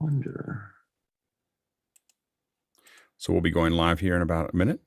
Wonder. So we'll be going live here in about a minute.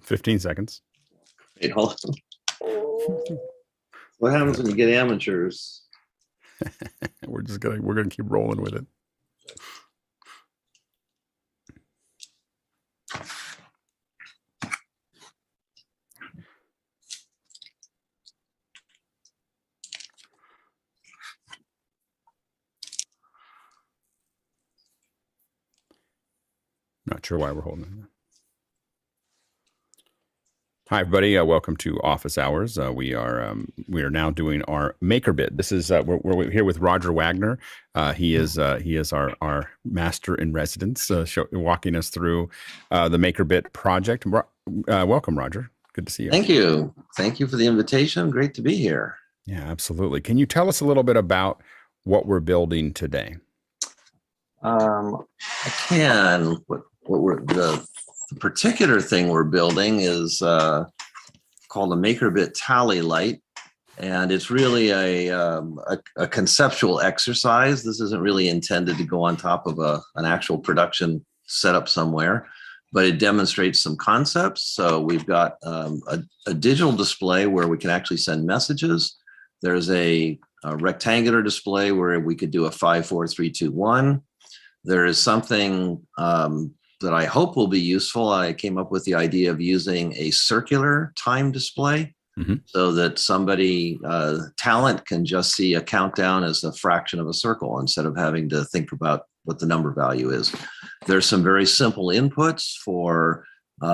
$15 seconds. Wait, hold on. What happens when you get amateurs? we're gonna keep rolling with it. Not sure why we're holding it. Hi, everybody. Welcome to Office Hours. We are now doing our MakerBit. This is we're here with Roger Wagner. He is our master in residence, walking us through the MakerBit project. Welcome, Roger. Good to see you. Thank you. Thank you for the invitation. Great to be here. Yeah, absolutely. Can you tell us a little bit about what we're building today? I can. The particular thing we're building is called a MakerBit tally light, and it's really a conceptual exercise. This isn't really intended to go on top of an actual production setup somewhere, but it demonstrates some concepts. So we've got a digital display where we can actually send messages. There's a rectangular display where we could do a 5, 4, 3, 2, 1. There is something that I hope will be useful. I came up with the idea of using a circular time display so that somebody, talent, can just see a countdown as a fraction of a circle instead of having to think about what the number value is. There's some very simple inputs for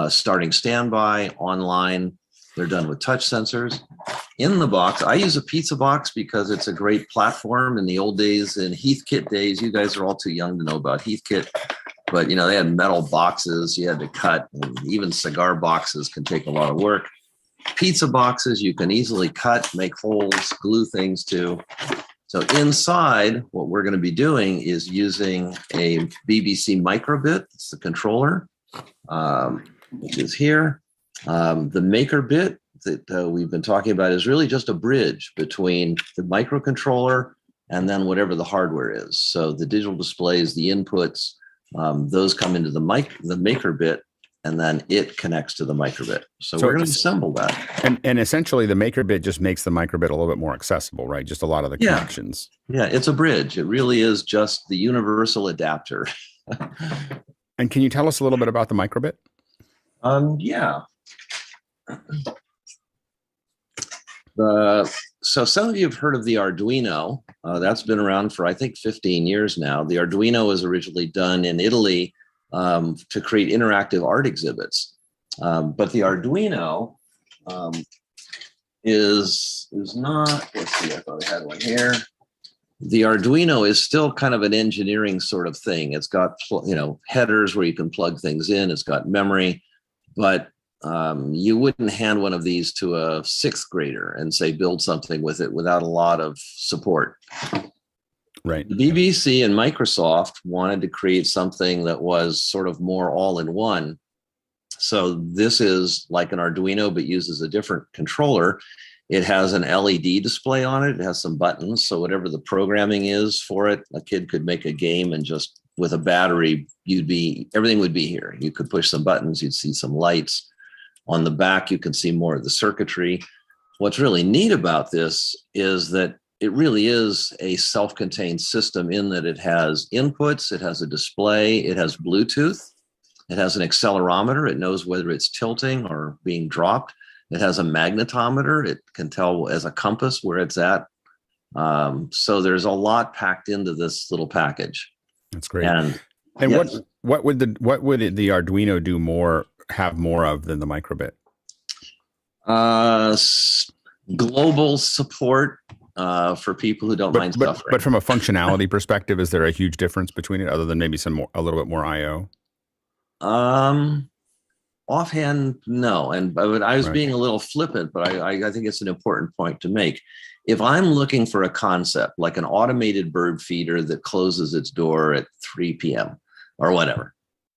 starting standby, online. They're done with touch sensors. In the box, I use a pizza box because it's a great platform. In the old days, in Heathkit days, you guys are all too young to know about Heathkit, but they had metal boxes you had to cut, and even cigar boxes can take a lot of work. Pizza boxes you can easily cut, make holes, glue things to. So inside, what we're going to be doing is using a BBC MakerBit. It's the controller, which is here. The MakerBit that we've been talking about is really just a bridge between the microcontroller and then whatever the hardware is. So the digital displays, the inputs, those come into the MakerBit, and then it connects to the MakerBit. So we're going to assemble that. And essentially, the MakerBit just makes the MakerBit a little bit more accessible, right? Just a lot of the connections. Yeah, it's a bridge. It really is just the universal adapter. And can you tell us a little bit about the MakerBit? Yeah. So some of you have heard of the Arduino. That's been around for, I think, 15 years now. The Arduino was originally done in Italy to create interactive art exhibits. But the Arduino is not, let's see, I thought I had one here. The Arduino is still kind of an engineering sort of thing. It's got, headers where you can plug things in. It's got memory, but you wouldn't hand one of these to a 6th grader and say, build something with it without a lot of support. Right. The BBC and Microsoft wanted to create something that was sort of more all-in-one. So this is like an Arduino, but uses a different controller. It has an LED display on it. It has some buttons. So whatever the programming is for it, a kid could make a game, and just with a battery, everything would be here. You could push some buttons. You'd see some lights. On the back, you can see more of the circuitry. What's really neat about this is that it really is a self-contained system in that it has inputs, it has a display, it has Bluetooth, it has an accelerometer. It knows whether it's tilting or being dropped. It has a magnetometer. It can tell as a compass where it's at. So there's a lot packed into this little package. That's great. And yes. yes. what would the Arduino have more of than the MakerBit? Global support for people who don't mind suffering. But from a functionality perspective, is there a huge difference between it, other than maybe a little bit more I/O? Offhand, no. And I was being a little flippant, but I think it's an important point to make. If I'm looking for a concept like an automated bird feeder that closes its door at 3 p.m. or whatever,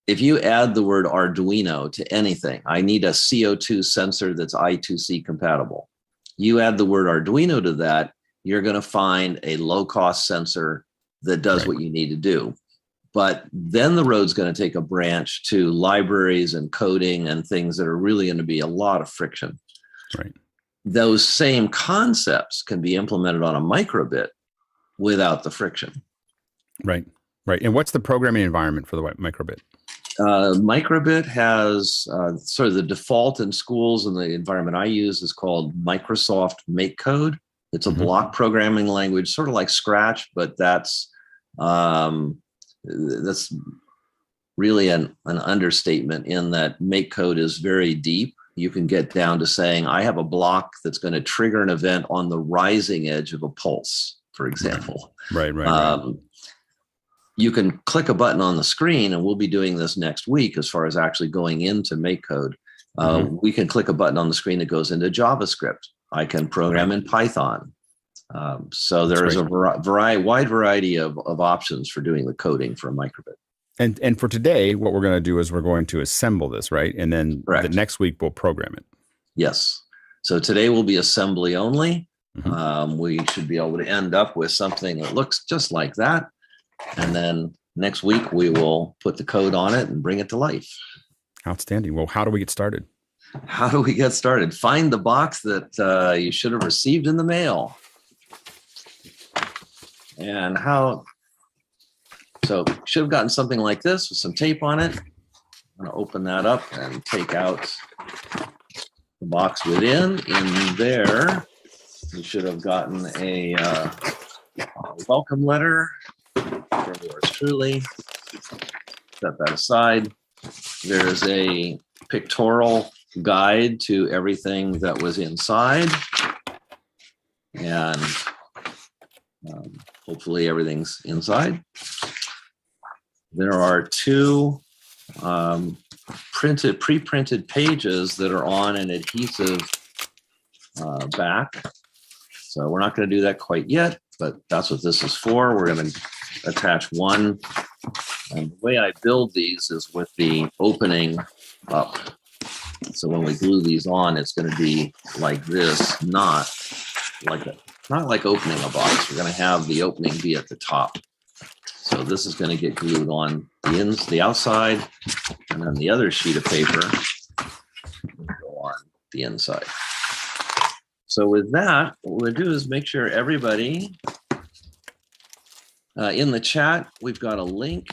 if you add the word Arduino to anything, I need a CO2 sensor that's I2C compatible. You add the word Arduino to that, you're going to find a low-cost sensor that does what you need to do. But then the road's going to take a branch to libraries and coding and things that are really going to be a lot of friction. Right. Those same concepts can be implemented on a MakerBit without the friction. Right. Right. And what's the programming environment for the MakerBit? MakerBit has sort of the default in schools, and the environment I use is called Microsoft MakeCode. It's a block programming language, sort of like Scratch, but that's really an understatement in that MakeCode is very deep. You can get down to saying, I have a block that's going to trigger an event on the rising edge of a pulse, for example. Right. You can click a button on the screen, and we'll be doing this next week as far as actually going into MakeCode. We can click a button on the screen that goes into JavaScript. I can program in Python. So there is a wide variety of options for doing the coding for a MakerBit. And for today, what we're going to do is we're going to assemble this, right? And then the next week we'll program it. Yes. So today will be assembly only. We should be able to end up with something that looks just like that. And then next week we will put the code on it and bring it to life. Outstanding. Well, how do we get started? How do we get started? Find the box that you should have received in the mail. And so should have gotten something like this with some tape on it. I'm going to open that up and take out the box within. In there, you should have gotten a welcome letter from yours truly. Set that aside. There's a pictorial guide to everything that was inside. And hopefully everything's inside. There are two pre-printed pages that are on an adhesive back. So we're not going to do that quite yet, but that's what this is for. We're going to attach one. And the way I build these is with the opening up. So when we glue these on, it's going to be like this, not like opening a box. We're going to have the opening be at the top. So this is going to get glued on the outside, and then the other sheet of paper will go on the inside. So with that, what we'll do is make sure everybody in the chat, we've got a link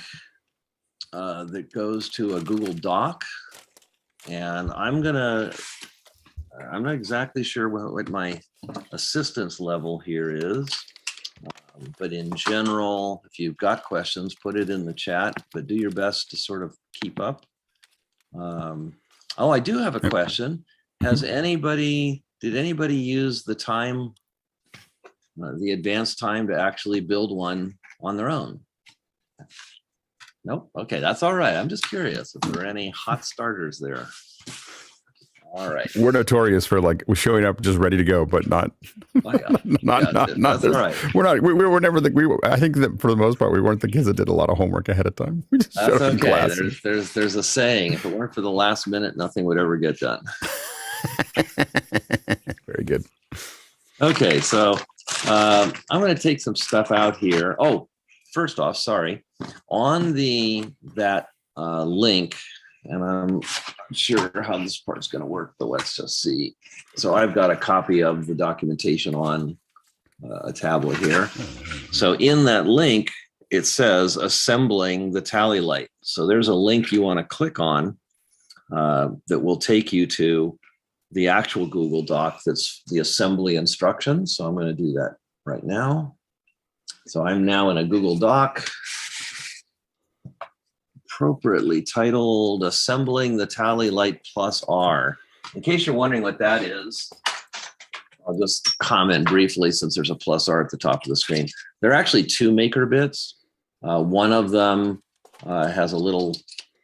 that goes to a Google Doc, and I'm not exactly sure what my assistance level here is. But in general, if you've got questions, put it in the chat, but do your best to sort of keep up. I do have a question. Did anybody use the time, the advanced time to actually build one on their own? Nope. Okay, that's all right. I'm just curious if there are any hot starters there. All right. We're notorious for showing up just ready to go, but not. That's all right. We're never I think that for the most part we weren't the kids that did a lot of homework ahead of time. We just showed up in class. There's a saying: if it weren't for the last minute, nothing would ever get done. Very good. Okay, so I'm going to take some stuff out here. Oh, first off, sorry. On that link. And I'm not sure how this part's going to work, but let's just see. So I've got a copy of the documentation on a tablet here. So in that link, it says assembling the tally light. So there's a link you want to click on that will take you to the actual Google Doc that's the assembly instructions. So I'm going to do that right now. So I'm now in a Google Doc, appropriately titled Assembling the Tally Light Plus R. In case you're wondering what that is, I'll just comment briefly since there's a plus R at the top of the screen. There are actually two MakerBits. One of them has a little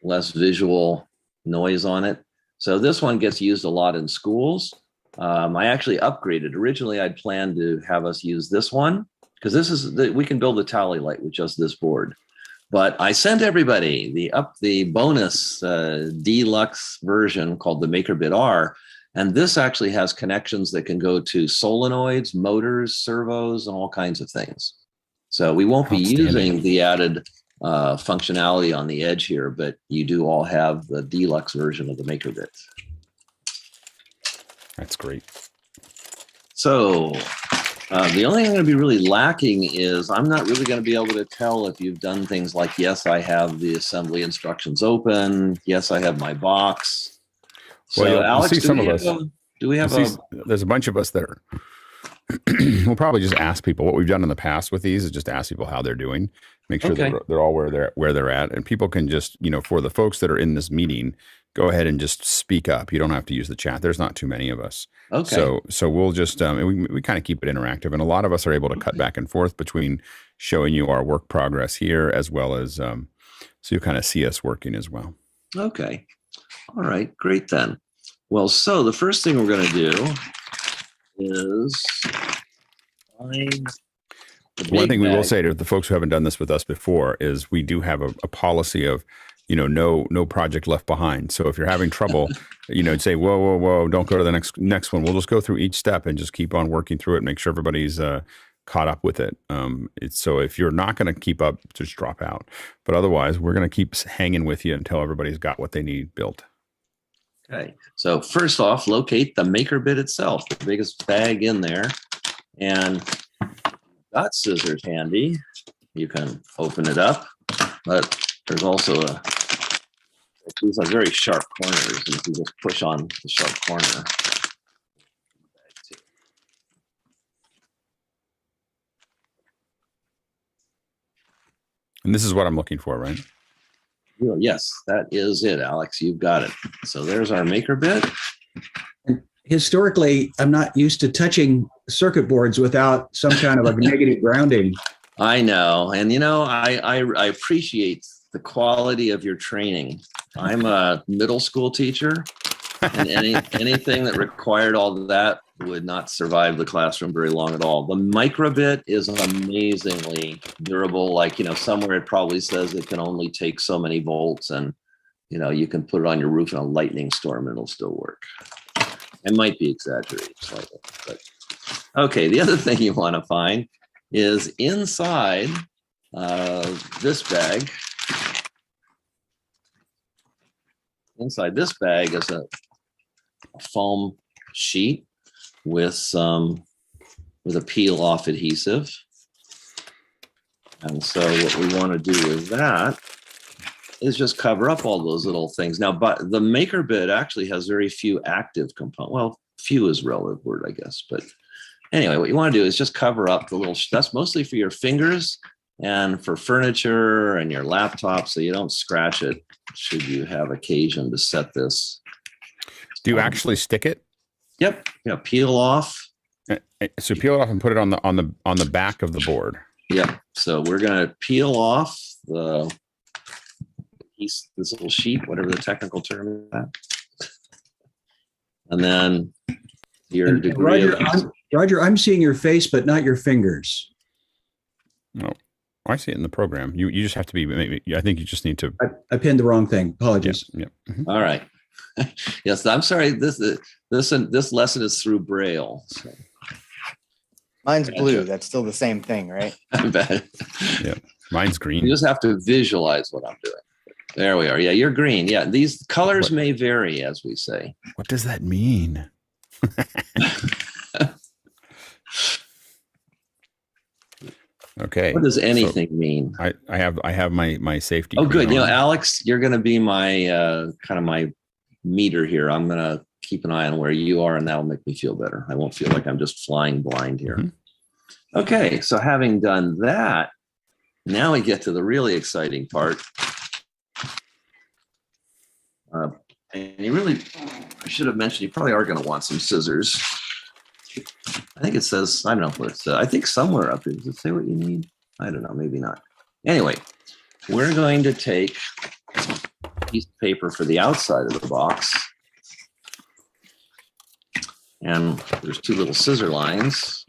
less visual noise on it. So this one gets used a lot in schools. I actually upgraded. Originally, I'd planned to have us use this one because we can build a tally light with just this board. But I sent everybody the bonus deluxe version called the MakerBit R. And this actually has connections that can go to solenoids, motors, servos, and all kinds of things. So we won't be using the added functionality on the edge here, but you do all have the deluxe version of the MakerBit. That's great. So the only thing I'm going to be really lacking is I'm not really going to be able to tell if you've done things like, yes, I have the assembly instructions open. Yes, I have my box. So well, Alex, see some of us. Do we have there's a bunch of us that are, we'll probably just ask people. What we've done in the past with these is just ask people how they're doing, make sure they're all where they're at. And people can just, for the folks that are in this meeting, go ahead and just speak up. You don't have to use the chat. There's not too many of us. Okay. So we'll just, we kind of keep it interactive. And a lot of us are able to cut back and forth between showing you our work progress here as well as, so you kind of see us working as well. Okay. All right, great then. Well, so the first thing we're going to do is find one thing we will say to the folks who haven't done this with us before is we do have a policy of, no project left behind. So if you're having trouble, say, whoa, don't go to the next one. We'll just go through each step and just keep on working through it. Make sure everybody's caught up with it. So if you're not going to keep up, just drop out. But otherwise, we're going to keep hanging with you until everybody's got what they need built. Okay, so first off, locate the MakerBit itself, the biggest bag in there. And got scissors handy. You can open it up, but there's also these are very sharp corners. And if you just push on the sharp corner. And this is what I'm looking for, right? Yes, that is it, Alex. You've got it. So there's our MakerBit. And historically, I'm not used to touching circuit boards without some kind of a negative grounding. I know. And, I appreciate the quality of your training. I'm a middle school teacher, and anything that required all of that would not survive the classroom very long at all. The MakerBit is amazingly durable. Like, somewhere it probably says it can only take so many volts, and, you can put it on your roof in a lightning storm and it'll still work. It might be exaggerated slightly, but okay. The other thing you want to find is inside this bag. Inside this bag is a foam sheet with a peel off adhesive. And so what we want to do with that is just cover up all those little things. Now, but the MakerBit actually has very few active components. Well, few is a relative word, I guess. But anyway, what you want to do is just cover up the little, that's mostly for your fingers and for furniture and your laptop, so you don't scratch it should you have occasion to set this. Do you actually stick it? Yep. Peel off. So peel it off and put it on the back of the board. Yep. So we're going to peel off this little sheet, whatever the technical term is. And then your degree Roger, I'm seeing your face, but not your fingers. No, I see it in the program. You just have to be. Maybe I think you just need to. I pinned the wrong thing. Apologies. Yeah. Mm-hmm. All right. Yes, I'm sorry. This lesson is through Braille. So. Mine's blue. That's still the same thing, right? I bet. Yeah, mine's green. You just have to visualize what I'm doing. There we are. Yeah, you're green. Yeah, these colors may vary, as we say. What does that mean? Okay. What does anything mean? I have my safety. Oh, good. On. Alex, you're going to be my kind of my meter here. I'm going to keep an eye on where you are, and that'll make me feel better. I won't feel like I'm just flying blind here. Okay, so having done that, now we get to the really exciting part. And you really, I should have mentioned, you probably are going to want some scissors. I think it says, I don't know what it says. I think somewhere up here, does it say what you need? I don't know, maybe not. Anyway, we're going to take a piece of paper for the outside of the box. And there's two little scissor lines.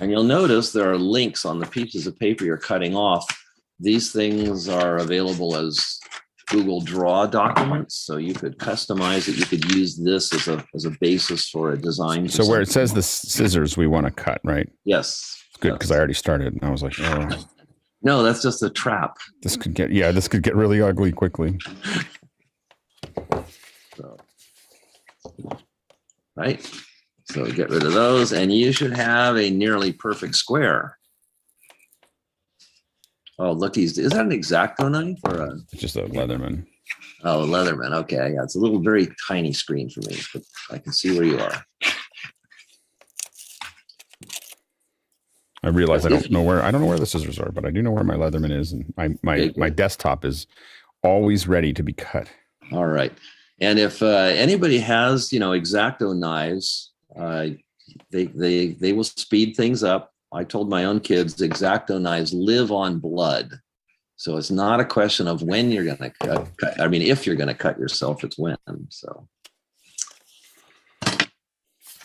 And you'll notice there are links on the pieces of paper you're cutting off. These things are available as Google Draw documents, so you could customize it. You could use this as a basis for a design. So where it says the scissors we want to cut, right? Yes. Good, because I already started. And I was like, oh. No, that's just a trap. This could get really ugly quickly. So, right. So get rid of those, and you should have a nearly perfect square. Oh, look, is that an X-Acto knife or a? It's just a Leatherman. Oh, a Leatherman. Okay, yeah, it's a little very tiny screen for me, but I can see where you are. I realize I don't know where the scissors are, but I do know where my Leatherman is, and my desktop is always ready to be cut. All right, and if anybody has X-Acto knives. They will speed things up. I told my own kids X-Acto knives live on blood. So it's not a question of when you're going to cut. I mean, if you're going to cut yourself, it's when. So. All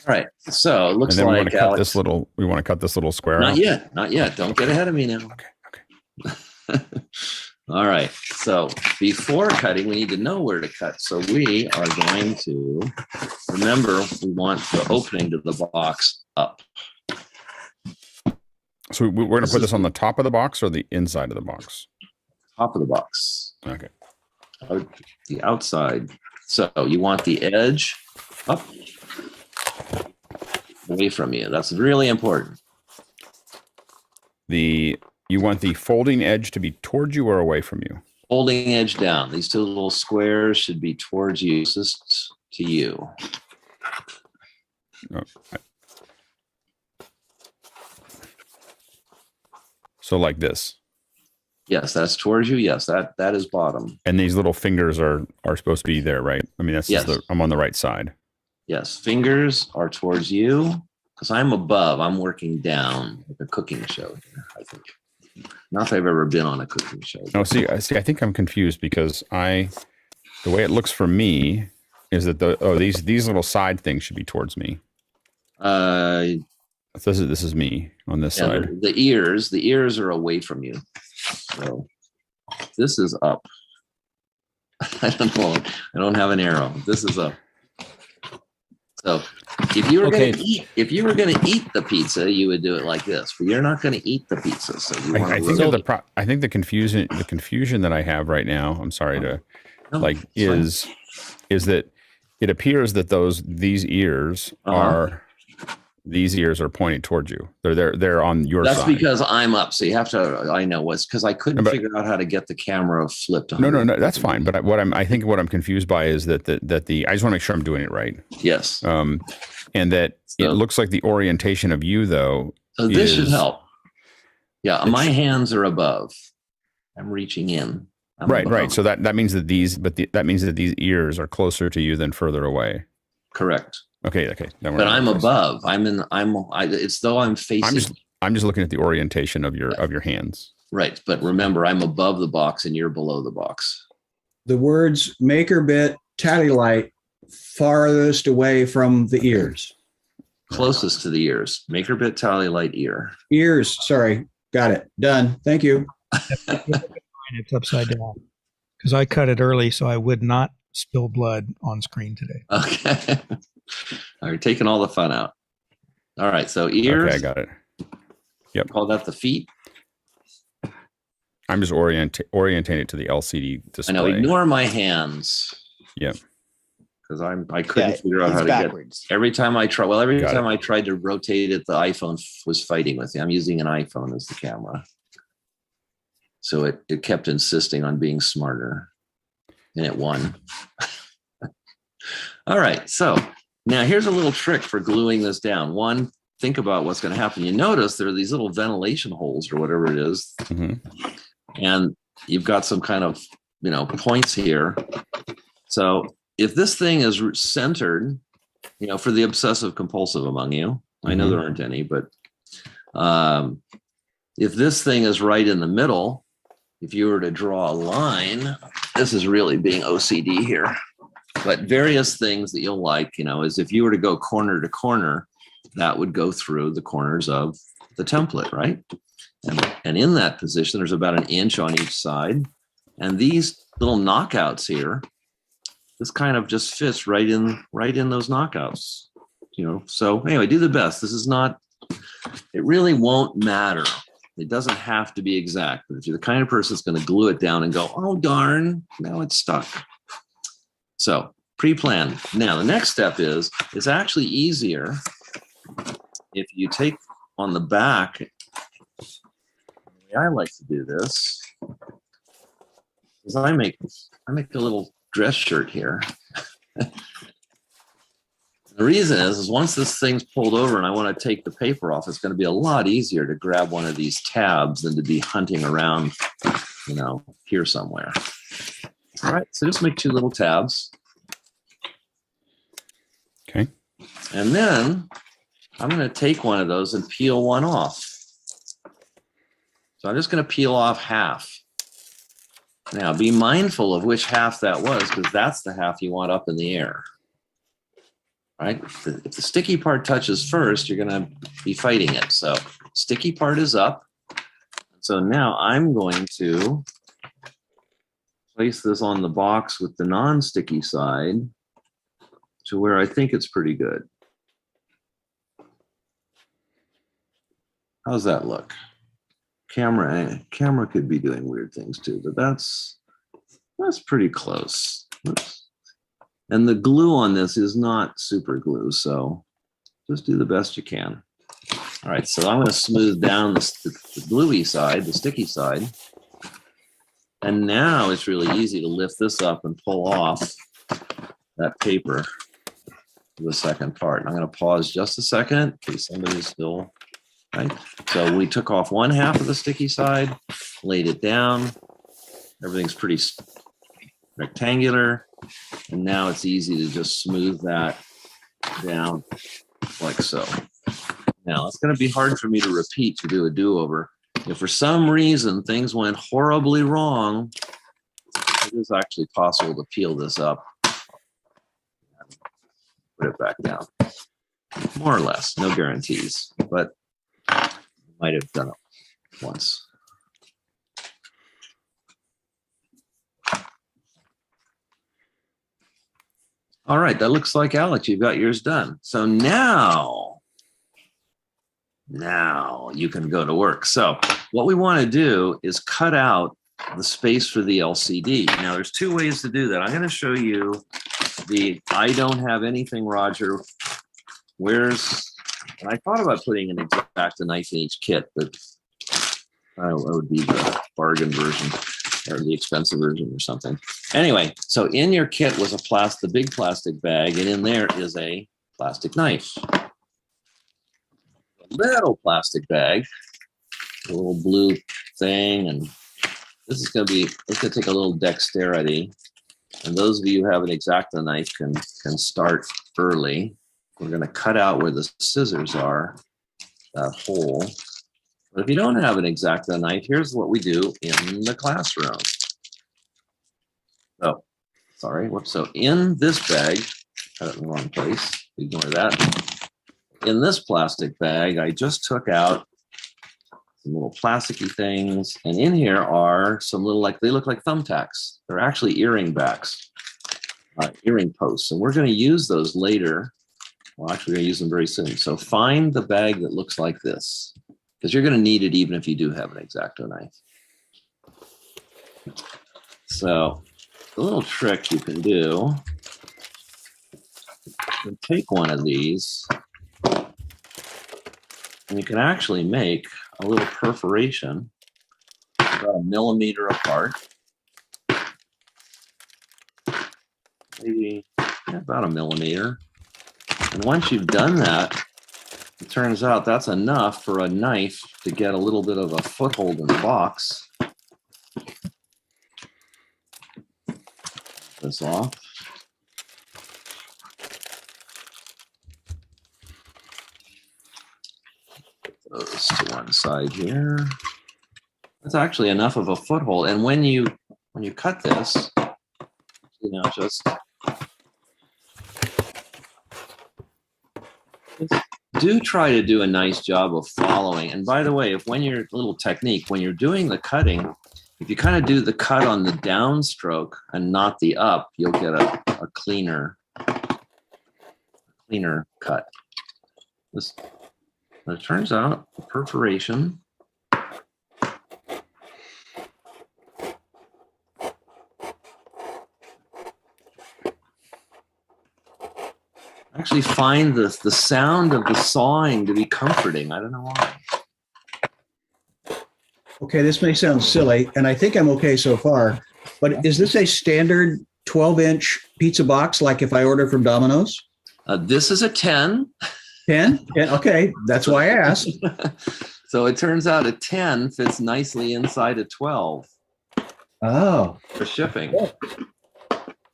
right. So it looks and then like we want to cut this little square. Not yet. Not yet. Don't get ahead of me now. Okay. All right. So before cutting, we need to know where to cut. So we are going to remember we want the opening to the box up. So we're going to put this on the top of the box or the inside of the box? Top of the box. Okay. The outside. So you want the edge up, away from you. That's really important. You want the folding edge to be towards you or away from you? Folding edge down. These two little squares should be towards you, closest to you. Oh, so like this. Yes, that's towards you. Yes, that is bottom. And these little fingers are supposed to be there, right? I mean, that's yes. I'm on the right side. Yes, fingers are towards you because I'm above. I'm working down like a cooking show here, I think. Not if I've ever been on a cooking show. No, see, I think I'm confused because the way it looks for me is that these little side things should be towards me. This is me on this side. The ears are away from you. So this is up. I don't know. I don't have an arrow. This is up. So if you were going to eat the pizza, you would do it like this. But you're not going to eat the pizza, so you want to. I think the confusion that I have right now. I'm sorry to, is that it appears that these ears are pointing towards you. They're on your side. That's because I'm up. So you have to. I know what's because I couldn't figure out how to get the camera flipped. No, that's fine. But what I'm confused by is that I just want to make sure I'm doing it right. Yes. And that it looks like the orientation of you though. So this should help. Yeah, my hands are above. I'm reaching in. Right. So that means that that means that these ears are closer to you than further away. Correct. Okay. But I'm above. It's though I'm facing. I'm just looking at the orientation of your hands. Right. But remember, I'm above the box and you're below the box. The words MakerBit Tally Light farthest away from the ears. Closest to the ears. MakerBit Tally Light ear. Ears. Sorry. Got it. Done. Thank you. It's upside down because I cut it early so I would not spill blood on screen today. Okay. All right, taking all the fun out. All right, so ears. Okay, I got it. Yep. Call that the feet. I'm just orienting it to the LCD display. I know. Ignore my hands. Yep. because I couldn't Yeah, figure out he's how to get. backwards. Every time I try, well, every Got time I tried to rotate it, the iPhone was fighting with me. I'm using an iPhone as the camera, so it kept insisting on being smarter, and it won. All right, so now here's a little trick for gluing this down. One, think about what's going to happen. You notice there are these little ventilation holes or whatever it is, and you've got some kind of points here. So if this thing is centered, for the obsessive compulsive among you, I know there aren't any, but if this thing is right in the middle, if you were to draw a line, this is really being OCD here, but various things that you'll like, is if you were to go corner to corner, that would go through the corners of the template, right? And in that position, there's about 1 inch on each side. And these little knockouts here, this kind of just fits right in those knockouts, So anyway, do the best. This is not, it really won't matter. It doesn't have to be exact, but if you're the kind of person that's going to glue it down and go, oh, darn, now it's stuck. So pre-plan. Now, the next step is it's actually easier if you take on the back. The way I like to do this is I make a little dress shirt here. The reason is once this thing's pulled over and I want to take the paper off, it's going to be a lot easier to grab one of these tabs than to be hunting around, here somewhere. All right, so just make 2 little tabs. Okay. And then I'm going to take one of those and peel one off. So I'm just going to peel off half. Now be mindful of which half that was, because that's the half you want up in the air. Right? If the sticky part touches first, you're going to be fighting it. So sticky part is up. So now I'm going to place this on the box with the non-sticky side to where I think it's pretty good. How's that look? Camera could be doing weird things too, but that's pretty close. Oops. And the glue on this is not super glue, so just do the best you can. All right, so I'm going to smooth down the gluey side, the sticky side. And now it's really easy to lift this up and pull off that paper for the second part. I'm going to pause just a second in case somebody's still, right? So we took off 1/2 of the sticky side, laid it down. Everything's pretty rectangular. And now it's easy to just smooth that down like so. Now it's going to be hard for me to repeat to do a do-over. If for some reason things went horribly wrong, it is actually possible to peel this up, put it back down. More or less, no guarantees, but I might have done it once. All right, that looks like Alex, you've got yours done. So now you can go to work. So what we want to do is cut out the space for the LCD. Now there's 2 ways to do that. I'm going to show you I don't have anything, Roger. And I thought about putting an X-Acto knife in each kit, but that would be the bargain version or the expensive version or something. Anyway, so in your kit was the big plastic bag, and in there is a plastic knife. A little plastic bag, a little blue thing, and this is going to take a little dexterity. And those of you who have an X-Acto knife can start early. We're going to cut out where the scissors are, that hole. But if you don't have an X-Acto knife, here's what we do in the classroom. Oh, sorry. So in this bag, cut it in the wrong place. Ignore that. In this plastic bag, I just took out some little plasticky things. And in here are some little, they look like thumbtacks. They're actually earring backs, earring posts. And we're going to use those later. Well, actually, we're going to use them very soon. So find the bag that looks like this, because you're going to need it even if you do have an X-Acto knife. So the little trick you can do you can take one of these and you can actually make a little perforation about 1 millimeter apart. Maybe about 1 millimeter. And once you've done that, it turns out that's enough for a knife to get a little bit of a foothold in the box. This off. Put those to one side here. That's actually enough of a foothold. And when you cut this, just do try to do a nice job of following. And by the way, when you're little technique, when you're doing the cutting, if you kind of do the cut on the downstroke and not the up, you'll get a cleaner cut. This, it turns out the perforation actually find the sound of the sawing to be comforting. I don't know why. Okay, this may sound silly, and I think I'm okay so far, but is this a standard 12-inch pizza box like if I order from Domino's? This is a 10. 10? Yeah, okay, that's why I asked. So it turns out a 10 fits nicely inside a 12 Oh, for shipping.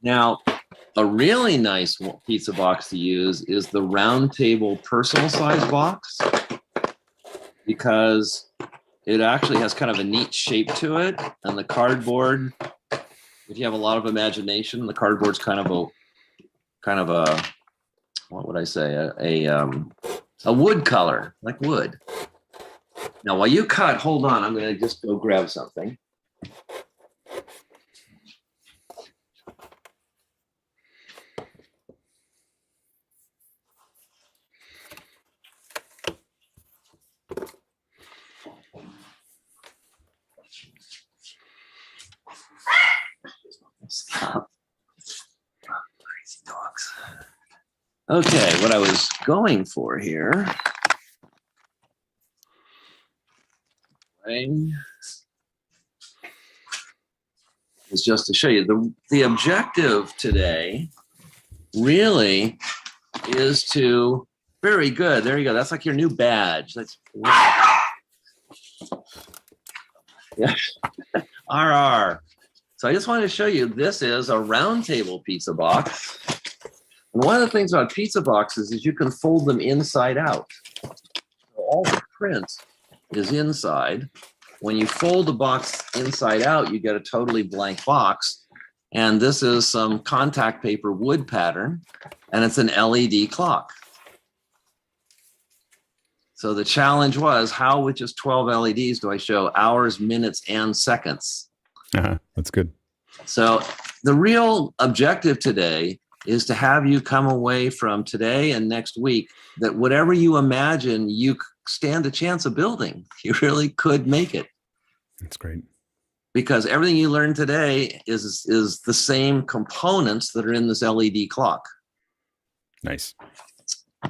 Now, a really nice pizza box to use is the round table personal size box, because it actually has kind of a neat shape to it. And the cardboard, if you have a lot of imagination, the cardboard's kind of a what would I say? A wood color, like wood. Now, while you cut, hold on, I'm going to just go grab something. Stop. Crazy dogs. Okay, what I was going for here is just to show you the objective today really is to, very good, there you go, that's like your new badge. That's yeah. RR. So I just wanted to show you, this is a round table pizza box. And one of the things about pizza boxes is you can fold them inside out. So all the print is inside. When you fold the box inside out, you get a totally blank box. And this is some contact paper wood pattern, and it's an LED clock. So the challenge was, how with just 12 LEDs do I show hours, minutes, and seconds? That's good. So the real objective today is to have you come away from today and next week that whatever you imagine, you stand a chance of building. You really could make it. That's great. Because everything you learned today is the same components that are in this LED clock. Nice.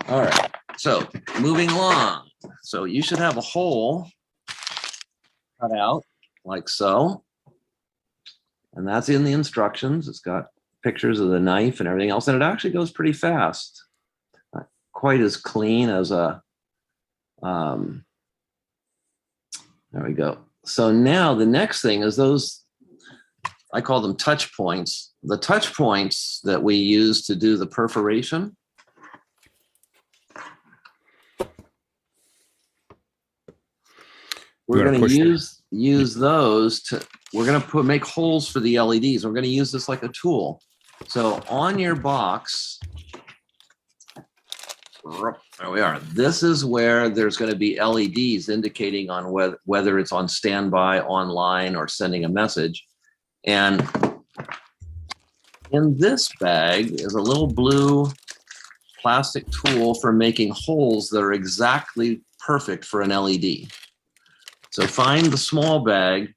All right. So moving along. So you should have a hole cut out like so. And that's in the instructions. It's got pictures of the knife and everything else. And it actually goes pretty fast. Not quite as clean as a, there we go. So now the next thing is those, I call them touch points. The touch points that we use to do the perforation. We're going to use those to, we're going to make holes for the LEDs. We're going to use this like a tool. So on your box, there we are. This is where there's going to be LEDs indicating on whether it's on standby, online, or sending a message. And in this bag is a little blue plastic tool for making holes that are exactly perfect for an LED. So find the small bag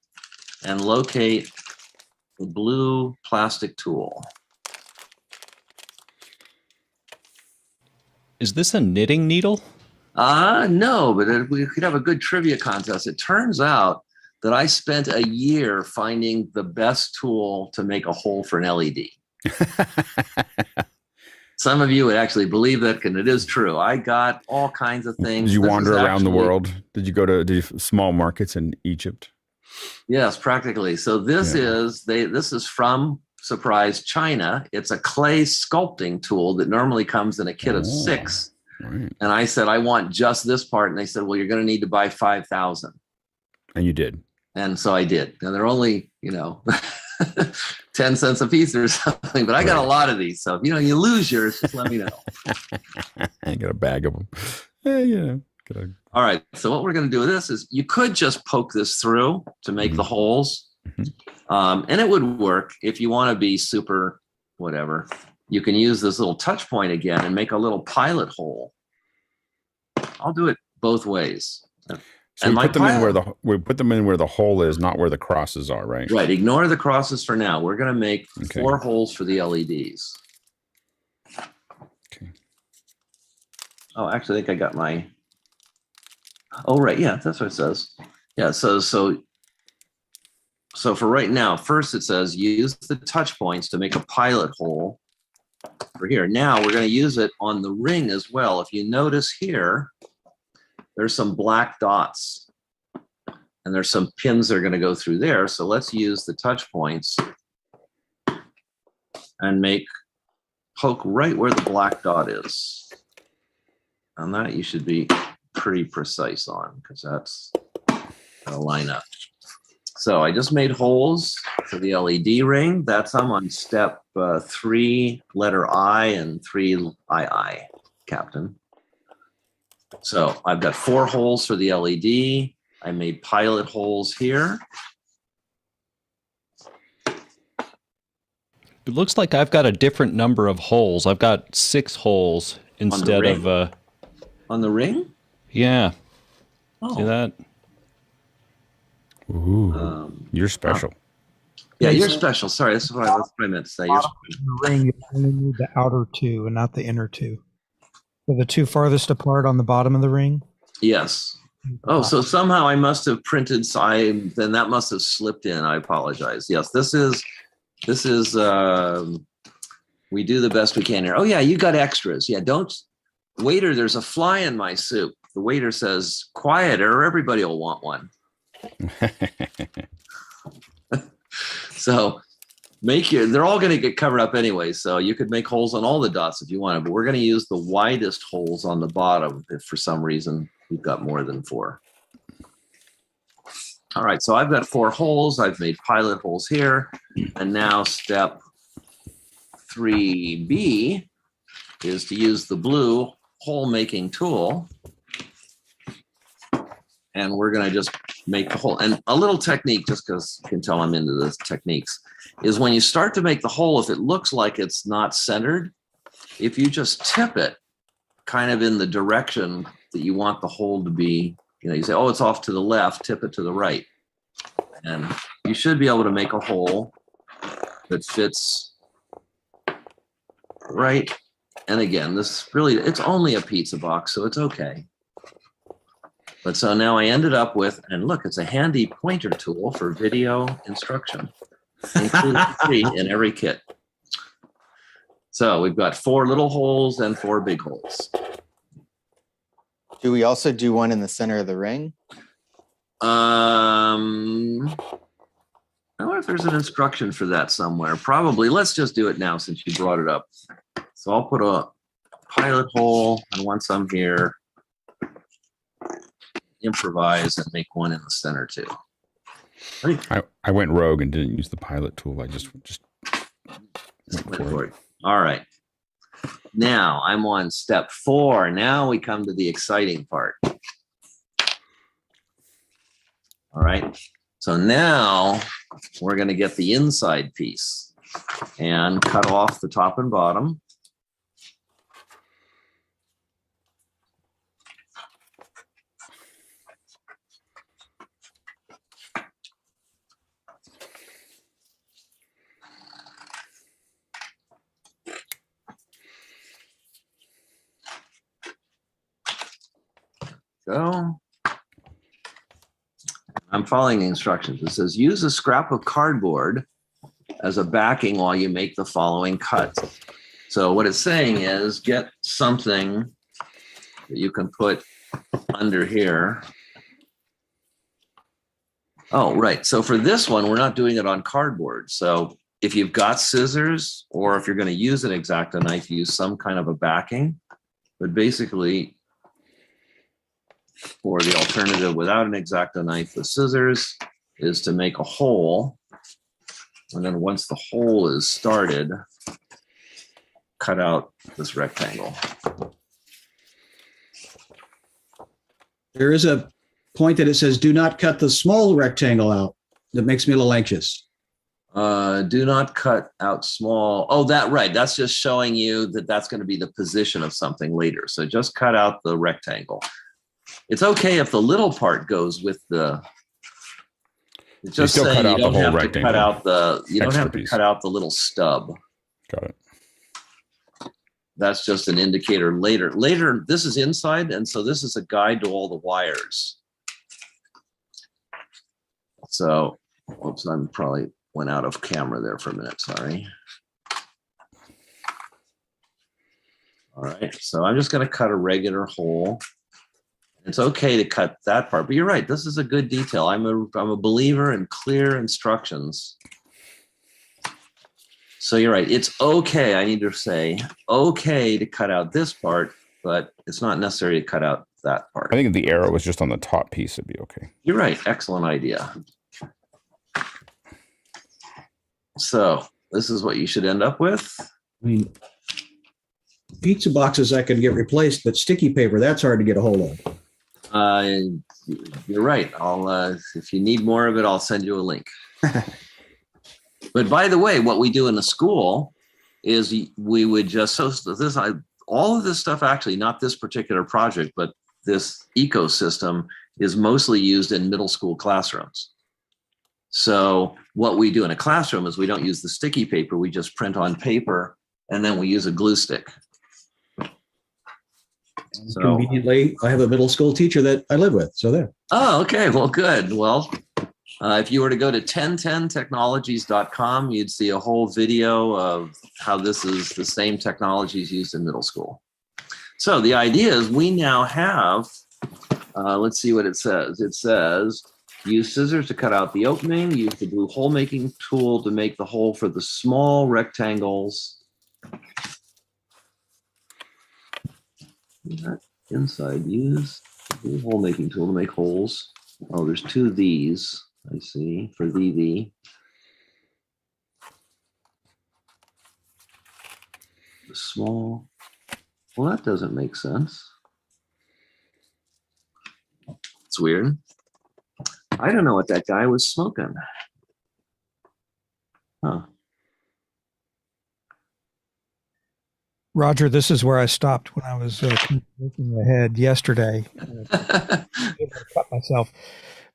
and locate the blue plastic tool. Is this a knitting needle? No, but we could have a good trivia contest. It turns out that I spent a year finding the best tool to make a hole for an LED. Some of you would actually believe that, and it is true. I got all kinds of things. Did you This wander is around the actually- world? Did you go to small markets in Egypt? Yes, practically. So this is from, surprise, China. It's a clay sculpting tool that normally comes in a kit of 6. Right. And I said, I want just this part. And they said, well, you're going to need to buy 5,000. And you did. And so I did. And they're only, 10 cents a piece or something, but I got a lot of these. So, you lose yours, just let me know. I got a bag of them. All right. So what we're going to do with this is you could just poke this through to make the holes. And it would work if you want to be super whatever. You can use this little touch point again and make a little pilot hole. I'll do it both ways. So we put them in where the hole is, not where the crosses are, right? Right. Ignore the crosses for now. We're going to make 4 holes for the LEDs. Okay. Oh, actually, I think I got my. Oh, right. Yeah, that's what it says. Yeah. So for right now, first it says use the touch points to make a pilot hole for here. Now we're going to use it on the ring as well. If you notice here, there's some black dots and there's some pins that are going to go through there. So let's use the touch points and poke right where the black dot is. And that you should be pretty precise on because that's going to line up. So I just made holes for the LED ring. I'm on step 3, letter I, and 3 II, Captain. So I've got 4 holes for the LED. I made pilot holes here. It looks like I've got a different number of holes. I've got 6 holes instead of... On the ring? Yeah. Oh. See that? Ooh, you're special. Yeah, you're special. Sorry, that's what I meant to say. You're The ring, you only need the outer 2 and not the inner 2. So the 2 farthest apart on the bottom of the ring? Yes. Oh, so somehow I must have printed. Then that must have slipped in. I apologize. Yes, this is. We do the best we can here. Oh yeah, you got extras. Yeah, don't. Waiter, there's a fly in my soup. The waiter says, quiet or everybody will want one. So they're all going to get covered up anyway. So you could make holes on all the dots if you wanted, but we're going to use the widest holes on the bottom if for some reason we've got more than 4. All right, so I've got 4 holes. I've made pilot holes here. And now step 3B is to use the blue hole making tool. And we're going to just make the hole. And a little technique, just because you can tell I'm into the techniques, is when you start to make the hole, if it looks like it's not centered, if you just tip it kind of in the direction that you want the hole to be, you say, oh, it's off to the left, tip it to the right. And you should be able to make a hole that fits right. And again, it's only a pizza box, so it's okay. But so now I ended up with, and look, it's a handy pointer tool for video instruction. Include 3 in every kit. So we've got 4 little holes and 4 big holes. Do we also do one in the center of the ring? I wonder if there's an instruction for that somewhere. Probably. Let's just do it now since you brought it up. So I'll put a pilot hole, and once I'm here, improvise and make one in the center too. I went rogue and didn't use the pilot tool. I just went for it. All right. Now I'm on step 4. Now we come to the exciting part. All right. So now we're going to get the inside piece and cut off the top and bottom. go. I'm following the instructions. It says use a scrap of cardboard as a backing while you make the following cuts. So what it's saying is get something that you can put under here. Oh, right. So for this one, we're not doing it on cardboard. So if you've got scissors, or if you're going to use an X-Acto knife, use some kind of a backing. But basically, for the alternative without an X-Acto knife, the scissors is to make a hole. And then once the hole is started, cut out this rectangle. There is a point that it says, do not cut the small rectangle out. That makes me a little anxious. Do not cut out small. Oh, right. That's just showing you that that's going to be the position of something later. So just cut out the rectangle. It's okay if the little part goes with the. It's just still saying cut out you the don't whole have to rectangle. cut out the. You don't Extra have to piece. cut out the little stub. Got it. That's just an indicator later. Later, this is inside, and so this is a guide to all the wires. So, oops, I'm probably went out of camera there for a minute. Sorry. All right, so I'm just going to cut a regular hole. It's okay to cut that part, but you're right. This is a good detail. I'm a believer in clear instructions. So you're right. It's okay. I need to say okay to cut out this part, but it's not necessary to cut out that part. I think if the arrow was just on the top piece, it'd be okay. You're right. Excellent idea. So this is what you should end up with. I mean, pizza boxes I can get replaced, but sticky paper, that's hard to get a hold of. You're right. If you need more of it, I'll send you a link. But by the way, what we do in the school is we would just, all of this stuff, actually, not this particular project, but this ecosystem is mostly used in middle school classrooms. So what we do in a classroom is we don't use the sticky paper. We just print on paper, and then we use a glue stick. So, conveniently, I have a middle school teacher that I live with. So there. Oh, okay. Well, good. Well, if you were to go to 1010technologies.com, you'd see a whole video of how this is the same technologies used in middle school. So the idea is we now have, let's see what it says. It says, use scissors to cut out the opening, use the blue hole making tool to make the hole for the small rectangles. Inside, use the blue hole making tool to make holes. Oh, there's two of these. I see, for the small. Well, that doesn't make sense. It's weird. I don't know what that guy was smoking. Huh. Roger, this is where I stopped when I was looking ahead yesterday. I cut myself,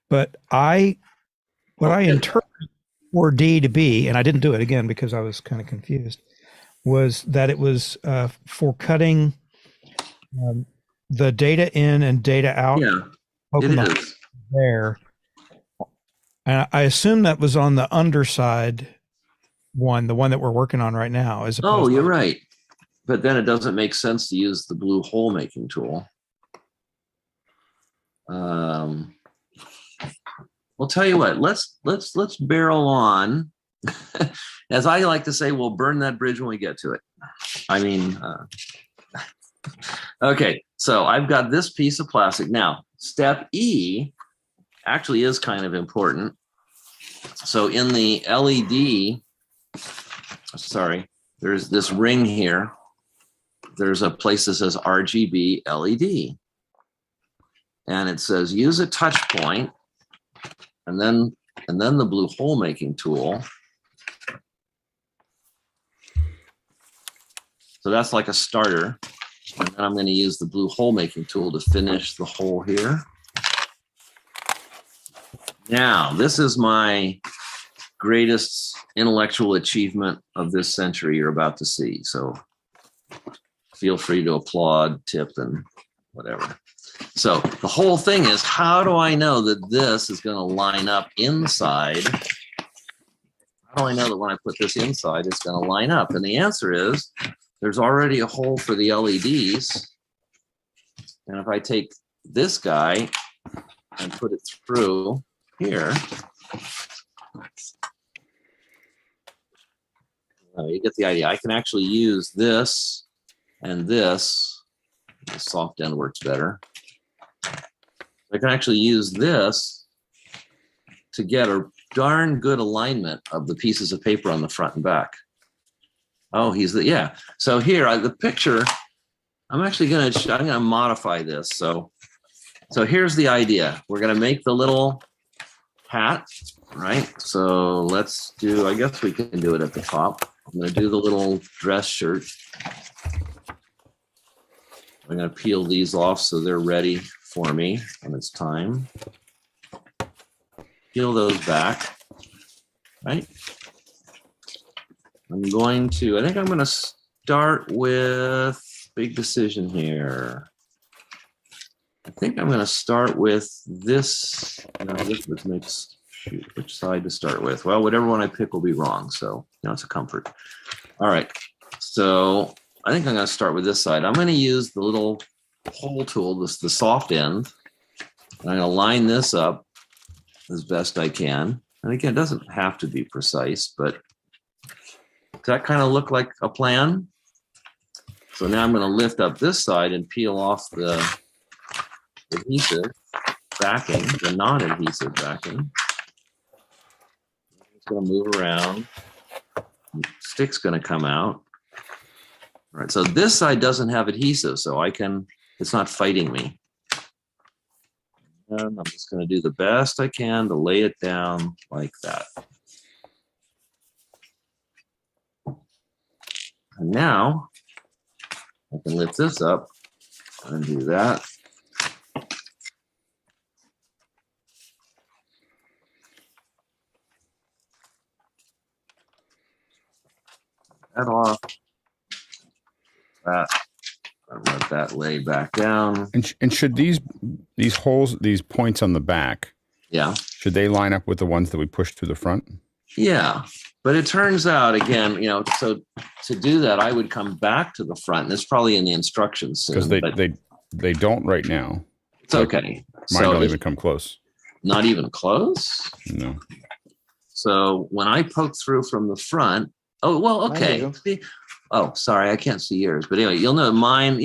but what I interpreted 4D to be, and I didn't do it again because I was kind of confused, was that it was for cutting the data in and data out. Yeah, it is. There. And I assume that was on the underside one, the one that we're working on right now. Oh, you're right. But then it doesn't make sense to use the blue hole making tool. Well, tell you what, let's barrel on. As I like to say, we'll burn that bridge when we get to it. I mean, okay, so I've got this piece of plastic. Now, step E actually is kind of important. So in the LED, sorry, there's this ring here. There's a place that says RGB LED. And it says use a touch point and then the blue hole making tool. So that's like a starter. And then I'm going to use the blue hole making tool to finish the hole here. Now, this is my greatest intellectual achievement of this century you're about to see. So feel free to applaud, tip, and whatever. So the whole thing is, how do I know that this is going to line up inside? How do I know that when I put this inside, it's going to line up? And the answer is, there's already a hole for the LEDs. And if I take this guy and put it through here, you get the idea. I can actually use this and this. The soft end works better. I can actually use this to get a darn good alignment of the pieces of paper on the front and back. Oh, yeah. So here, the picture, I'm actually I'm going to modify this. So here's the idea. We're going to make the little hat, right? So let's do, I guess we can do it at the top. I'm going to do the little dress shirt. I'm going to peel these off so they're ready for me when it's time. Peel those back, right? I think I'm going to start with, big decision here. I think I'm going to start with this. No, this makes, which side to start with? Well, whatever one I pick will be wrong. So, it's a comfort. All right. So I think I'm going to start with this side. I'm going to use the little hole tool, the soft end. I'm going to line this up as best I can. And again, it doesn't have to be precise, but does that kind of look like a plan? So now I'm going to lift up this side and peel off the adhesive backing, the non-adhesive backing. It's going to move around. The stick's going to come out. All right, so this side doesn't have adhesive, so it's not fighting me. And I'm just going to do the best I can to lay it down like that. And now I can lift this up and do that. That off. That. Let that lay back down. And should these holes, these points on the back, yeah, should they line up with the ones that we pushed through the front? Yeah, but it turns out again, so to do that, I would come back to the front. And it's probably in the instructions soon. Because they don't right now. It's okay. Mine don't even come close. Not even close? No. So when I poke through from the front, oh, well, okay. Oh, sorry, I can't see yours. But anyway, you'll know mine,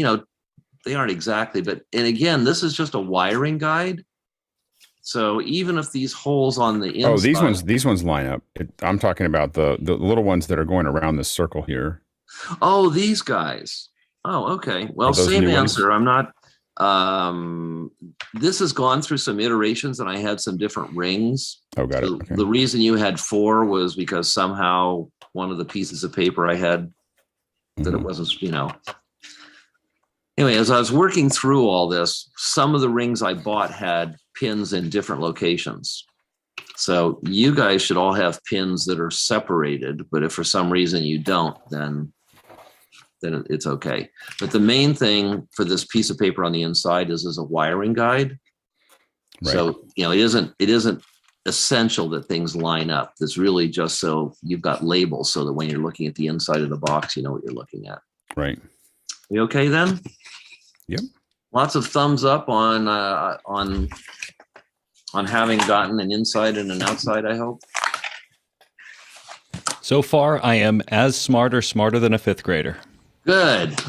they aren't exactly. And again, this is just a wiring guide. So even if these holes on the inside. Oh, these ones line up. I'm talking about the little ones that are going around this circle here. Oh, these guys. Oh, okay. Well, same answer. I'm not. This has gone through some iterations and I had some different rings. Oh, got it. Okay. The reason you had 4 was because somehow one of the pieces of paper I had that it wasn't, Anyway, as I was working through all this, some of the rings I bought had pins in different locations. So you guys should all have pins that are separated, but if for some reason you don't, then it's okay. But the main thing for this piece of paper on the inside is a wiring guide. Right. So, it isn't essential that things line up. It's really just so you've got labels so that when you're looking at the inside of the box, you know what you're looking at. Right. You okay then? Yep. Lots of thumbs up on having gotten an inside and an outside, I hope. So far, I am as smarter than a 5th grader. Good.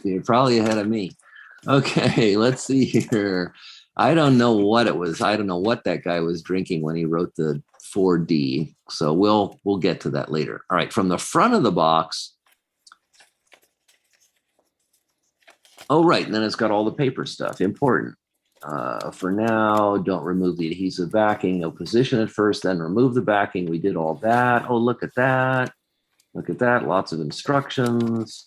You're probably ahead of me. Okay, let's see here. I don't know what it was. I don't know what that guy was drinking when he wrote the 4D. So we'll get to that later. All right, from the front of the box. Oh, right. And then it's got all the paper stuff. Important. For now, don't remove the adhesive backing. No, position it first, then remove the backing. We did all that. Oh, look at that. Look at that. Lots of instructions.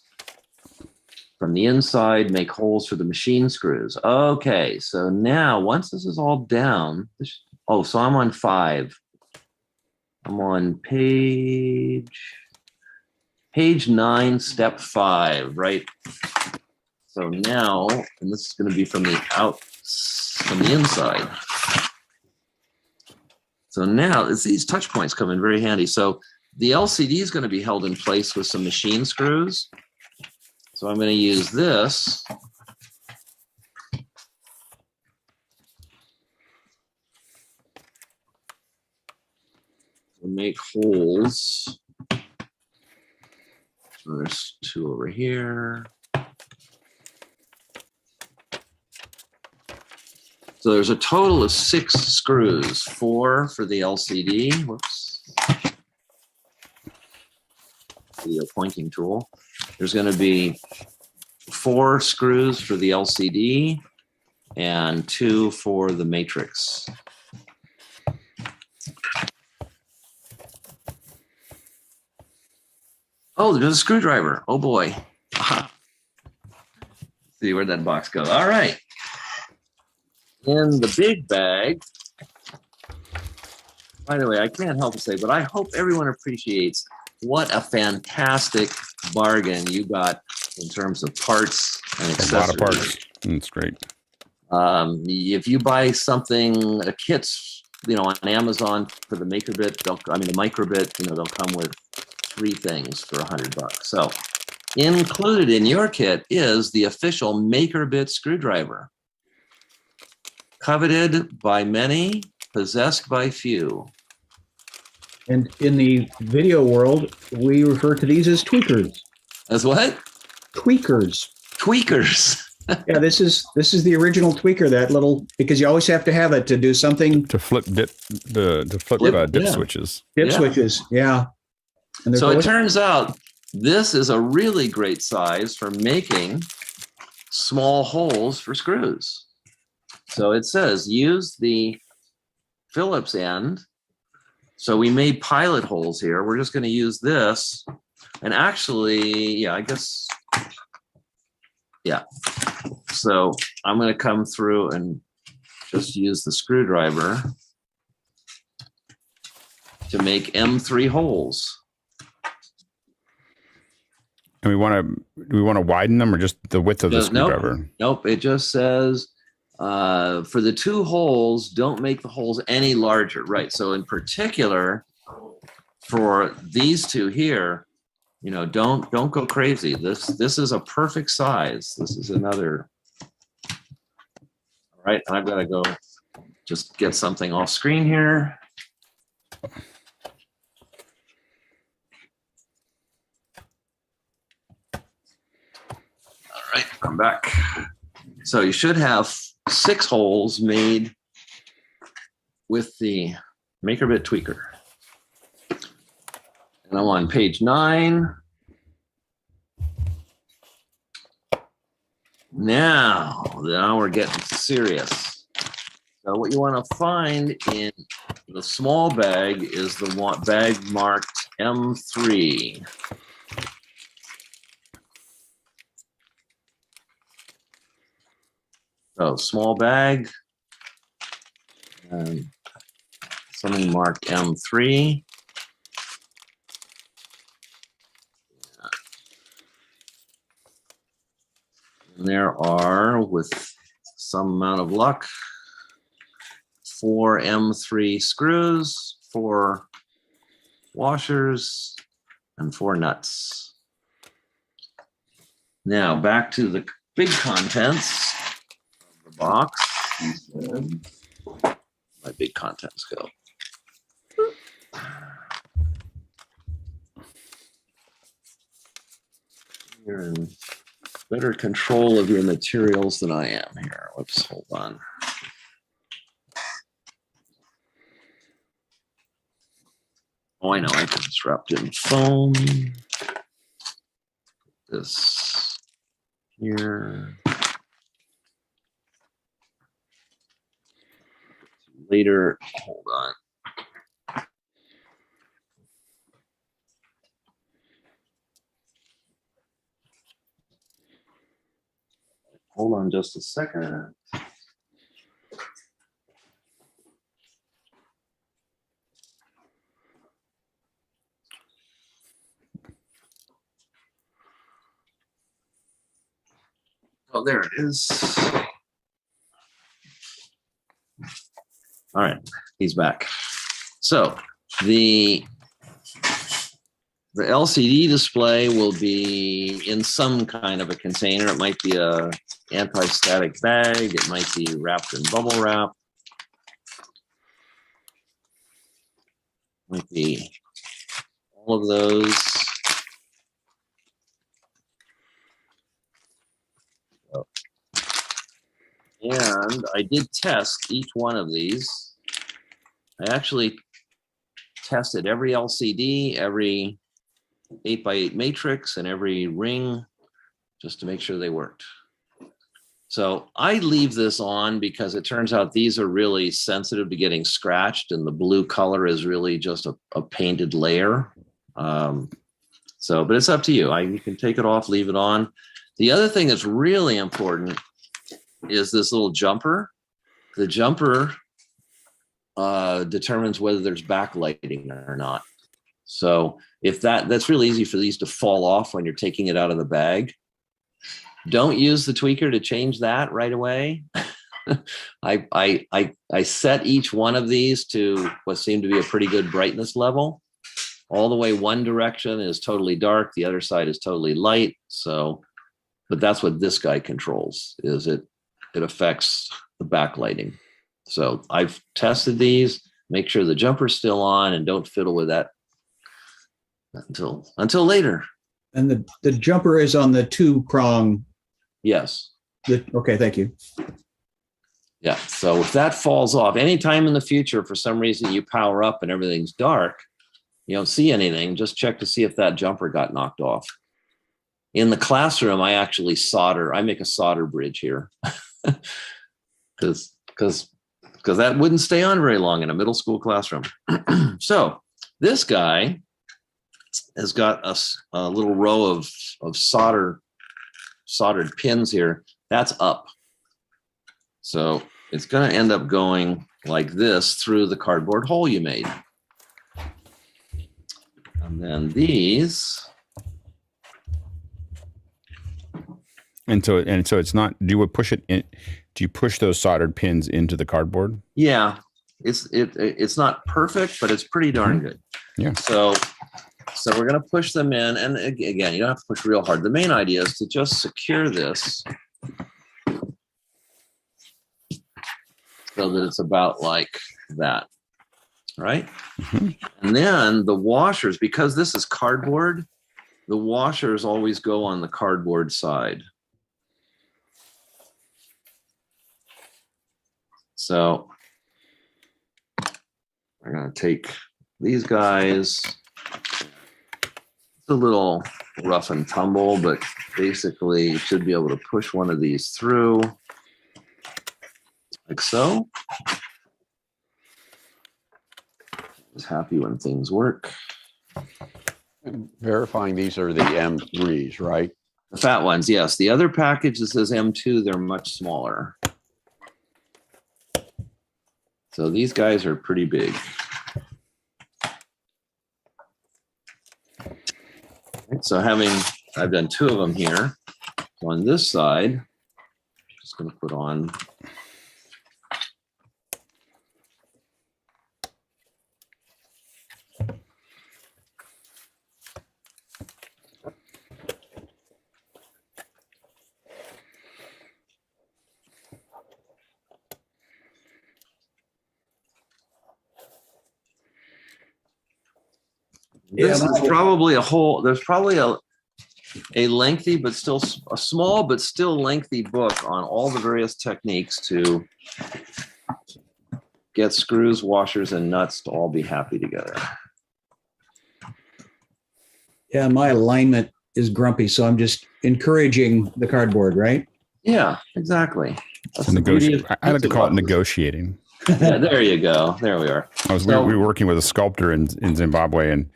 From the inside, make holes for the machine screws. Okay, so now once this is all down, so I'm on 5. I'm on page 9, step 5, right? So now, and this is going to be from the inside. So now these touch points come in very handy. So the LCD is going to be held in place with some machine screws. So I'm going to use this. To make holes. So there's 2 over here. So there's a total of 6 screws, 4 for the LCD. Whoops. The pointing tool. There's going to be 4 screws for the LCD and 2 for the matrix. Oh, there's a screwdriver. Oh boy. See, where'd that box go? All right. In the big bag, by the way, I can't help but say, but I hope everyone appreciates what a fantastic bargain you got in terms of parts and accessories. A lot of parts. It's great. If you buy something, a kit's, on Amazon for the MakerBit, the MicroBit, they'll come with 3 things for $100. So included in your kit is the official MakerBit screwdriver. Coveted by many, possessed by few. And in the video world, we refer to these as tweakers. As what? Tweakers. Tweakers. Yeah, this is the original tweaker. That little, because you always have to have it to do something. To flip dip switches. Dip switches, yeah. And so it turns out this is a really great size for making small holes for screws. So it says use the Phillips end. So we made pilot holes here. We're just going to use this. And actually, yeah, I guess, yeah. So I'm going to come through and just use the screwdriver to make M3 holes. And do we want to widen them or just the width of the screwdriver? Nope. It just says for the 2 holes, don't make the holes any larger. Right. So in particular, for these 2 here, don't go crazy. This is a perfect size. This is another. All right. I've got to go just get something off screen here. All right, I'm back. So you should have 6 holes made with the MakerBit tweaker. And I'm on page 9. Now we're getting serious. So what you want to find in the small bag is the bag marked M3. So small bag, and something marked M3. And there are, with some amount of luck, 4 M3 screws, 4 washers, and 4 nuts. Now back to the big contents. Box. My big contents go. You're in better control of your materials than I am here. Whoops, hold on. Oh, I know, I can just wrap it in foam. This here. Later, hold on. Hold on just a second. go. There it is. All right, he's back. So the LCD display will be in some kind of a container. It might be a anti-static bag. It might be wrapped in bubble wrap. Might be all of those. And I did test each one of these. I actually tested every LCD, every 8x8 matrix, and every ring just to make sure they worked. So I leave this on because it turns out these are really sensitive to getting scratched, and the blue color is really just a painted layer. But it's up to you. You can take it off, leave it on. The other thing that's really important is this little jumper. The jumper determines whether there's backlighting or not. So if that's really easy for these to fall off when you're taking it out of the bag. Don't use the tweaker to change that right away. I set each one of these to what seemed to be a pretty good brightness level. All the way one direction is totally dark, the other side is totally light. So, but that's what this guy controls, is it affects the backlighting. So I've tested these, make sure the jumper's still on, and don't fiddle with that until later. And the jumper is on the 2-prong. Yes. Okay, thank you. Yeah. So if that falls off anytime in the future, for some reason you power up and everything's dark, you don't see anything, just check to see if that jumper got knocked off. In the classroom, I actually I make a solder bridge here because that wouldn't stay on very long in a middle school classroom. So this guy has got a little row of soldered pins here. That's up. So it's going to end up going like this through the cardboard hole you made. And then these. And so it's not, do you push it in? Do you push those soldered pins into the cardboard? Yeah, it's not perfect, but it's pretty darn good. Yeah. So we're going to push them in. And again, you don't have to push real hard. The main idea is to just secure this so that it's about like that, right? Mm-hmm. And then the washers, because this is cardboard, the washers always go on the cardboard side. So we're going to take these guys. It's a little rough and tumble, but basically you should be able to push one of these through like so. I was happy when things work. Verifying these are the M3s, right? The fat ones, yes. The other package that says M2, they're much smaller. So these guys are pretty big. So I've done 2 of them here. So on this side, I'm just going to put on this is probably there's probably a lengthy, but still a small, but still lengthy book on all the various techniques to get screws, washers, and nuts to all be happy together. Yeah, my alignment is grumpy, so I'm just encouraging the cardboard, right? Yeah, exactly. I like to call it negotiating. Yeah, there you go. There we are. We were working with a sculptor in Zimbabwe, and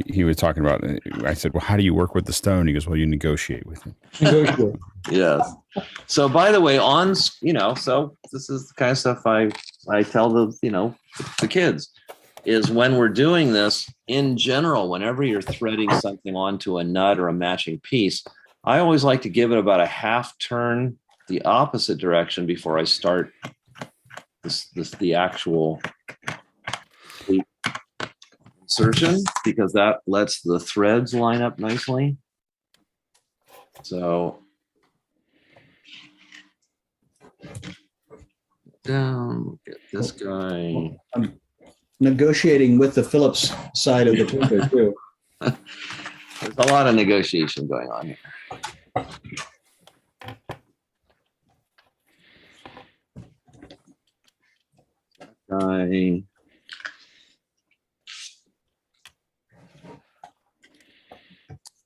he was talking about. I said, "Well, how do you work with the stone?" He goes, "Well, you negotiate with it." Negotiate. Yes. So, by the way, so this is the kind of stuff I tell the kids is when we're doing this in general. Whenever you're threading something onto a nut or a matching piece, I always like to give it about a half turn the opposite direction before I start the actual insertion, because that lets the threads line up nicely. So down, get this guy. I'm negotiating with the Phillips side of the table too. There's a lot of negotiation going on here. Guy.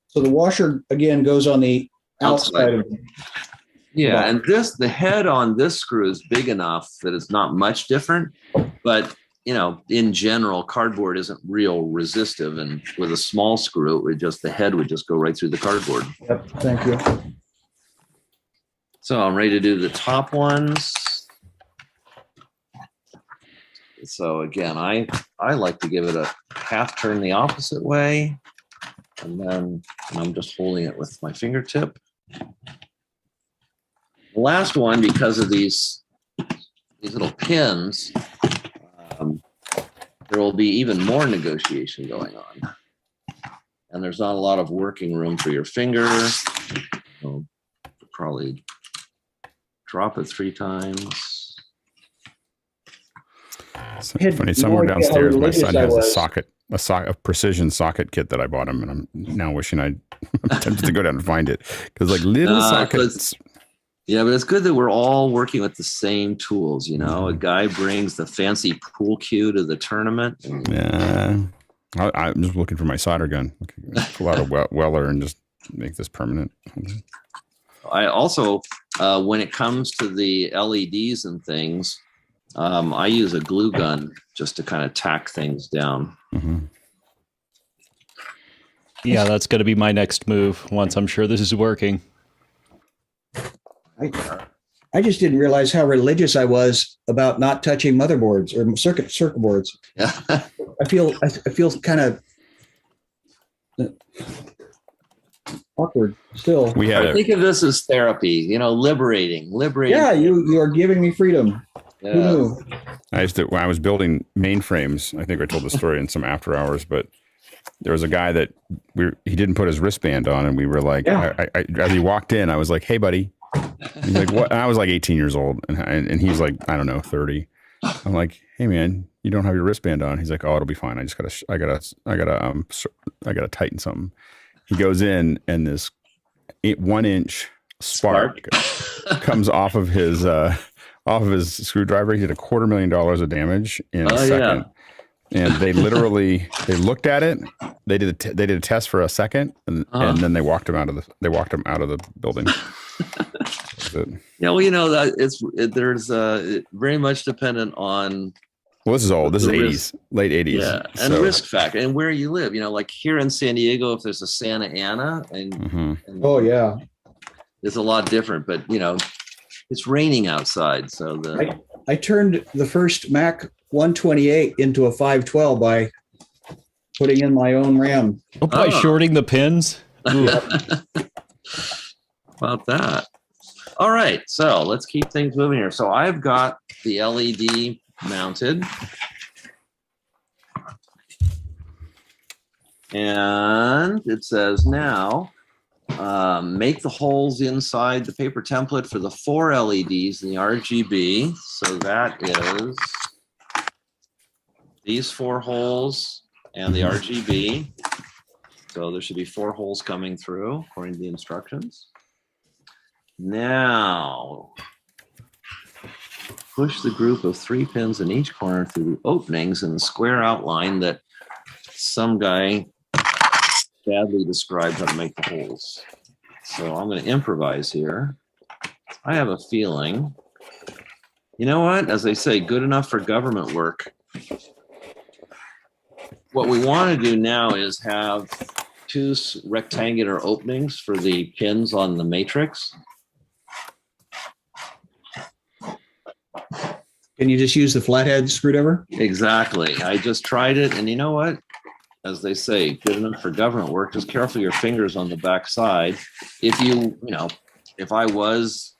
So the washer again goes on the outside of it. Yeah, and the head on this screw is big enough that it's not much different, but you know, in general, cardboard isn't real resistive, and with a small screw, the head would just go right through the cardboard. Yep, thank you. So I'm ready to do the top ones. So again, I like to give it a half turn the opposite way, and then I'm just holding it with my fingertip. The last one, because of these little pins, there will be even more negotiation going on. And there's not a lot of working room for your finger. So probably drop it 3 times. It's funny. Somewhere downstairs, my son has a precision socket kit that I bought him, and I'm now wishing I'm tempted to go down and find it, because like little sockets. Yeah, but it's good that we're all working with the same tools. You know, a guy brings the fancy pool cue to the tournament. Yeah, I'm just looking for my solder gun. Pull out a Weller and just make this permanent. I also, when it comes to the LEDs and things, I use a glue gun just to kind of tack things down. Mm-hmm. Yeah, that's going to be my next move once I'm sure this is working. I just didn't realize how religious I was about not touching motherboards or circuit boards. Yeah. I feel kind of awkward still. I think of this as therapy, you know, liberating. Yeah, you are giving me freedom. Yeah. Who knew? When I was building mainframes, I think I told the story in some after hours, but there was a guy that he didn't put his wristband on, and we were like, as he walked in, I was like, "Hey, buddy." He's like, "What?" And I was like 18 years old, and he's like, I don't know, 30. I'm like, "Hey, man, you don't have your wristband on." He's like, "Oh, it'll be fine. I gotta tighten something." He goes in, and this 1-inch spark comes off of his screwdriver. He did $250,000 of damage in a second. Yeah. And they looked at it. They did a test for a second, and then they walked him out of the building. Yeah, well, you know that there's very much dependent on. Well, this is old. This is 80s, late 80s. Yeah, and risk factor and where you live. You know, like here in San Diego, if there's a Santa Ana, and oh yeah, it's a lot different. But you know, it's raining outside, so I turned the first Mac 128 into a 512 by putting in my own RAM. By shorting the pins. About that. All right, so let's keep things moving here. So I've got the LED mounted, and it says now make the holes inside the paper template for the 4 LEDs in the RGB. So that is these 4 holes and the RGB. So there should be 4 holes coming through according to the instructions. Now, push the group of 3 pins in each corner through the openings in the square outline that some guy badly described how to make the holes. So I'm going to improvise here. I have a feeling, you know what, as they say, good enough for government work. What we want to do now is have 2 rectangular openings for the pins on the matrix. Can you just use the flathead screwdriver? Exactly. I just tried it, and you know what? as they say, good enough for government work. Just careful your fingers on the back side. If if I was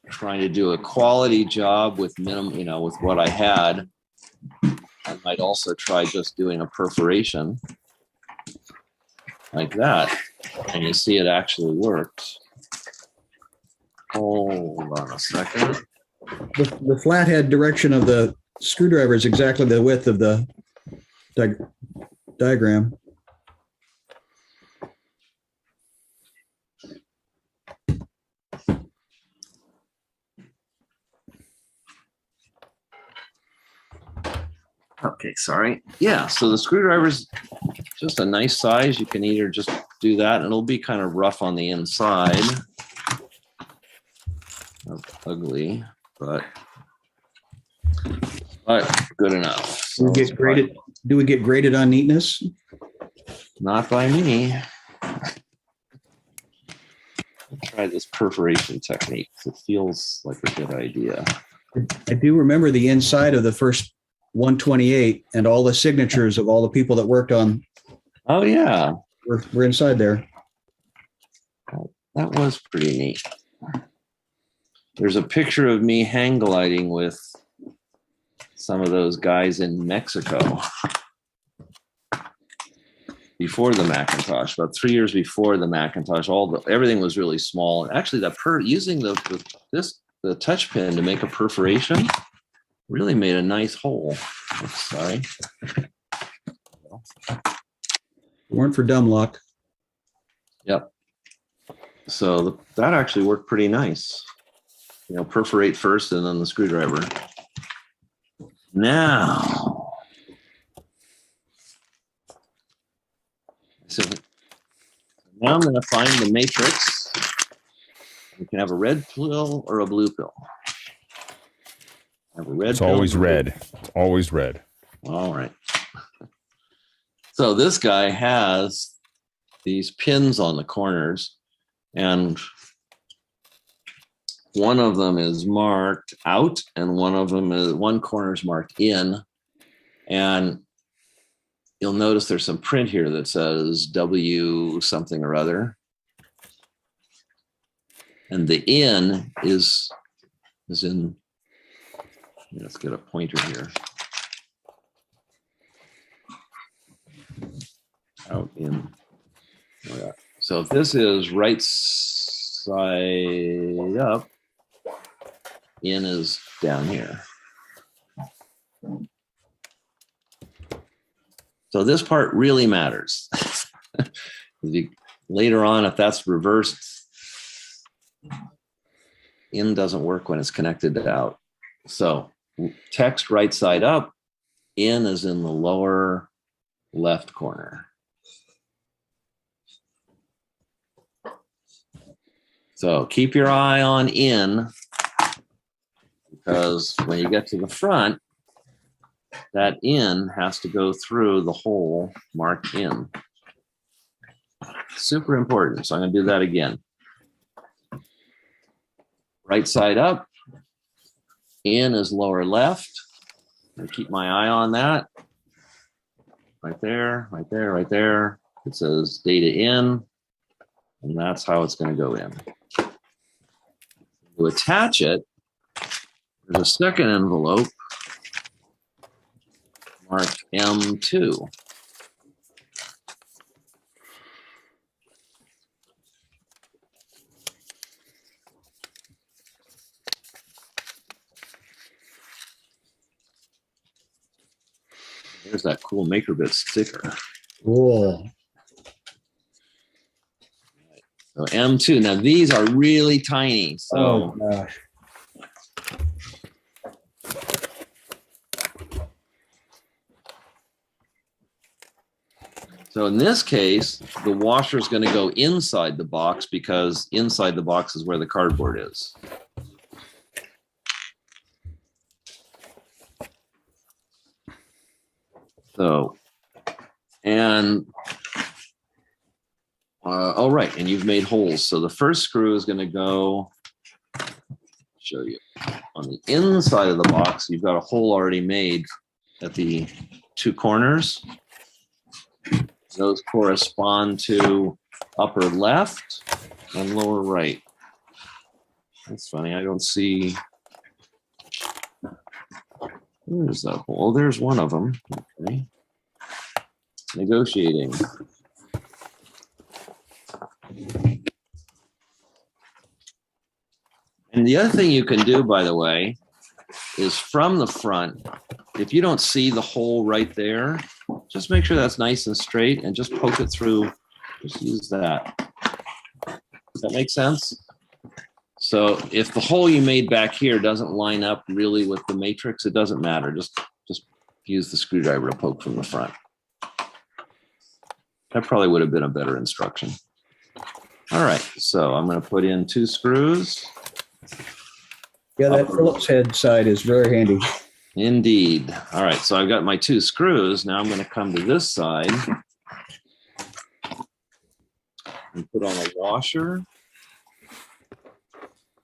trying to do a quality job with minimum, with what I had, I might also try just doing a perforation like that. And you see it actually works. Hold on a second. The flathead direction of the screwdriver is exactly the width of the diagram. Okay, sorry. Yeah, so the screwdriver's just a nice size. You can either just do that, and it'll be kind of rough on the inside. Ugly, but good enough. So do we get graded on neatness? Not by me. Try this perforation technique. It feels like a good idea. I do remember the inside of the first 128 and all the signatures of all the people that worked on. Oh yeah, we're inside there. That was pretty neat. There's a picture of me hang gliding with some of those guys in Mexico before the Macintosh, about 3 years before the Macintosh. Everything was really small. Actually, using the touch pen to make a perforation really made a nice hole. Oops, sorry. Weren't for dumb luck. Yep. So that actually worked pretty nice. Perforate first and then the screwdriver. Now, now I'm going to find the matrix. You can have a red pill or a blue pill. Have a red. It's pill, always red. It's always red. All right. So this guy has these pins on the corners, and one of them is marked out, and one corner is marked in. And you'll notice there's some print here that says W something or other. And the in is in, let's get a pointer here. Out in. So if this is right side up, in is down here. So this part really matters. Later on, if that's reversed, in doesn't work when it's connected to out. So text right side up, in is in the lower left corner. So keep your eye on in, because when you get to the front, that in has to go through the hole marked in. Super important. So I'm going to do that again. Right side up, in is lower left. I keep my eye on that. Right there, right there, right there. It says data in, and that's how it's going to go in. To attach it, there's a second envelope marked M2. There's that cool MakerBit sticker. Cool. So M2. Now these are really tiny. So oh gosh. So in this case, the washer is going to go inside the box, because inside the box is where the cardboard is. So, and, oh, right, and you've made holes. So the first screw is going to go, show you, on the inside of the box. You've got a hole already made at the two corners. Those correspond to upper left and lower right. That's funny. I don't see. Where's that hole? Oh, there's one of them. Okay. Negotiating. And the other thing you can do, by the way, is from the front, if you don't see the hole right there, just make sure that's nice and straight and just poke it through. Just use that. Does that make sense? So if the hole you made back here doesn't line up really with the matrix, it doesn't matter. Just use the screwdriver to poke from the front. That probably would have been a better instruction. All right, so I'm going to put in 2 screws. Yeah, that Phillips head side is very handy. Indeed. All right, so I've got my 2 screws. Now I'm going to come to this side and put on a washer.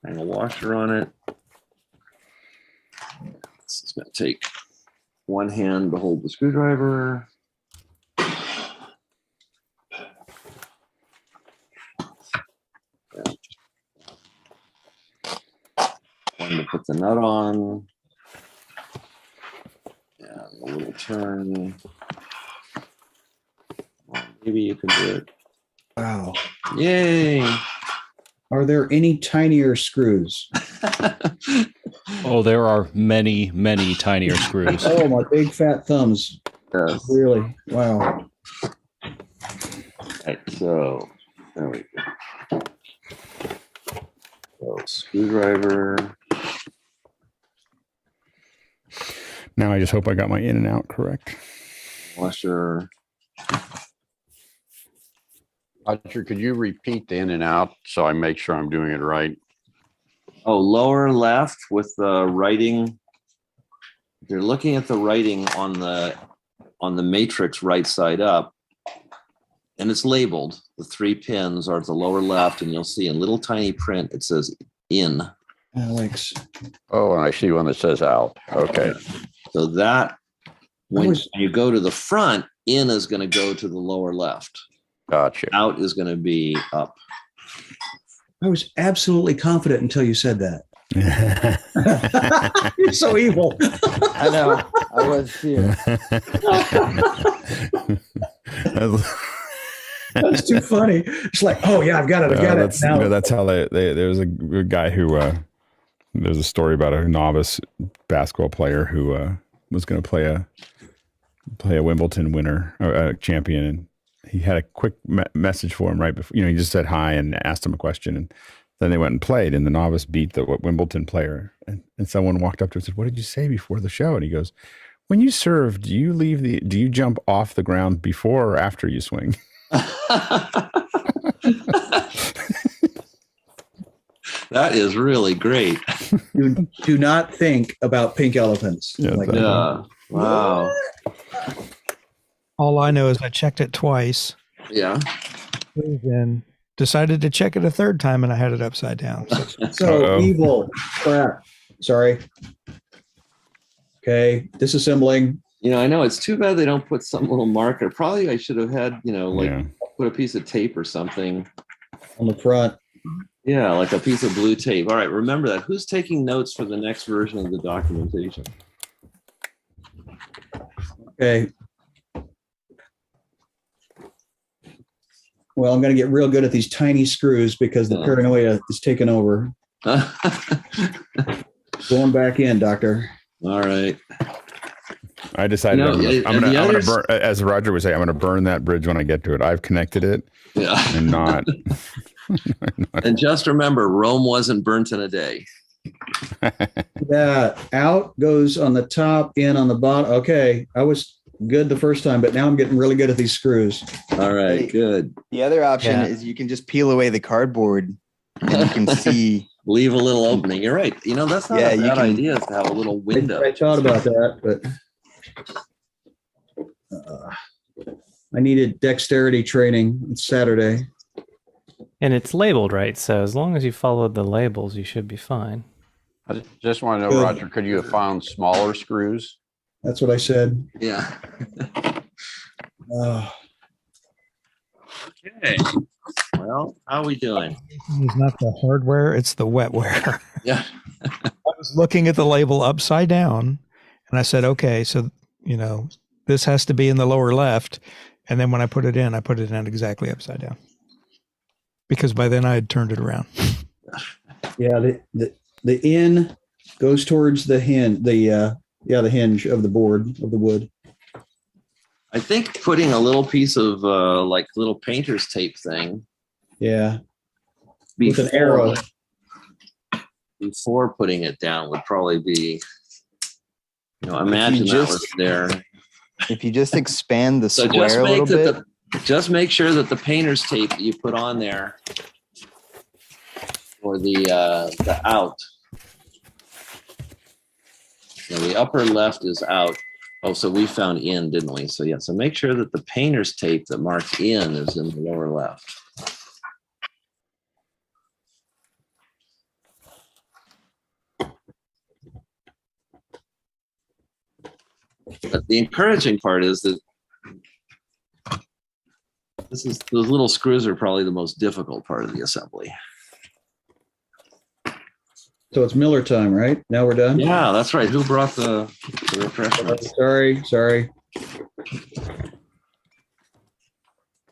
Hang a washer on it. It's going to take one hand to hold the screwdriver. One to put the nut on. And a little turn. Well, maybe you can do it. Wow. Yay! Are there any tinier screws? Oh, there are many, many tinier screws. Oh, my big fat thumbs. Yes. Really? Wow. Right, so there we go. So screwdriver. Now I just hope I got my in and out correct. Washer. Roger, could you repeat the in and out so I make sure I'm doing it right? Oh, lower left with the writing. You're looking at the writing on the matrix right side up, and it's labeled. The 3 pins are at the lower left, and you'll see in little tiny print it says in. Alex. Oh, and I see one that says out. Okay. So that when you go to the front, in is going to go to the lower left. Gotcha. Out is going to be up. I was absolutely confident until you said that. You're so evil. I know. I was too. That's too funny. It's like, oh yeah, I've got it. I got it. Now. You know, that's how there was a guy who there's a story about a novice basketball player who was going to play a Wimbledon winner or a champion, and he had a quick message for him right before. You know, he just said hi and asked him a question, and then they went and played, and the novice beat the Wimbledon player, and someone walked up to him and said, "What did you say before the show?" And he goes, "When you serve, do you jump off the ground before or after you swing?" That is really great. You do not think about pink elephants. Yeah, like exactly. Yeah. Wow. All I know is I checked it twice, Yeah. and decided to check it a third time, and I had it upside down. So Uh-oh. evil. Crap. Sorry. Okay. Disassembling. You know, I know it's too bad they don't put some little marker. Probably I should have had, Yeah. put a piece of tape or something. On the front. Yeah, like a piece of blue tape. All right, remember that. Who's taking notes for the next version of the documentation? Okay. Well, I'm going to get real good at these tiny screws because the paranoia is taking over. Going back in, doctor. All right. I decided I'm and gonna burn, as Roger would say, I'm gonna burn that bridge when I get to it. I've connected it Yeah. and not. And just remember, Rome wasn't burnt in a day. Yeah, out goes on the top, in on the bottom. Okay, I was good the first time, but now I'm getting really good at these screws. All right, good. The other option Yeah. is you can just peel away the cardboard and you can see. Leave a little opening. You're right. You know, that's not Yeah, a you bad can- idea to have a little window. I thought about that, but I needed dexterity training. It's Saturday. And it's labeled right, so as long as you follow the labels, you should be fine. I just want to know, Good. Roger, could you have found smaller screws? That's what I said. Yeah. Uh, Okay. Well, how are we doing? It's not the hardware, it's the wetware. Yeah. I was looking at the label upside down and I said, okay, so, this has to be in the lower left. And then when I put it in exactly upside down because by then I had turned it around. yeah, the in goes towards the hinge, the hinge of the board of the wood. I think putting a little piece of like little painter's tape thing. Yeah. Before, With an arrow. Before putting it down would probably be, imagine that was there. If you just expand the So square a little bit. Just make sure that the painter's tape that you put on there for the out. The upper left is out. Oh, so we found in, didn't we? So yeah, so make sure that the painter's tape that marks in is in the lower left. But the encouraging part is that those little screws are probably the most difficult part of the assembly. So it's Miller time, right? Now we're done? Yeah, that's right. Who brought the refreshments? Sorry.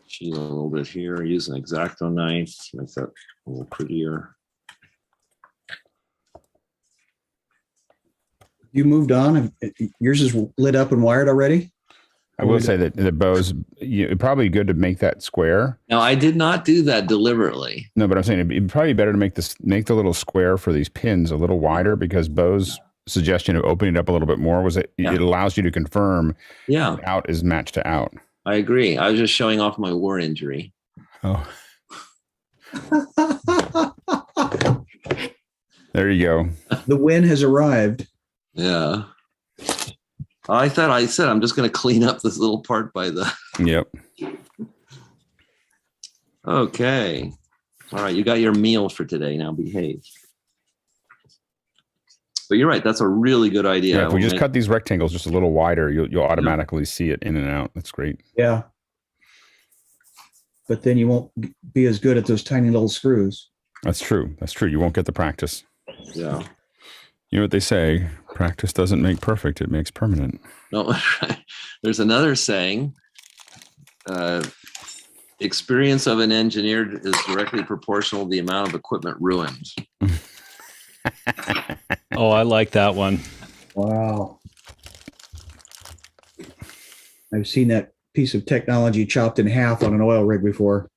Cheat a little bit here. Use an X-Acto knife. Make that a little prettier. You moved on? Yours is lit up and wired already? I will say that the bows, it's probably good to make that square. Now, I did not do that deliberately. No, but I'm saying it'd be probably better to make the little square for these pins a little wider because Bo's suggestion of opening it up a little bit more was it allows you to confirm out is matched to out. I agree. I was just showing off my war injury. Oh. There you go. The win has arrived. Yeah. I said I'm just going to clean up this little part by the. Yep. Okay. All right. You got your meal for today. Now behave. But you're right. That's a really good idea. Yeah, if we just cut these rectangles just a little wider, you'll automatically see it in and out. That's great. Yeah. But then you won't be as good at those tiny little screws. That's true. You won't get the practice. Yeah. You know what they say? Practice doesn't make perfect. It makes permanent. No, there's another saying. Experience of an engineer is directly proportional to the amount of equipment ruined. Oh, I like that one. Wow. I've seen that piece of technology chopped in half on an oil rig before.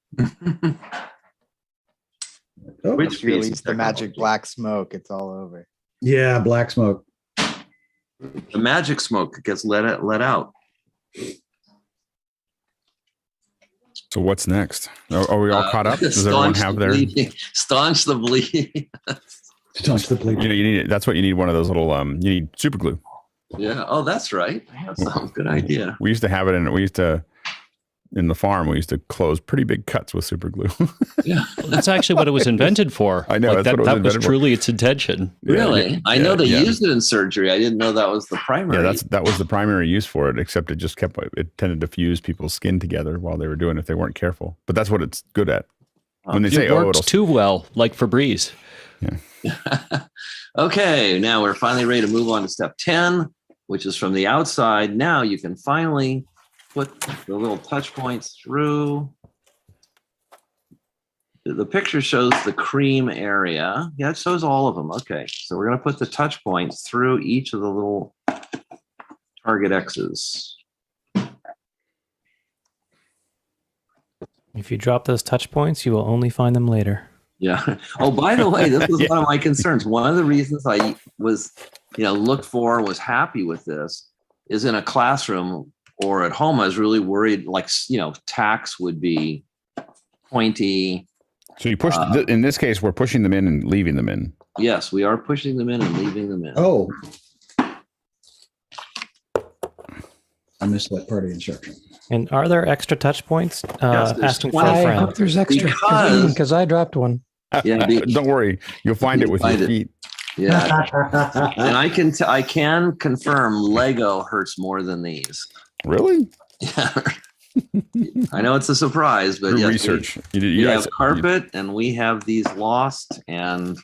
Which release the magic black smoke. It's all over. Yeah, black smoke. The magic smoke gets let out. So what's next? Are we all caught up? Does everyone have their staunch the bleeding? Staunch the bleeding. You need that's what you need. One of those little you need super glue. Yeah. Oh, that's right. That's a good idea. We used to have it in the farm. We used to close pretty big cuts with super glue. Yeah, that's actually what it was invented for. I know that was truly its intention. Really? I know they used it in surgery. I didn't know that was the primary. Yeah, that was the primary use for it. Except it tended to fuse people's skin together while they were doing it if they weren't careful. But that's what it's good at. When they say, it works too well, like Febreze. Yeah. Okay, now we're finally ready to move on to step 10, which is from the outside. Now you can finally put the little touch points through. The picture shows the cream area. Yeah, it shows all of them. Okay, so we're going to put the touch points through each of the little target X's. If you drop those touch points, you will only find them later. Yeah. Oh, by the way, this was one of my concerns. One of the reasons I was, looked for and was happy with this is in a classroom or at home, I was really worried, tacks would be pointy. So you push, in this case, we're pushing them in and leaving them in. Yes, we are pushing them in and leaving them in. Oh. I missed that part of the instruction. And are there extra touch points? Asking for a I friend. hope there's extra Because because I dropped one. Yeah, Don't worry. You'll find it with your feet. Yeah. And I can confirm Lego hurts more than these. Really? Yeah. I know it's a surprise, but Through yes, research. we have carpet and we have these lost, and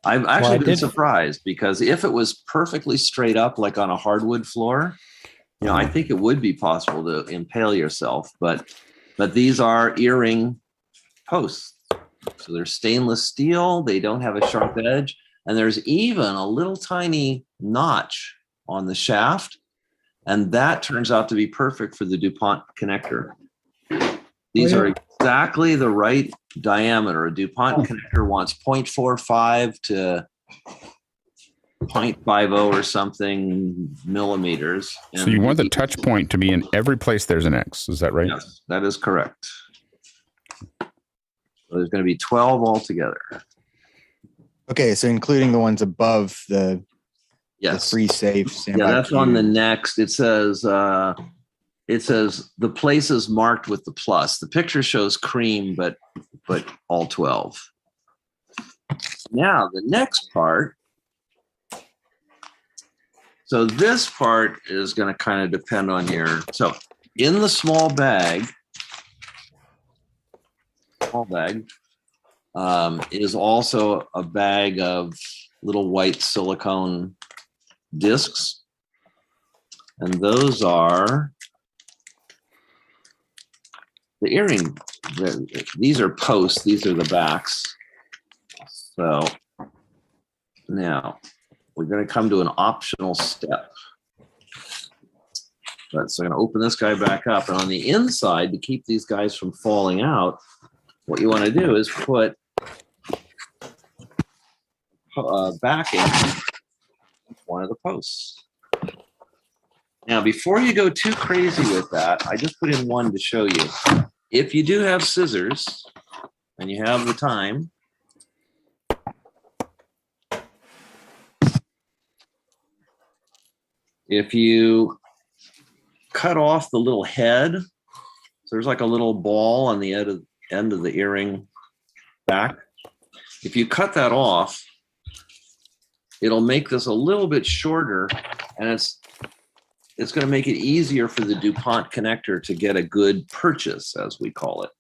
I've actually been surprised because if it was perfectly straight up like on a hardwood floor, I think it would be possible to impale yourself, but these are earring posts. So they're stainless steel, they don't have a sharp edge, and there's even a little tiny notch on the shaft, and that turns out to be perfect for the DuPont connector. These are exactly the right diameter. A DuPont connector wants 0.45 to 0.50 or something millimeters. So you want the touch point to be in every place there's an X. Is that right? Yes, that is correct. So there's going to be 12 altogether. Okay, so including the ones above the free safe. Yeah, that's on the next. It says the places marked with the plus. The picture shows cream, but all 12. Now the next part. So this part is going to kind of depend on so in the small bag is also a bag of little white silicone discs. And those are the earring. These are posts. These are the backs. So now we're going to come to an optional step. So I'm going to open this guy back up. And on the inside, to keep these guys from falling out, what you want to do is put backing one of the posts. Now, before you go too crazy with that, I just put in one to show you. If you do have scissors and you have the time, if you cut off the little head, so there's like a little ball on the end of the earring back. If you cut that off, it'll make this a little bit shorter, and it's going to make it easier for the DuPont connector to get a good purchase, as we call it.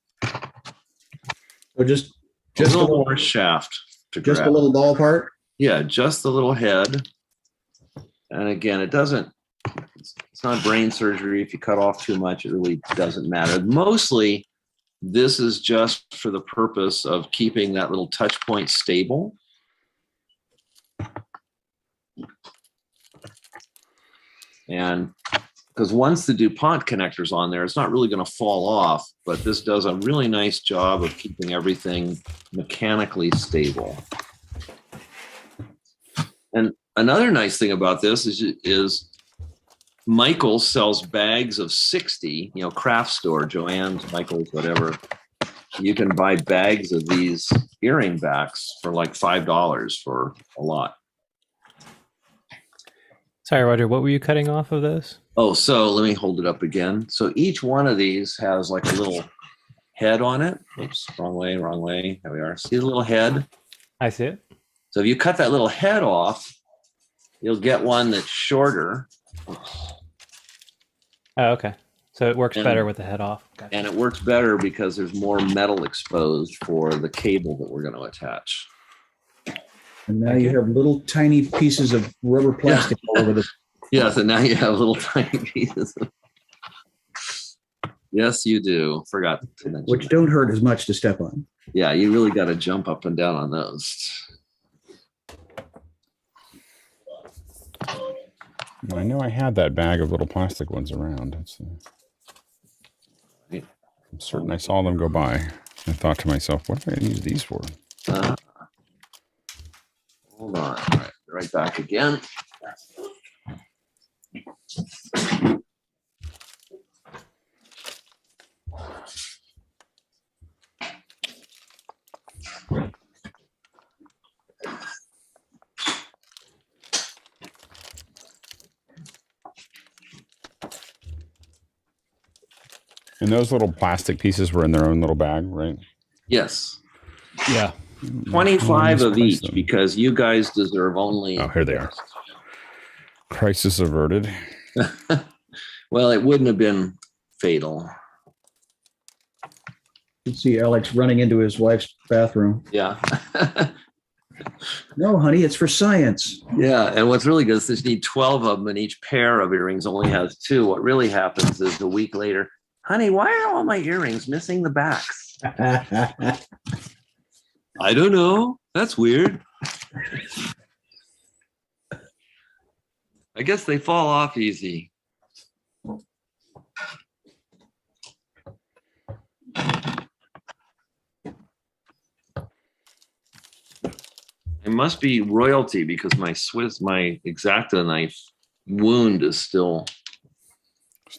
So just a little more shaft to just grab. a little ball part. Yeah, just the little head. And again, it's not brain surgery. If you cut off too much, it really doesn't matter. Mostly, this is just for the purpose of keeping that little touch point stable. And because once the DuPont connector's on there, it's not really going to fall off, but this does a really nice job of keeping everything mechanically stable. And another nice thing about this is Michaels sells bags of 60, craft store, Joann's, Michaels, whatever. You can buy bags of these earring backs for like $5 for a lot. Sorry, Roger, what were you cutting off of this? Oh, so let me hold it up again. So each one of these has like a little head on it. Oops, wrong way. There we are. See the little head? I see it. So if you cut that little head off, you'll get one that's shorter. Oops. Oh, okay. So it works better with the head off. Gotcha. And it works better because there's more metal exposed for the cable that we're going to attach. And now you have little tiny pieces of rubber plastic all over the. Yeah, so now you have little tiny pieces. Yes, you do. Forgot to mention Which don't hurt as much to step on. Yeah, you really got to jump up and down on those. I know I had that bag of little plastic ones around. I'm certain I saw them go by. I thought to myself, what am I going to use these for? Hold on. All right back again. And those little plastic pieces were in their own little bag, right? Yes. Yeah. 25 of Misplace each them. because you guys deserve only. Oh, here they are. Crisis averted. Well, it wouldn't have been fatal. You can see Alex running into his wife's bathroom. Yeah. No, honey, it's for science. Yeah. And what's really good is you need 12 of them, and each pair of earrings only has 2. What really happens is a week later, honey, why are all my earrings missing the backs? I don't know. That's weird. I guess they fall off easy. It must be royalty because my X-Acto knife wound is still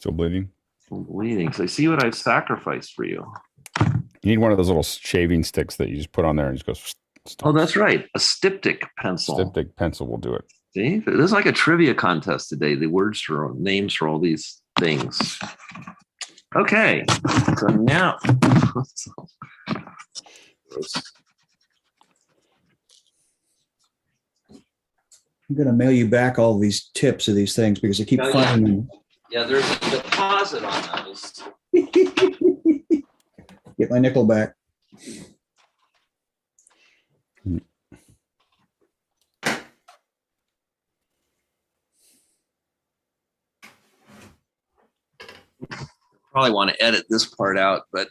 bleeding. bleeding. So see what I've sacrificed for you. You need one of those little shaving sticks that you just put on there and just goes. Oh, that's right. A styptic pencil. Styptic pencil will do it. See, there's like a trivia contest today. The names for all these things. Okay, so now. I'm going to mail you back all these tips of these things because I keep finding them. Yeah, there's a deposit on those. Get my nickel back. Probably want to edit this part out, but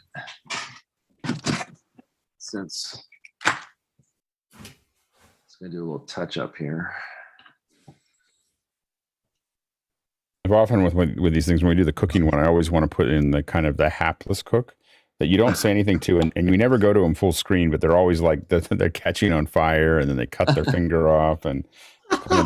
since it's going to do a little touch up here. Often with these things, when we do the cooking one, I always want to put in the kind of the hapless cook that you don't say anything to, and you never go to them full screen, but they're always like they're catching on fire, and then they cut their finger off, and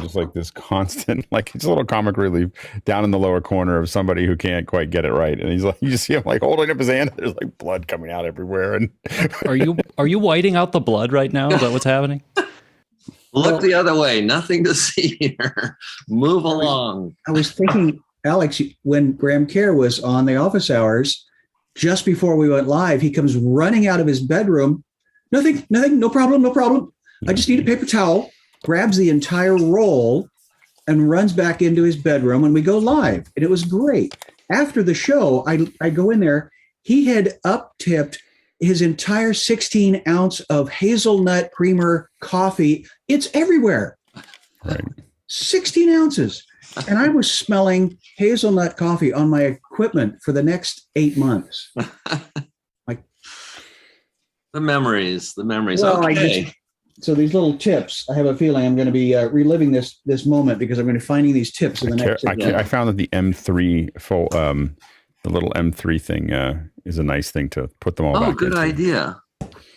just like this constant, like it's a little comic relief down in the lower corner of somebody who can't quite get it right, and he's like, you just see him like holding up his hand, there's like blood coming out everywhere, and Are you whiting out the blood right now? Is that what's happening? Look the other way. Nothing to see here. Move along. I was thinking, Alex, when Graham Kerr was on the office hours, just before we went live, he comes running out of his bedroom. Nothing, no problem. I just need a paper towel, grabs the entire roll and runs back into his bedroom, and we go live. And it was great. After the show, I go in there. He had up-tipped his entire 16-ounce of hazelnut creamer coffee. It's everywhere. right. 16 ounces. And I was smelling hazelnut coffee on my equipment for the next 8 months. Like the memories. Well, okay. So these little tips, I have a feeling I'm going to be reliving this moment because I'm going to be finding these tips in the next. I found that the M3 full, the little M3 thing is a nice thing to put them all back. Oh, good into. idea.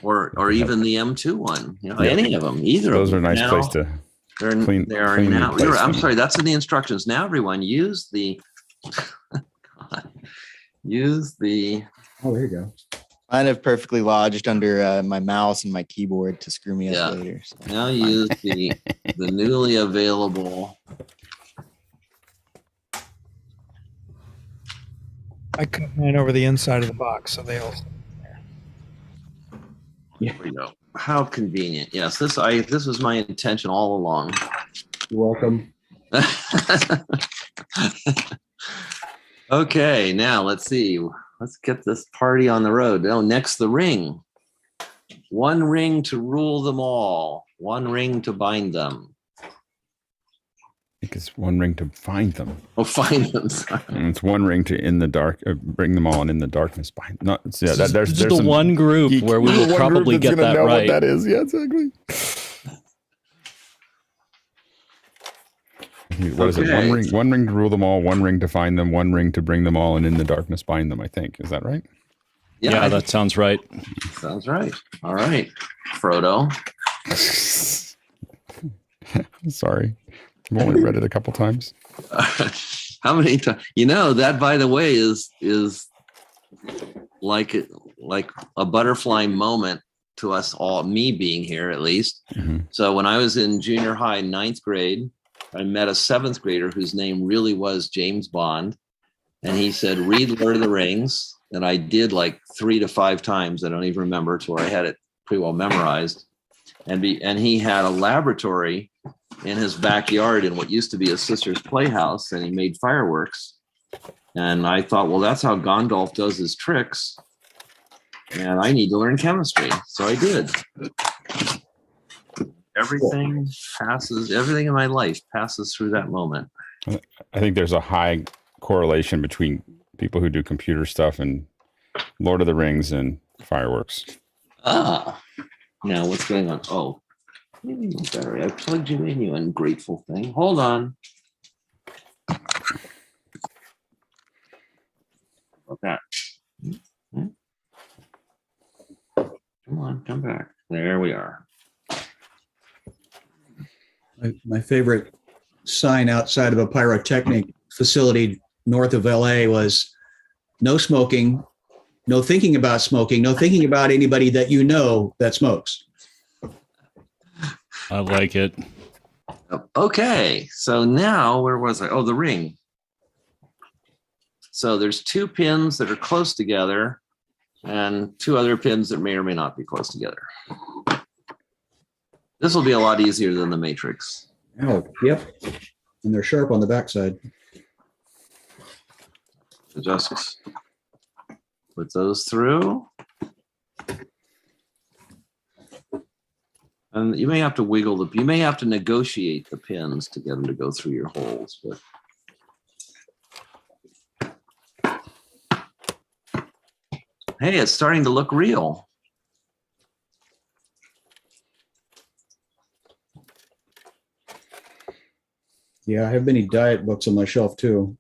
Or even the M2 one. Any of them. Either those of them. are a nice place to clean. They are clean now. place I'm them. sorry. That's in the instructions. Now, everyone, use the. Use the. Oh, there you go. Kind of perfectly lodged under my mouse and my keyboard to screw me up later. So. Now use the newly available. I cut mine over the inside of the box, so they all. Here we go. How convenient. Yes, this was my intention all along. You're welcome. Okay, now let's see. Let's get this party on the road. Oh, next the ring. One ring to rule them all. One ring to bind them. I think it's one ring to find them. Oh, find them. Sorry. And it's one ring to in the dark, bring them all, and in the darkness behind. No, there's the one group where we will probably get that know right. What that is, yeah, exactly. What is it? One ring to rule them all, one ring to find them, one ring to bring them all, and in the darkness bind them. I think, is that right? Yeah, that sounds right. Sounds right. All right, Frodo. I'm sorry. I've only read it a couple times. How many times? That, by the way, is like a butterfly moment to us all. Me being here, at least. Mm-hmm. So when I was in junior high, 9th grade, I met a 7th grader whose name really was James Bond, and he said, "Read Lord of the Rings," and I did like 3 to 5 times. I don't even remember to where I had it pretty well memorized. and he had a laboratory in his backyard in what used to be his sister's playhouse, and he made fireworks. And I thought, well, that's how Gondolf does his tricks, and I need to learn chemistry. So I did. Everything in my life passes through that moment. I think there's a high correlation between people who do computer stuff and Lord of the Rings and fireworks. Now what's going on? Oh, battery. I plugged you in, you ungrateful thing. Hold on. About that. Come on, come back. There we are. My favorite sign outside of a pyrotechnic facility north of LA was no smoking, no thinking about smoking, no thinking about anybody that you know that smokes. I like it. Okay, so now where was I? Oh, the ring. So there's 2 pins that are close together and 2 other pins that may or may not be close together. This will be a lot easier than the matrix. Oh, yep. And they're sharp on the backside. So just put those through. And you may have to you may have to negotiate the pins to get them to go through your holes, but hey, it's starting to look real. Yeah, I have many diet books on my shelf too.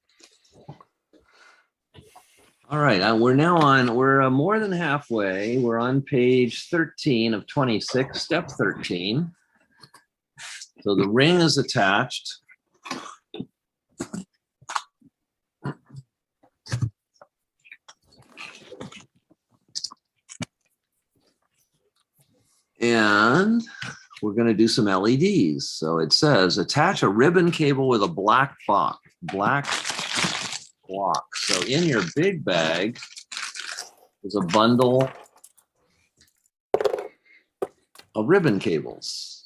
All right, we're more than halfway. We're on page 13 of 26, step 13. So the ring is attached. And we're going to do some LEDs. So it says attach a ribbon cable with a black block. So in your big bag is a bundle of ribbon cables.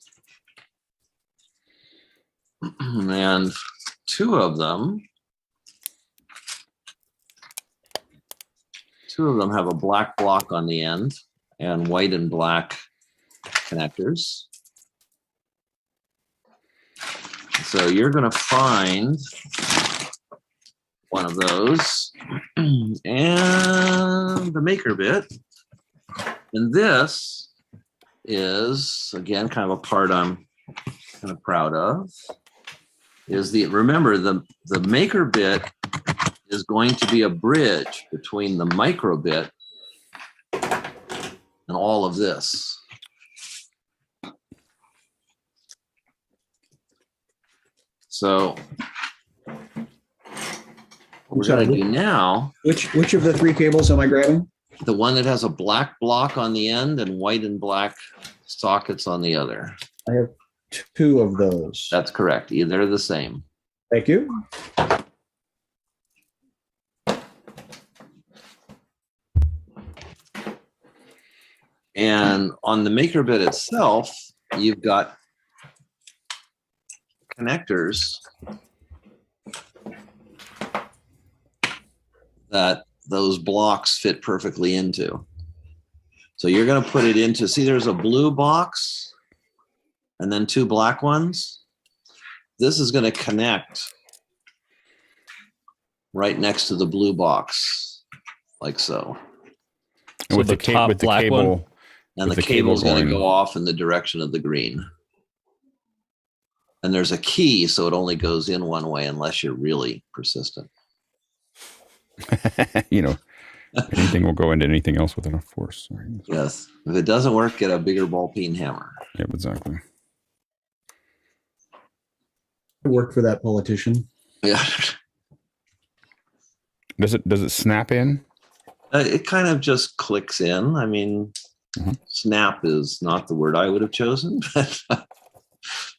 And 2 of them have a black block on the end and white and black connectors. So you're going to find one of those and the MakerBit. And this is, again, kind of a part I'm kind of proud of, is remember the MakerBit is going to be a bridge between the microbit and all of this. So what we're going to do now. Which of the 3 cables am I grabbing? The one that has a black block on the end and white and black sockets on the other. I have 2 of those. That's correct. They're the same. Thank you. And on the MakerBit itself, you've got connectors that those blocks fit perfectly into. So you're going to put it into, see, there's a blue box and then 2 black ones. This is going to connect right next to the blue box, like so. And with the top with black cable, one, and the cable is going to go off in the direction of the green. And there's a key, so it only goes in one way unless you're really persistent. You know, anything will go into anything else with enough force. Yes. If it doesn't work, get a bigger ball peen hammer. Yep, exactly. I worked for that politician. Yeah. Does it snap in? It kind of just clicks in. I mean, snap is not the word I would have chosen, but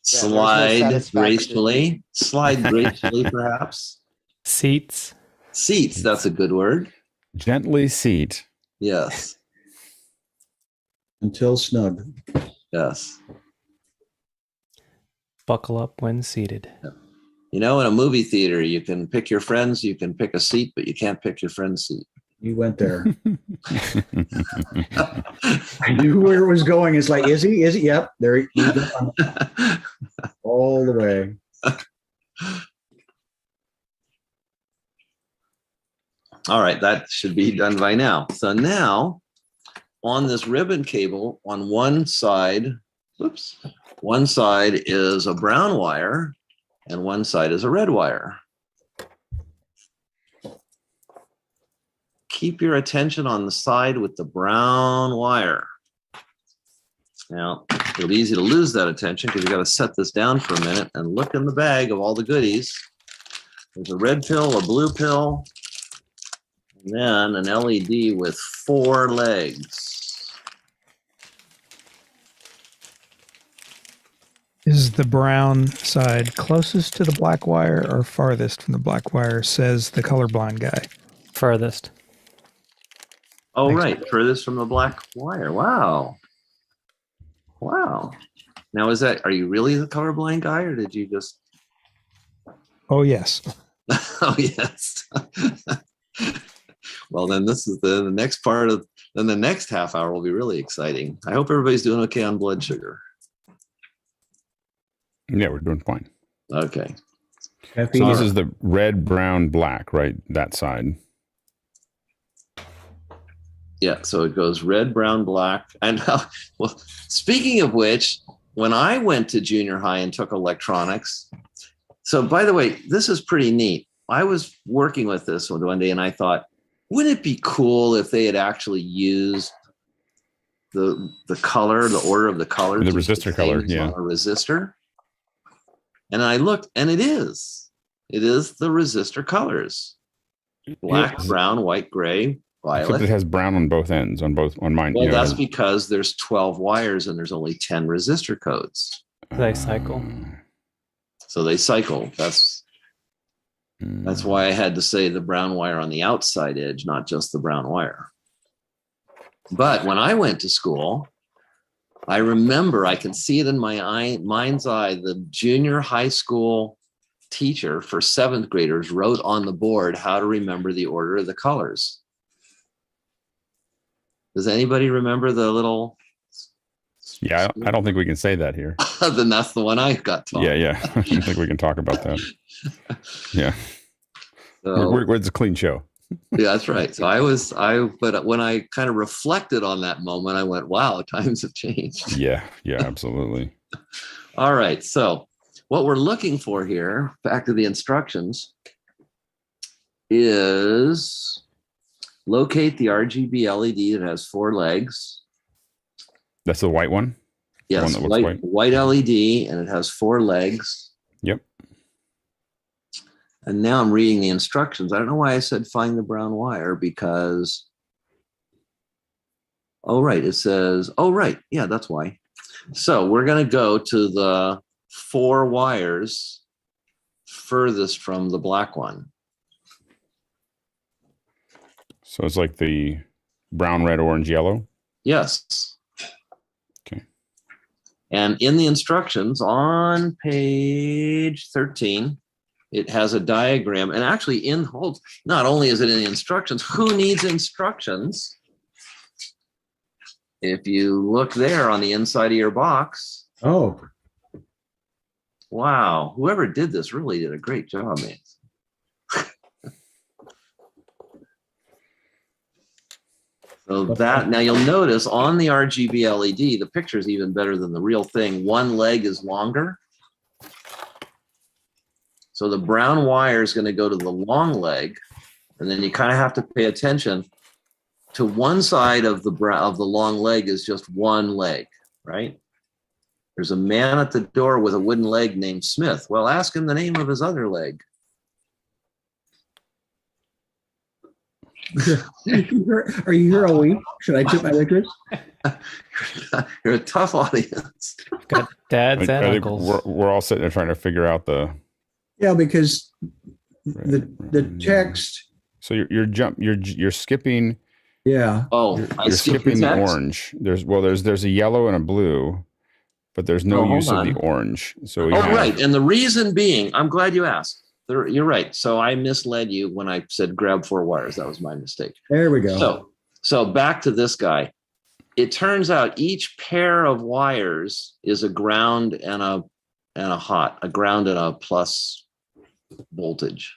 slide gracefully, perhaps. Seats. That's a good word. Gently seat. Yes. Until snug. Yes. Buckle up when seated. You know, in a movie theater, you can pick your friends, you can pick a seat, but you can't pick your friend's seat. You went there. I knew where it was going. It's like, is he? Is he? Yep. There he goes. All the way. All right, that should be done by now. So now on this ribbon cable, on one side, one side is a brown wire and one side is a red wire. Keep your attention on the side with the brown wire. Now, it'll be easy to lose that attention because you got to set this down for a minute and look in the bag of all the goodies. There's a red pill, a blue pill, and then an LED with 4 legs. Is the brown side closest to the black wire or farthest from the black wire, says the colorblind guy? Furthest. Oh, right. Furthest from the black wire. Wow. Wow. Now, are you really the colorblind guy or did you just? Oh, yes. Oh, yes. Well, then this is the next part of, then the next half hour will be really exciting. I hope everybody's doing okay on blood sugar. Yeah, we're doing fine. Okay. So this is the red, brown, black, right? That side. Yeah, so it goes red, brown, black. And well, speaking of which, when I went to junior high and took electronics, so by the way, this is pretty neat. I was working with this one day and I thought, wouldn't it be cool if they had actually used the color, the order of the colors? The resistor color, yeah. On a resistor. And I looked, and it is. It is the resistor colors. Black, brown, white, gray, violet. Except it has brown on both ends, on mine. Well, that's because there's 12 wires and there's only 10 resistor codes. They cycle. So they cycle. That's why I had to say the brown wire on the outside edge, not just the brown wire. But when I went to school, I remember, I can see it in my mind's eye, the junior high school teacher for 7th graders wrote on the board how to remember the order of the colors. Does anybody remember the little? Yeah, I don't think we can say that here. Then that's the one I got taught. Yeah. I don't think we can talk about that. Yeah. So, it's a clean show. Yeah, that's right. So but when I kind of reflected on that moment, I went, wow, times have changed. Yeah, absolutely. All right. So what we're looking for here, back to the instructions, is locate the RGB LED that has 4 legs. That's the white one? Yes, the one that looks white LED, and it has 4 legs. Yep. And now I'm reading the instructions. I don't know why I said find the brown wire because, oh, right, it says, oh, right, yeah, that's why. So we're going to go to the 4 wires furthest from the black one. So it's like the brown, red, orange, yellow? Yes. Okay. And in the instructions on page 13, it has a diagram, and actually not only is it in the instructions, who needs instructions? If you look there on the inside of your box. Oh. Wow. Whoever did this really did a great job, man. So now you'll notice on the RGB LED, the picture is even better than the real thing. One leg is longer. So the brown wire is going to go to the long leg, and then you kind of have to pay attention to one side of the long leg is just one leg, right? There's a man at the door with a wooden leg named Smith. Well, ask him the name of his other leg. Are you here all week? Should I tip my waitress? You're a tough audience. Got dads and I think uncles. we're all sitting there trying to figure out the. Yeah, because the text. So you're skipping. Yeah. Oh, You're skipping the orange. There's a yellow and a blue, but there's no Oh, hold use of the on. orange. So Right. And the reason being, I'm glad you asked. You're right. So I misled you when I said grab 4 wires. That was my mistake. There we go. So back to this guy. It turns out each pair of wires is a ground and a ground and a plus voltage.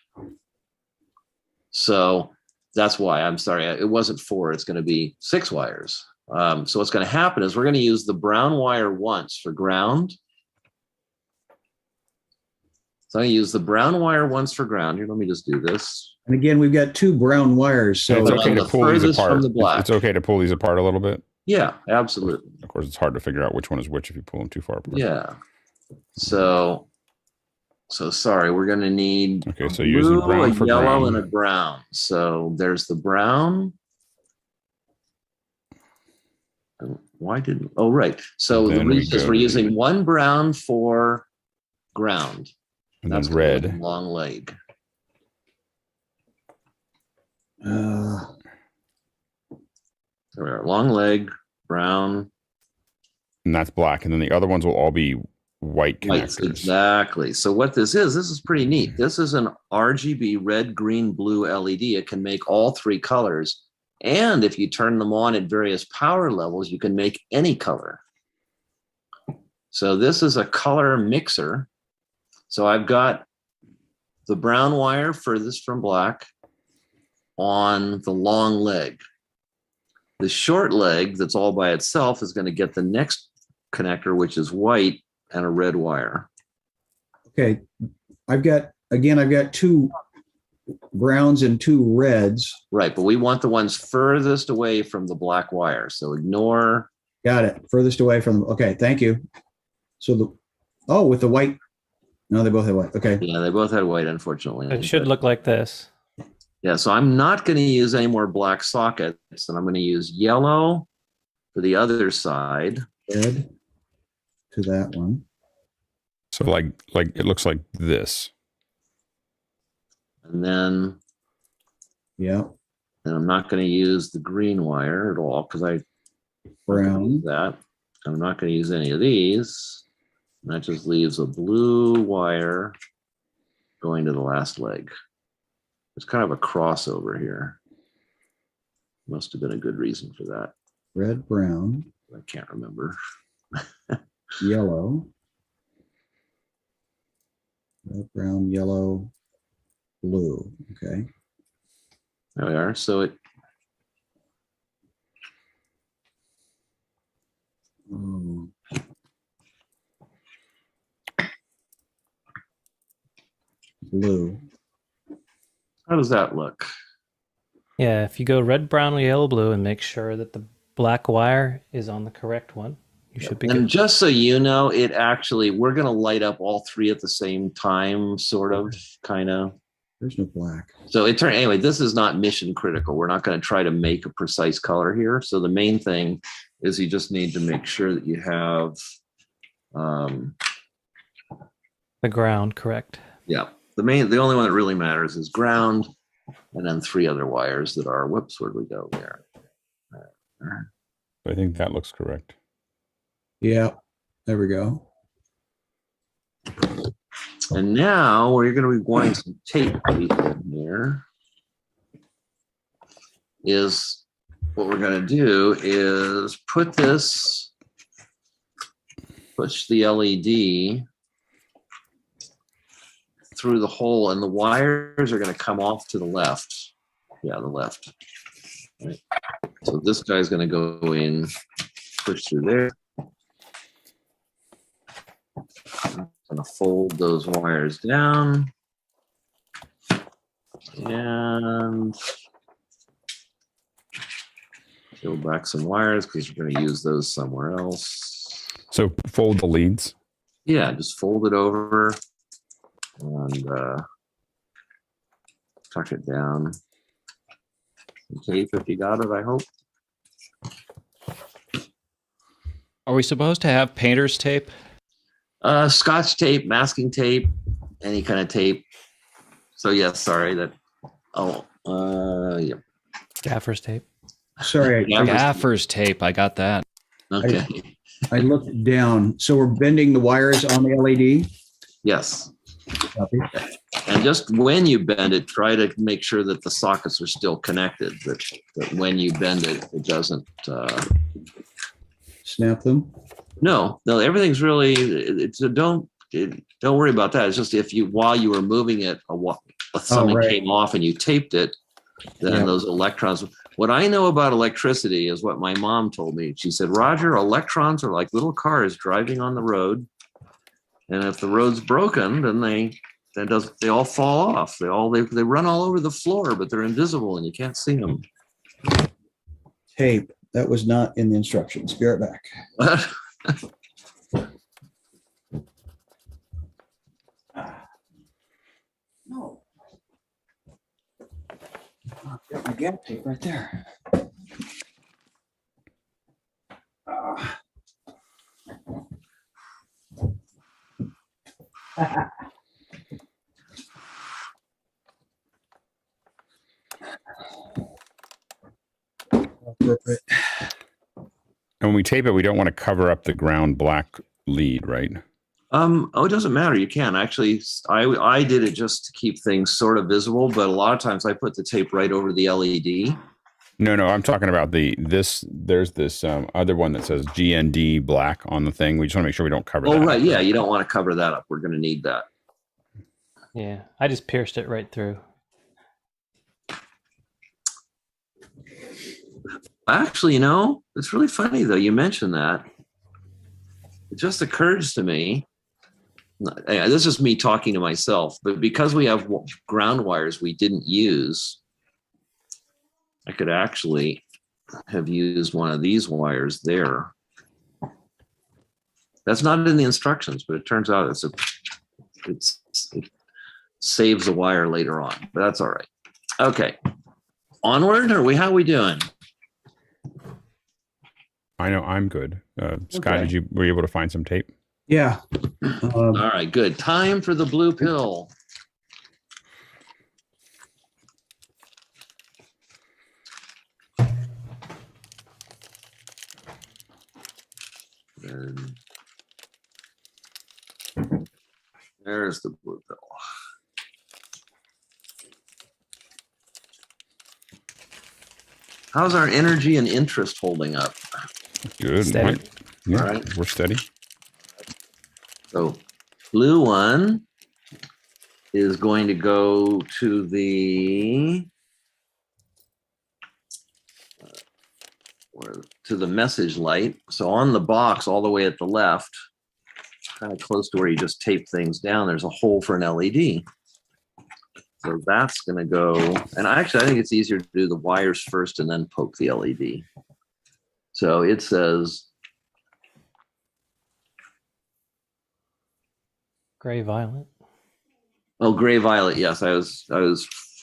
So that's why, I'm sorry, it wasn't 4, it's going to be 6 wires. So what's going to happen is we're going to use the brown wire once for ground. So I use the brown wire once for ground. Here, let me just do this. And again, we've got 2 brown wires. So it's okay to pull these apart. From the black. It's okay to pull these apart a little bit. Yeah, absolutely. Of course, it's hard to figure out which one is which if you pull them too far apart. Yeah. So sorry, we're going to need so using brown for yellow ground. and a brown. So there's the brown. Why didn't? Oh, right. So the reason is we're using 1 brown for ground. And that's then red. Long leg. Uh, There we are. Long leg, brown. And that's black. And then the other ones will all be white connectors. Exactly. So what this is pretty neat. This is an RGB red, green, blue LED. It can make all 3 colors. And if you turn them on at various power levels, you can make any color. So this is a color mixer. So I've got the brown wire furthest from black on the long leg. The short leg that's all by itself is going to get the next connector, which is white and a red wire. Okay. I've got 2 browns and 2 reds. Right. But we want the ones furthest away from the black wire. So ignore. Got it. Furthest away from them. Okay. Thank you. So with the white. No, they both have white. Okay. Yeah, they both had white, unfortunately. It should look like this. Yeah, so I'm not going to use any more black sockets, and I'm going to use yellow for the other side. Red to that one. So like it looks like this. And then, yeah. And I'm not going to use the green wire at all because I brown that. I'm not going to use any of these. And that just leaves a blue wire going to the last leg. It's kind of a crossover here. Must have been a good reason for that. Red, brown. I can't remember. Yellow. Red, brown, yellow, blue. Okay. There we are. So it. Blue. How does that look? Yeah, if you go red, brown, yellow, blue, and make sure that the black wire is on the correct one, you should be good. And just so you know, it actually, we're going to light up all 3 at the same time, sort of, kind of. There's no black. So anyway, this is not mission critical. We're not going to try to make a precise color here. So the main thing is you just need to make sure that you have the ground correct. Yeah. The only one that really matters is ground, and then 3 other wires that are, whoops, where'd we go there? I think that looks correct. Yeah, there we go. And now we're going to be wanting some tape in here. What we're going to do is push the LED through the hole, and the wires are going to come off to the left. Yeah, the left. Right. So this guy's going to go in, push through there. I'm going to fold those wires down. And peel back some wires because we're going to use those somewhere else. So fold the leads? Yeah, just fold it over and tuck it down. Tape if you got it, I hope. Are we supposed to have painter's tape? Scotch tape, masking tape, any kind of tape. So yes, sorry that. Yeah. Gaffer's tape. Sorry, Gaffer's tape. I got that. Okay. I looked down. So we're bending the wires on the LED. Yes. Copy. And just when you bend it, try to make sure that the sockets are still connected, that when you bend it, it doesn't. Snap them. No, everything's really, don't worry about that. It's just if while you were moving it, something came off and you taped it, then those electrons. What I know about electricity is what my mom told me. She said, Roger, electrons are like little cars driving on the road. And if the road's broken, then they all fall off. They run all over the floor, but they're invisible and you can't see them. Tape. That was not in the instructions. Be right back. No. Got my gap tape right there. Appropriate. And when we tape it, we don't want to cover up the ground black lead, right? It doesn't matter. You can actually. I did it just to keep things sort of visible, but a lot of times I put the tape right over the LED. No, I'm talking about there's this other one that says GND black on the thing. We just want to make sure we don't cover that. Oh, right. up. Yeah, you don't want to cover that up. We're going to need that. Yeah, I just pierced it right through. Actually, it's really funny though. You mentioned that. It just occurs to me. This is me talking to myself, but because we have ground wires we didn't use, I could actually have used one of these wires there. That's not in the instructions, but it turns out it saves a wire later on, but that's all right. Okay, onward. How are we doing? I know I'm good. Scott, were you able to find some tape? Yeah. All right, good. Time for the blue pill. And there's the blue pill. How's our energy and interest holding up? Good. Steady. Yeah, All right. We're steady. So blue one is going to go to the message light. So on the box all the way at the left, kind of close to where you just tape things down, there's a hole for an LED. So that's going to go, and I think it's easier to do the wires first and then poke the LED. So it says Gray violet. Oh, gray violet. Yes, I was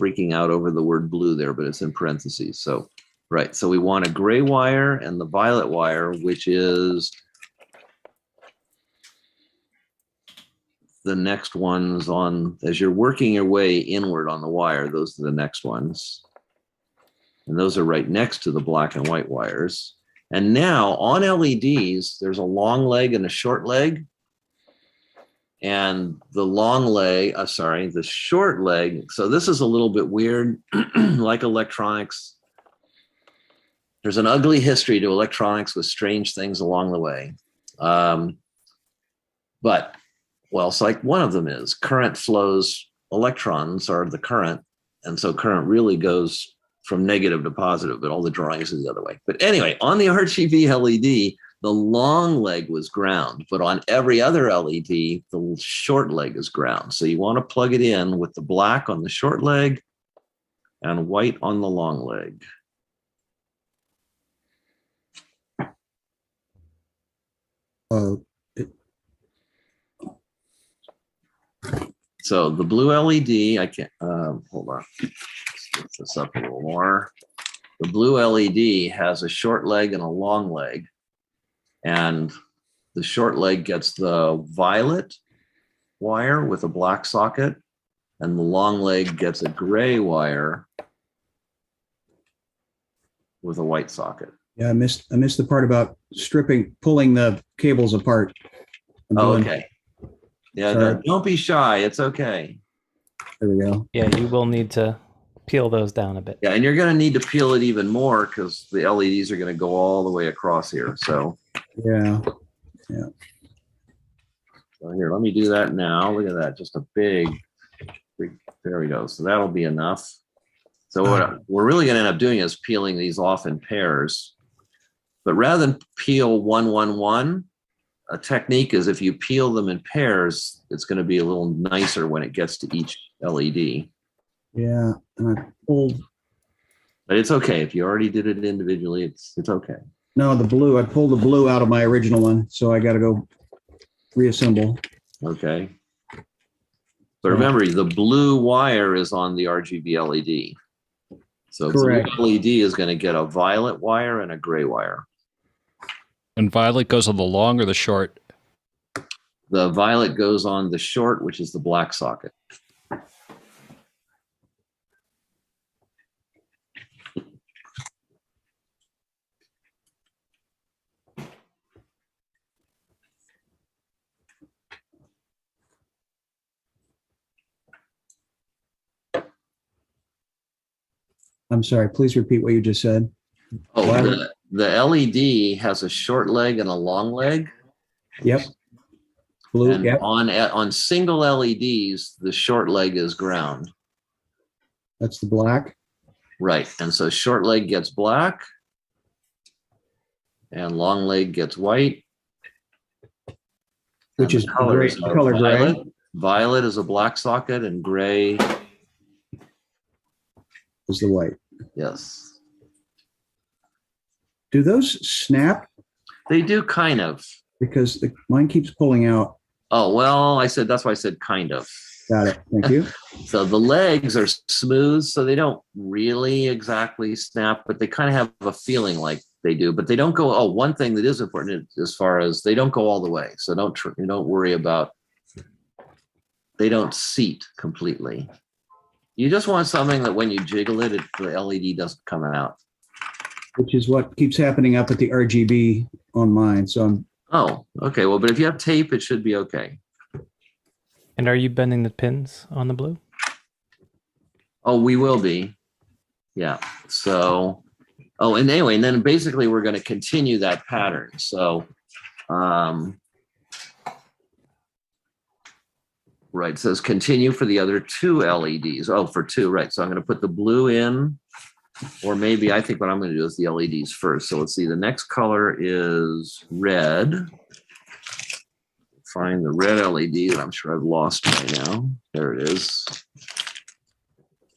freaking out over the word blue there, but it's in parentheses. So, right. So we want a gray wire and the violet wire, which is the next ones on, as you're working your way inward on the wire, those are the next ones. And those are right next to the black and white wires. And now on LEDs, there's a long leg and a short leg. And the the short leg. So this is a little bit weird, like electronics. There's an ugly history to electronics with strange things along the way. But, well, it's like one of them is current flows, electrons are the current. And so current really goes from negative to positive, but all the drawings are the other way. But anyway, on the RGB LED, the long leg was ground, but on every other LED, the short leg is ground. So you want to plug it in with the black on the short leg and white on the long leg. So the blue LED, I can't, hold on, let's get this up a little more. The blue LED has a short leg and a long leg. And the short leg gets the violet wire with a black socket, and the long leg gets a gray wire with a white socket. Yeah, I missed the part about pulling the cables apart. Okay. Yeah, Sorry. don't be shy. It's okay. There we go. Yeah, you will need to peel those down a bit. Yeah, and you're going to need to peel it even more because the LEDs are going to go all the way across here. So Yeah. So here, let me do that now. Look at that, just a big, there we go. So that'll be enough. So what we're really going to end up doing is peeling these off in pairs. But rather than peel 1, 1, 1, a technique is if you peel them in pairs, it's going to be a little nicer when it gets to each LED. Yeah, and I pulled. But it's okay if you already did it individually. It's okay. No, the blue. I pulled the blue out of my original one, so I got to go reassemble. Okay. But remember, the blue wire is on the RGB LED. So correct. Blue LED is going to get a violet wire and a gray wire. And violet goes on the long or the short? The violet goes on the short, which is the black socket. I'm sorry, please repeat what you just said. Oh, the LED has a short leg and a long leg. Yep. Blue. And yep. on single LEDs, the short leg is ground. That's the black. Right. And so short leg gets black and long leg gets white. Which is color gray. Violet is a black socket and gray is the white. Yes. Do those snap? They do kind of. Because mine keeps pulling out. Oh, well, that's why I said kind of. Got it. Thank you. So the legs are smooth, so they don't really exactly snap, but they kind of have a feeling like they do. But they don't go. Oh, one thing that is important as far as they don't go all the way. So don't worry about. They don't seat completely. You just want something that when you jiggle it, the LED doesn't come out. Which is what keeps happening up at the RGB on mine. So Oh, okay. Well, but if you have tape, it should be okay. And are you bending the pins on the blue? Oh, we will be. Yeah. So, and anyway, and then basically we're going to continue that pattern. So, right, it says continue for the other 2 LEDs. Oh, for 2, right. So I'm going to put the blue in, or maybe I think what I'm going to do is the LEDs first. So let's see, the next color is red. Find the red LED that I'm sure I've lost by now. There it is.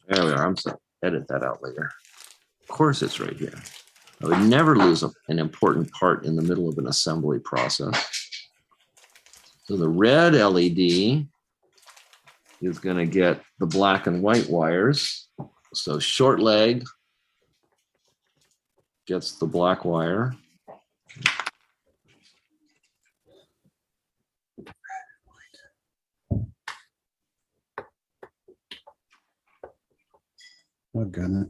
There we are. I'm sorry. Edit that out later. Of course it's right here. I would never lose an important part in the middle of an assembly process. So the red LED is going to get the black and white wires. So short leg gets the black wire. Oh, got it.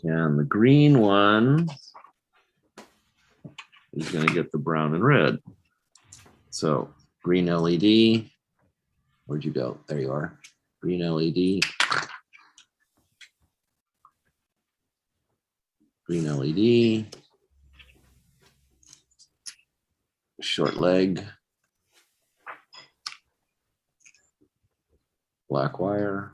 And the green one is going to get the brown and red. So green LED, where'd you go? There you are. Green LED. Green LED. Short leg. Black wire.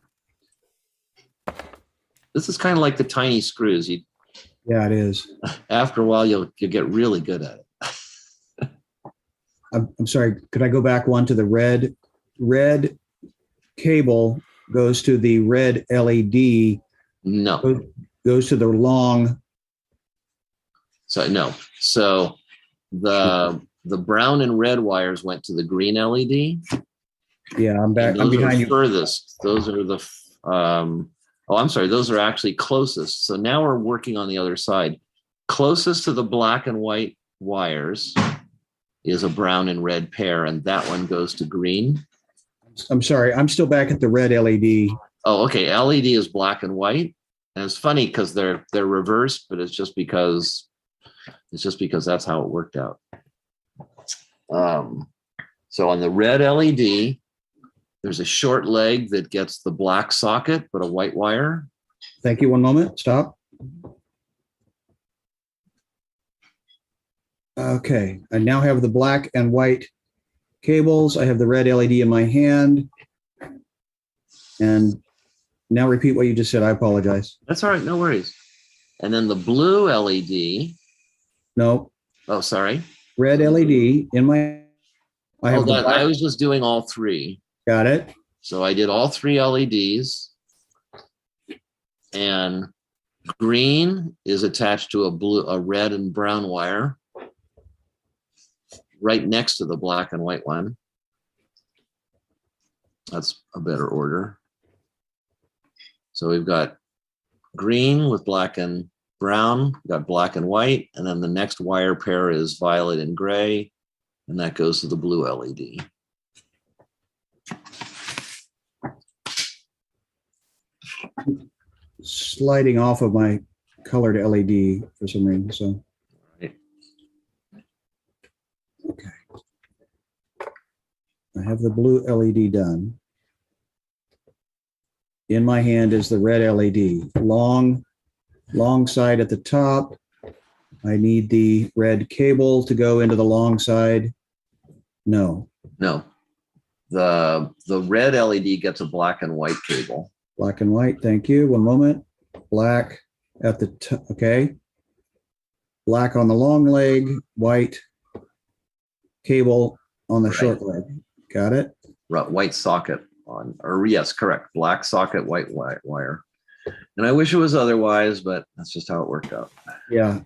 This is kind of like the tiny screws. Yeah, it is. After a while, you'll get really good at it. I'm sorry. Could I go back one to the red? Red cable goes to the red LED. No. Goes to the long. So no. So the brown and red wires went to the green LED. Yeah, I'm back. I'm behind you. Furthest. Those are the. I'm sorry. Those are actually closest. So now we're working on the other side. Closest to the black and white wires is a brown and red pair, and that one goes to green. I'm sorry. I'm still back at the red LED. Oh, okay. LED is black and white. And it's funny because they're reversed, but it's just because that's how it worked out. So on the red LED, there's a short leg that gets the black socket, but a white wire. Thank you. One moment. Stop. Okay. I now have the black and white cables. I have the red LED in my hand. And now repeat what you just said. I apologize. That's all right. No worries. And then the blue LED. No. Oh, sorry. Red LED in my. I was just doing all three. Got it. So I did all three LEDs. And green is attached to a red and brown wire right next to the black and white one. That's a better order. So we've got green with black and brown, we've got black and white, and then the next wire pair is violet and gray, and that goes to the blue LED. Sliding off of my colored LED for some reason. So, okay. I have the blue LED done. In my hand is the red LED. Long side at the top. I need the red cable to go into the long side. No. No. The red LED gets a black and white cable. Black and white. Thank you. One moment. Black at the top. Okay. Black on the long leg, white cable on the short leg. Got it? Right, white socket on, or yes, correct. Black socket, white wire. And I wish it was otherwise, but that's just how it worked out. Yeah.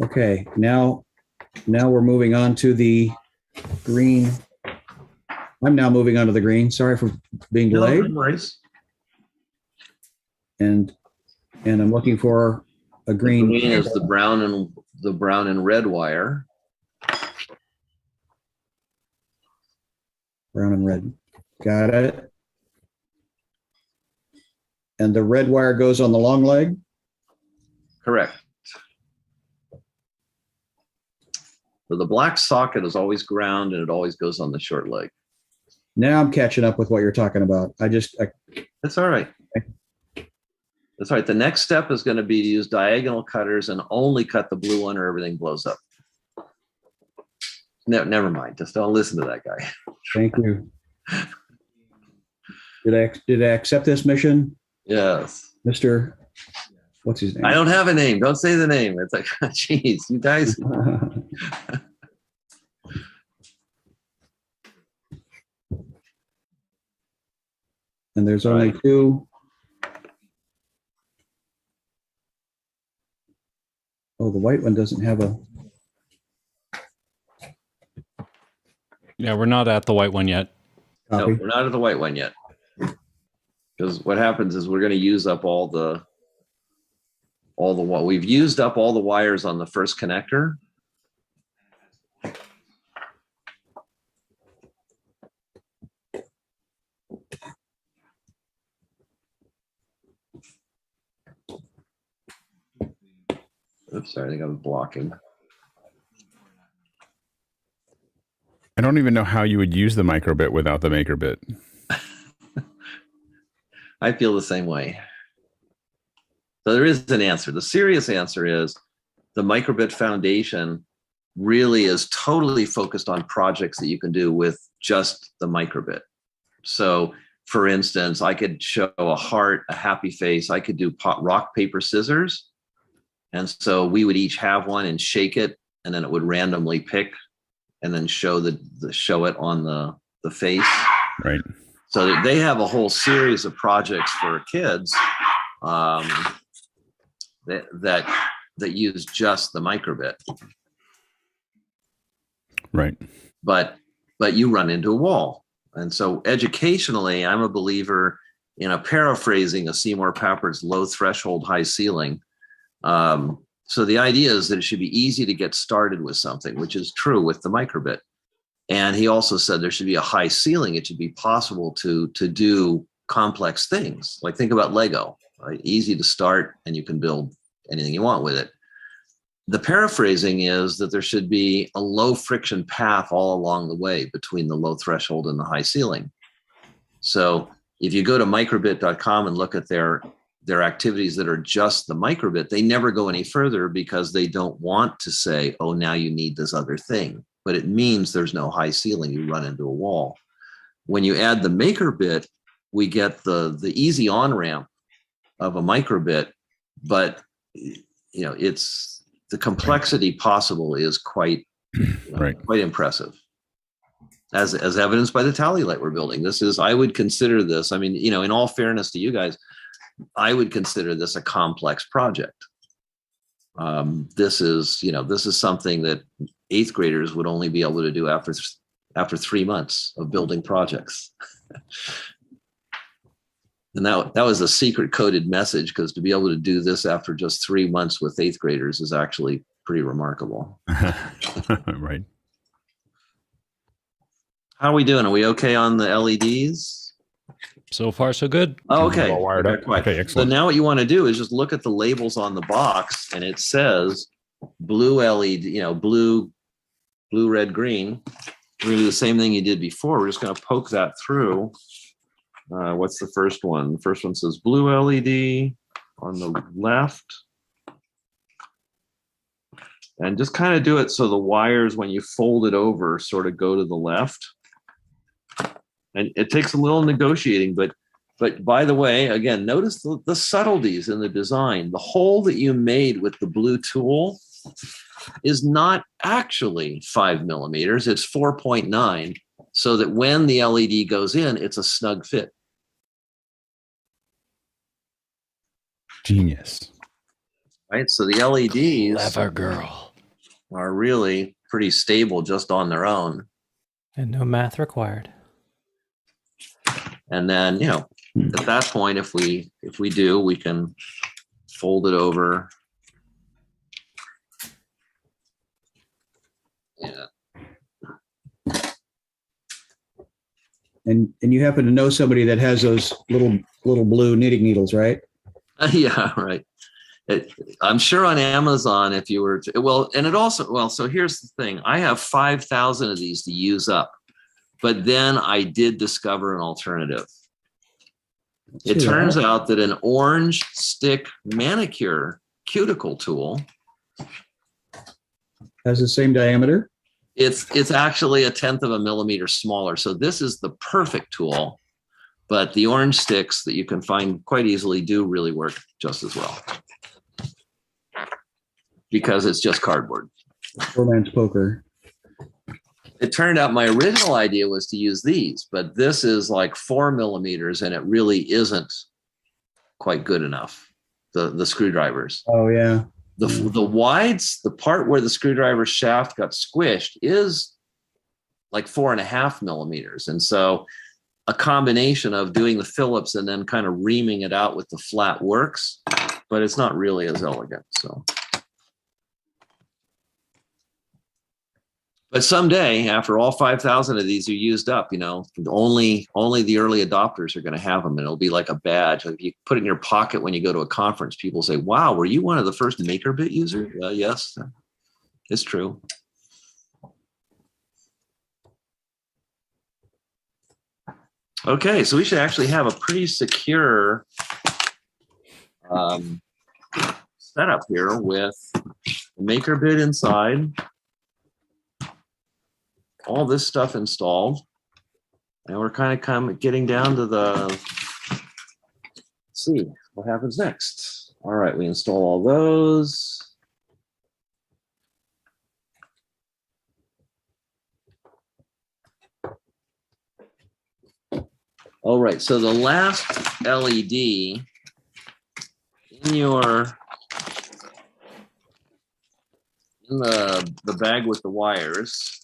Okay. Now we're moving on to the green. I'm now moving on to the green. Sorry for being delayed. No worries. And I'm looking for a green. The green is the brown and red wire. Brown and red. Got it. And the red wire goes on the long leg? Correct. So the black socket is always ground and it always goes on the short leg. Now I'm catching up with what you're talking about. That's all right. That's all right. The next step is going to be to use diagonal cutters and only cut the blue one or everything blows up. No, never mind. Just don't listen to that guy. Thank you. Did I accept this mission? Yes. Mr. What's his name? I don't have a name. Don't say the name. It's like, geez, you guys. And there's only two. Oh, the white one doesn't have a. Yeah, we're not at the white one yet. No, we're not at the white one yet. Because what happens is we're going to use up all the we've used up all the wires on the first connector. Oops, sorry, I think I was blocking. I don't even know how you would use the MakerBit without the MakerBit. I feel the same way. So there is an answer. The serious answer is the MakerBit Foundation really is totally focused on projects that you can do with just the MakerBit. So for instance, I could show a heart, a happy face. I could do rock, paper, scissors. And so we would each have one and shake it, and then it would randomly pick and then show show it on the face. Right. So they have a whole series of projects for kids that use just the MakerBit. Right. But you run into a wall. And so educationally, I'm a believer in a paraphrasing of Seymour Papper's low threshold, high ceiling. So the idea is that it should be easy to get started with something, which is true with the MakerBit. And he also said there should be a high ceiling. It should be possible to do complex things. Like think about Lego, right? Easy to start and you can build anything you want with it. The paraphrasing is that there should be a low friction path all along the way between the low threshold and the high ceiling. So if you go to MakerBit.com and look at their activities that are just the microbit, they never go any further because they don't want to say, oh, now you need this other thing. But it means there's no high ceiling. You run into a wall. When you add the MakerBit, we get the easy on-ramp of a microbit, but it's the complexity possible is quite quite impressive, as evidenced by the tally light we're building. I would consider this, I mean, in all fairness to you guys, I would consider this a complex project. This is something that 8th graders would only be able to do after 3 months of building projects. And that was a secret coded message, because to be able to do this after just 3 months with 8th graders is actually pretty remarkable. Right. How are we doing? Are we okay on the LEDs? So far, so good. Oh, okay. All wired up. Okay, excellent. So now what you want to do is just look at the labels on the box, and it says blue LED, blue, red, green. We're going to do the same thing you did before. We're just going to poke that through. What's the first one? The first one says blue LED on the left. And just kind of do it so the wires, when you fold it over, sort of go to the left. And it takes a little negotiating, but by the way, again, notice the subtleties in the design. The hole that you made with the blue tool is not actually 5 millimeters, it's 4.9, so that when the LED goes in, it's a snug fit. Genius. Right, so the LEDs Clever girl. are really pretty stable just on their own. And no math required. And then, at that point, if we do, we can fold it over. Yeah. And you happen to know somebody that has those little blue knitting needles, right? Yeah, right. I'm sure on Amazon, if you were to, so here's the thing. I have 5,000 of these to use up, but then I did discover an alternative. It turns out that an orange stick manicure cuticle tool has the same diameter. It's actually 1/10 of a millimeter smaller. So this is the perfect tool, but the orange sticks that you can find quite easily do really work just as well, because it's just cardboard. Poor man's poker. It turned out my original idea was to use these, but this is like 4 millimeters and it really isn't quite good enough. The screwdrivers. Oh yeah. The wides, the part where the screwdriver shaft got squished is like 4.5 millimeters. And so a combination of doing the Phillips and then kind of reaming it out with the flat works, but it's not really as elegant. So, but someday, after all 5,000 of these are used up, only the early adopters are going to have them, and it'll be like a badge. Like if you put it in your pocket when you go to a conference, people say, "Wow, were you one of the first MakerBit users?" Yes, it's true. Okay, so we should actually have a pretty secure setup here with the MakerBit inside. All this stuff installed, and we're kind of getting down to let's see what happens next. All right, we install all those. All right, so the last LED in the bag with the wires.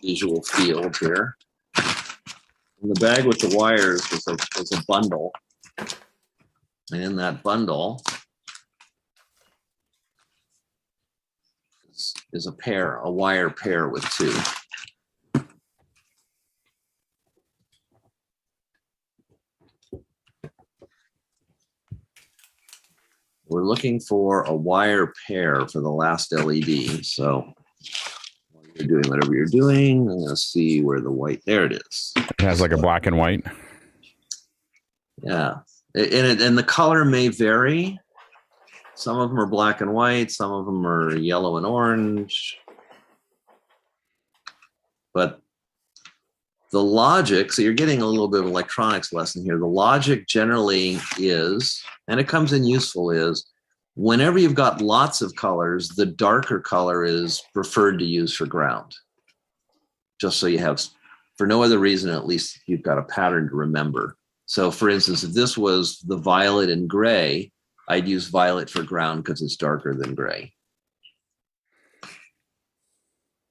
Visual field here. In the bag with the wires was a bundle, and in that bundle is a wire pair with two. we're looking for a wire pair for the last LED. So while you're doing whatever you're doing, I'm going to see where the white, there it is. It has like a black and white. Yeah. And the color may vary. Some of them are black and white. Some of them are yellow and orange. But the logic, so you're getting a little bit of electronics lesson here. The logic generally is, and it comes in useful, is whenever you've got lots of colors, the darker color is preferred to use for ground. Just so you have, for no other reason, at least you've got a pattern to remember. So for instance, if this was the violet and gray, I'd use violet for ground because it's darker than gray.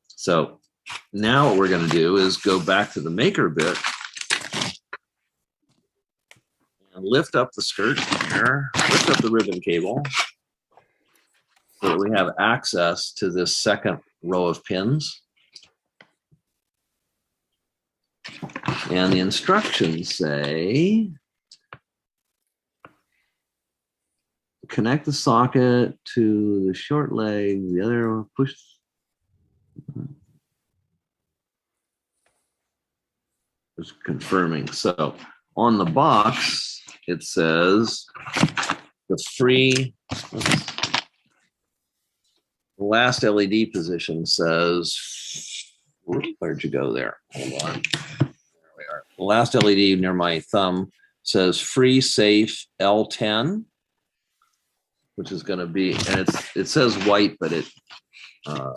So now what we're going to do is go back to the MakerBit and lift up the skirt here, lift up the ribbon cable so that we have access to this second row of pins. And the instructions say, connect the socket to the short leg, the other push. Just confirming. So on the box, it says the free, the last LED position says, where'd you go there? Hold on. There we are. The last LED near my thumb says free safe L10, which is going to be, and it says white, but it, I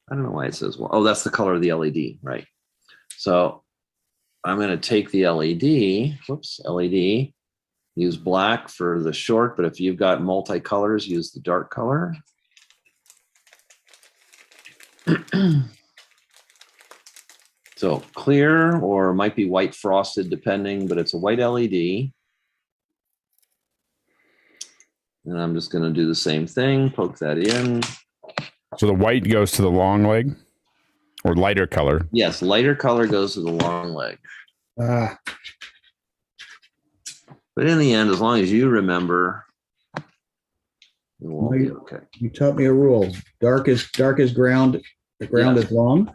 don't know why it says, well, oh, that's the color of the LED, right? So I'm going to take the LED, LED, use black for the short, but if you've got multicolors, use the dark color. So clear, or might be white frosted depending, but it's a white LED. And I'm just going to do the same thing, poke that in. So the white goes to the long leg, or lighter color? Yes, lighter color goes to the long leg. But in the end, as long as you remember, it will be okay. You taught me a rule. Dark is ground. The ground is long.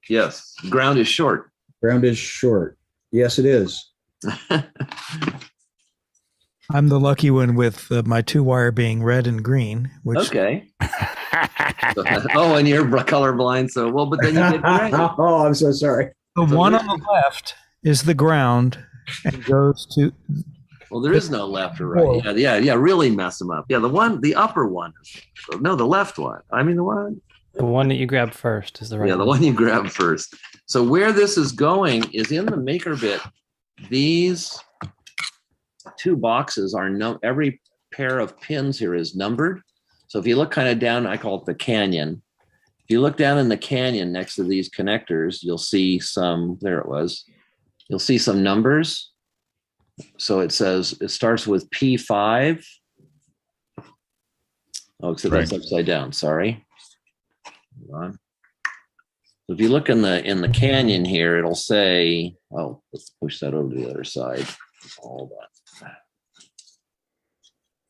Yes, ground is short. Ground is short. Yes, it is. I'm the lucky one with my 2-wire being red and green. Which okay. Oh, and you're colorblind, so well, but then you get gray. Oh, I'm so sorry. The one on the left is the ground and goes to. Well, there is no left or right. Yeah. Really mess them up. Yeah, the upper one. No, the left one. I mean, the one. The one that you grab first is the right one. Yeah, the one you grab first. So where this is going is in the MakerBit. These two boxes are every pair of pins here is numbered. So if you look kind of down, I call it the canyon. If you look down in the canyon next to these connectors, you'll see some, there it was. You'll see some numbers. So it says, it starts with P5. Oh, except that's upside down, sorry. Hold on. So if you look in the canyon here, it'll say, oh, let's push that over to the other side. Hold on.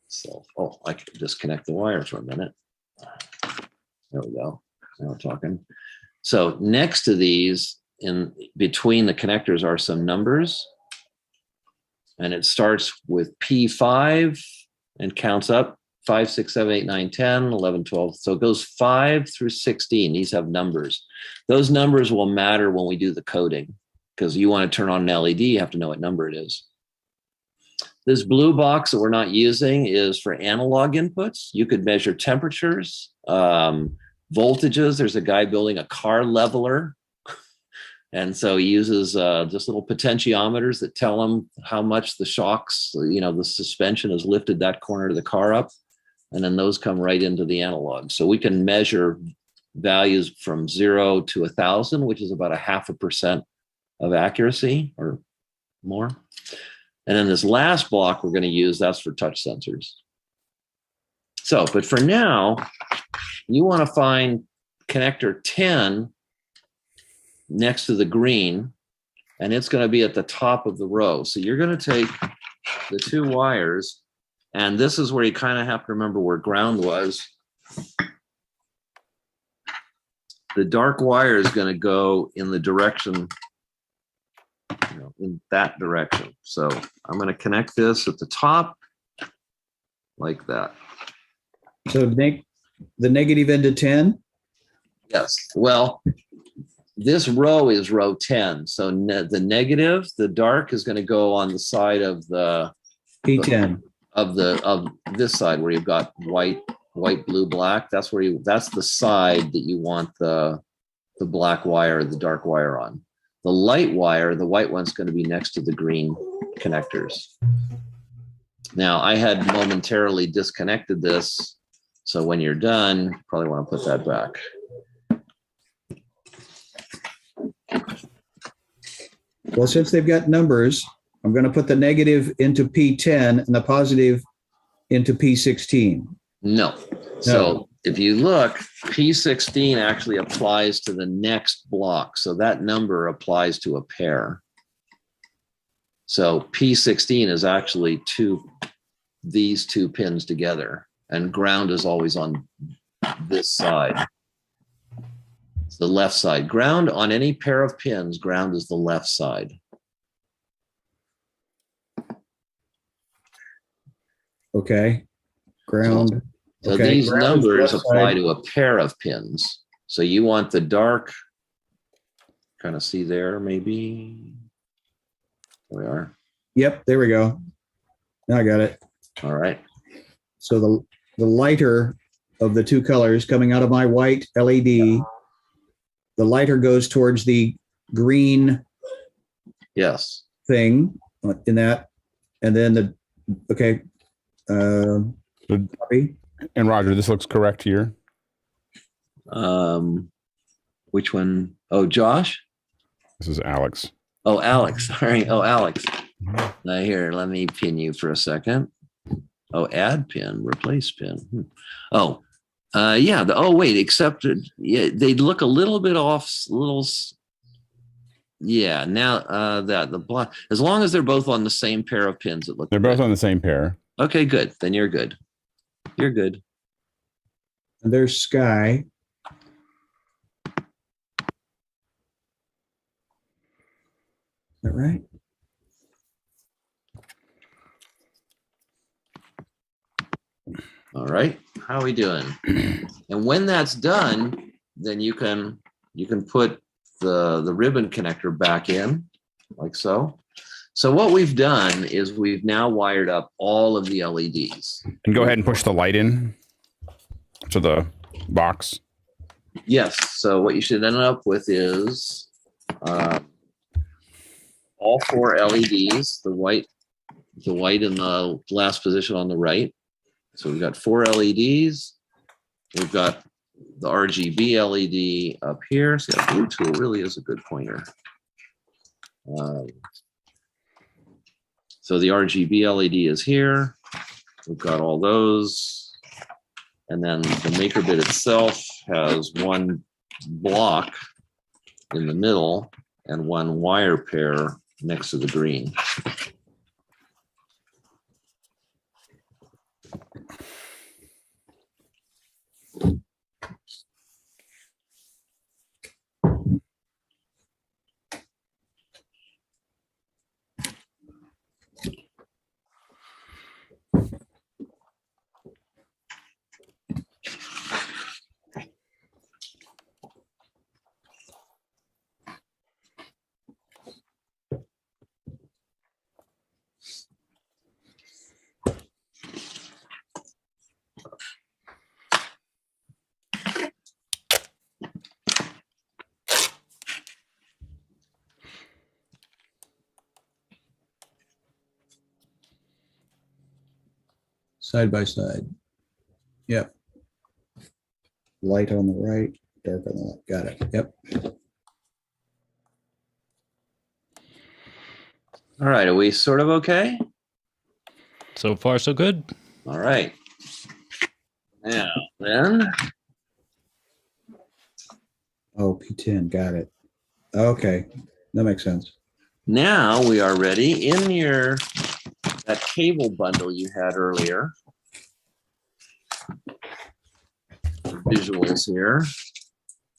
So, oh, I can disconnect the wire for a minute. There we go. Now we're talking. So next to these, in between the connectors are some numbers. And it starts with P5 and counts up 5, 6, 7, 8, 9, 10, 11, 12. So it goes 5 through 16. These have numbers. Those numbers will matter when we do the coding, because you want to turn on an LED, you have to know what number it is. This blue box that we're not using is for analog inputs. You could measure temperatures, voltages. There's a guy building a car leveler. And so he uses just little potentiometers that tell him how much the shocks, the suspension has lifted that corner of the car up. And then those come right into the analog. So we can measure values from 0 to 1,000, which is about 0.5% of accuracy or more. And then this last block we're going to use, that's for touch sensors. So, but for now, you want to find connector 10 next to the green, and it's going to be at the top of the row. So you're going to take the two wires And this is where you kind of have to remember where ground was. The dark wire is going to go in the direction, in that direction. So I'm going to connect this at the top like that. So the negative into 10? Yes. Well, this row is row 10. So the negative, the dark is going to go on the side of the P10. Of this side where you've got white, blue, black. That's the side that you want the black wire, the dark wire on. The light wire, the white one's going to be next to the green connectors. Now, I had momentarily disconnected this, so when you're done, you probably want to put that back. Well, since they've got numbers, I'm going to put the negative into P10 and the positive into P16. No. So if you look, P16 actually applies to the next block. So that number applies to a pair. So P16 is actually these two pins together, and ground is always on this side. It's the left side. Ground on any pair of pins, ground is the left side. Okay. Ground. So okay. These Ground numbers apply side. to a pair of pins. So you want the dark, kind of see there, maybe. There we are. Yep, there we go. Now I got it. All right. So the lighter of the two colors coming out of my white LED, the lighter goes towards the green Yes. thing in that. And then okay. Copy. And Roger, this looks correct here. Which one? Oh, Josh? This is Alex. Oh, Alex. Sorry. Oh, Alex. Here, let me pin you for a second. Oh, add pin, replace pin. Oh, yeah. Wait, accepted. Yeah, they look a little bit off. Yeah. Now the block. As long as they're both on the same pair of pins, it looks. They're both on the same pair. Okay, good. Then you're good. You're good. And there's Sky. Is that right? All right. How are we doing? And when that's done, then you can put the ribbon connector back in like so. So what we've done is we've now wired up all of the LEDs. And go ahead and push the light in to the box. Yes. So what you should end up with is all 4 LEDs, the white in the last position on the right. So we've got 4 LEDs. We've got the RGB LED up here. See, that blue tool really is a good pointer. So the RGB LED is here. We've got all those. And then the MakerBit itself has one block in the middle and one wire pair next to the green. Side by side. Yep. Light on the right, dark on the left. Got it. Yep. All right. Are we sort of okay? So far, so good. All right. Now, then. Oh, P10. Got it. Okay. That makes sense. Now we are ready in your that cable bundle you had earlier. Visuals here.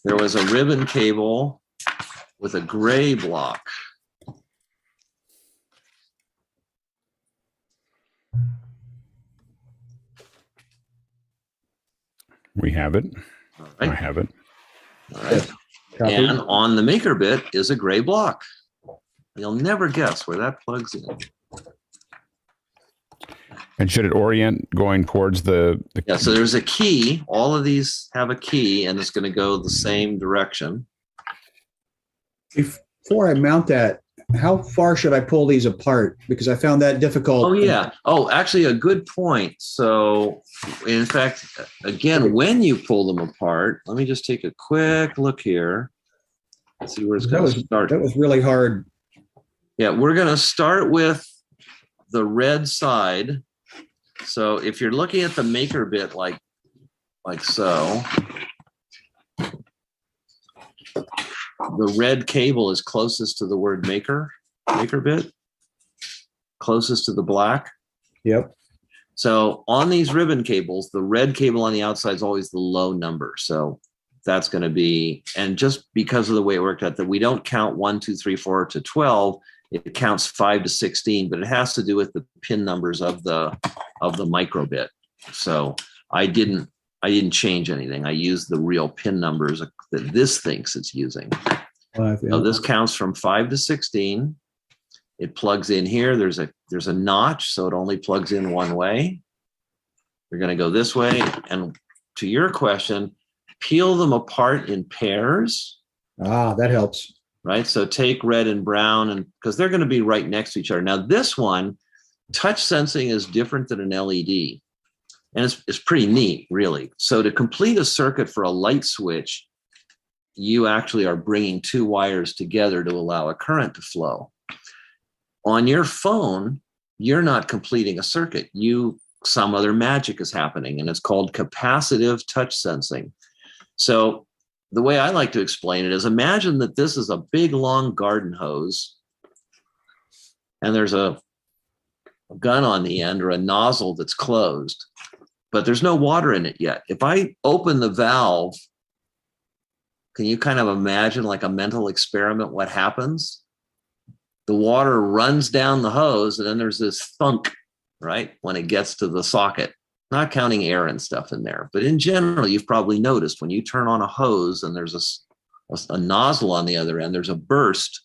There was a ribbon cable with a gray block. We have it. All right. I have it. All right. Copy. And on the MakerBit is a gray block. You'll never guess where that plugs in. And should it orient going towards the Yeah, so there's a key. All of these have a key, and it's going to go the same direction. Before I mount that, how far should I pull these apart? Because I found that difficult. Oh, yeah. Oh, actually, a good point. So, in fact, again, when you pull them apart, let me just take a quick look here. Let's see where it's going to start. That was really hard. Yeah, we're going to start with the red side. So if you're looking at the MakerBit like so, the red cable is closest to the word MakerBit, closest to the black. Yep. So on these ribbon cables, the red cable on the outside is always the low number. So that's going to be, and just because of the way it worked out, that we don't count 1, 2, 3, 4 to 12. It counts 5 to 16, but it has to do with the pin numbers of the MicroBit. So I didn't change anything. I used the real pin numbers that this thinks it's using. So this counts from 5 to 16. It plugs in here. There's a notch, so it only plugs in one way. We're going to go this way. And to your question, peel them apart in pairs. Ah, that helps. Right? So take red and brown, and because they're going to be right next to each other. Now, this one, touch sensing is different than an LED. And it's pretty neat, really. So to complete a circuit for a light switch, you actually are bringing two wires together to allow a current to flow. On your phone, you're not completing a circuit. Some other magic is happening, and it's called capacitive touch sensing. So the way I like to explain it is, imagine that this is a big, long garden hose, and there's a gun on the end or a nozzle that's closed, but there's no water in it yet. If I open the valve, can you kind of imagine, like a mental experiment, what happens? The water runs down the hose, and then there's this thunk, right, when it gets to the socket. Not counting air and stuff in there, but in general, you've probably noticed when you turn on a hose and there's a nozzle on the other end, there's a burst.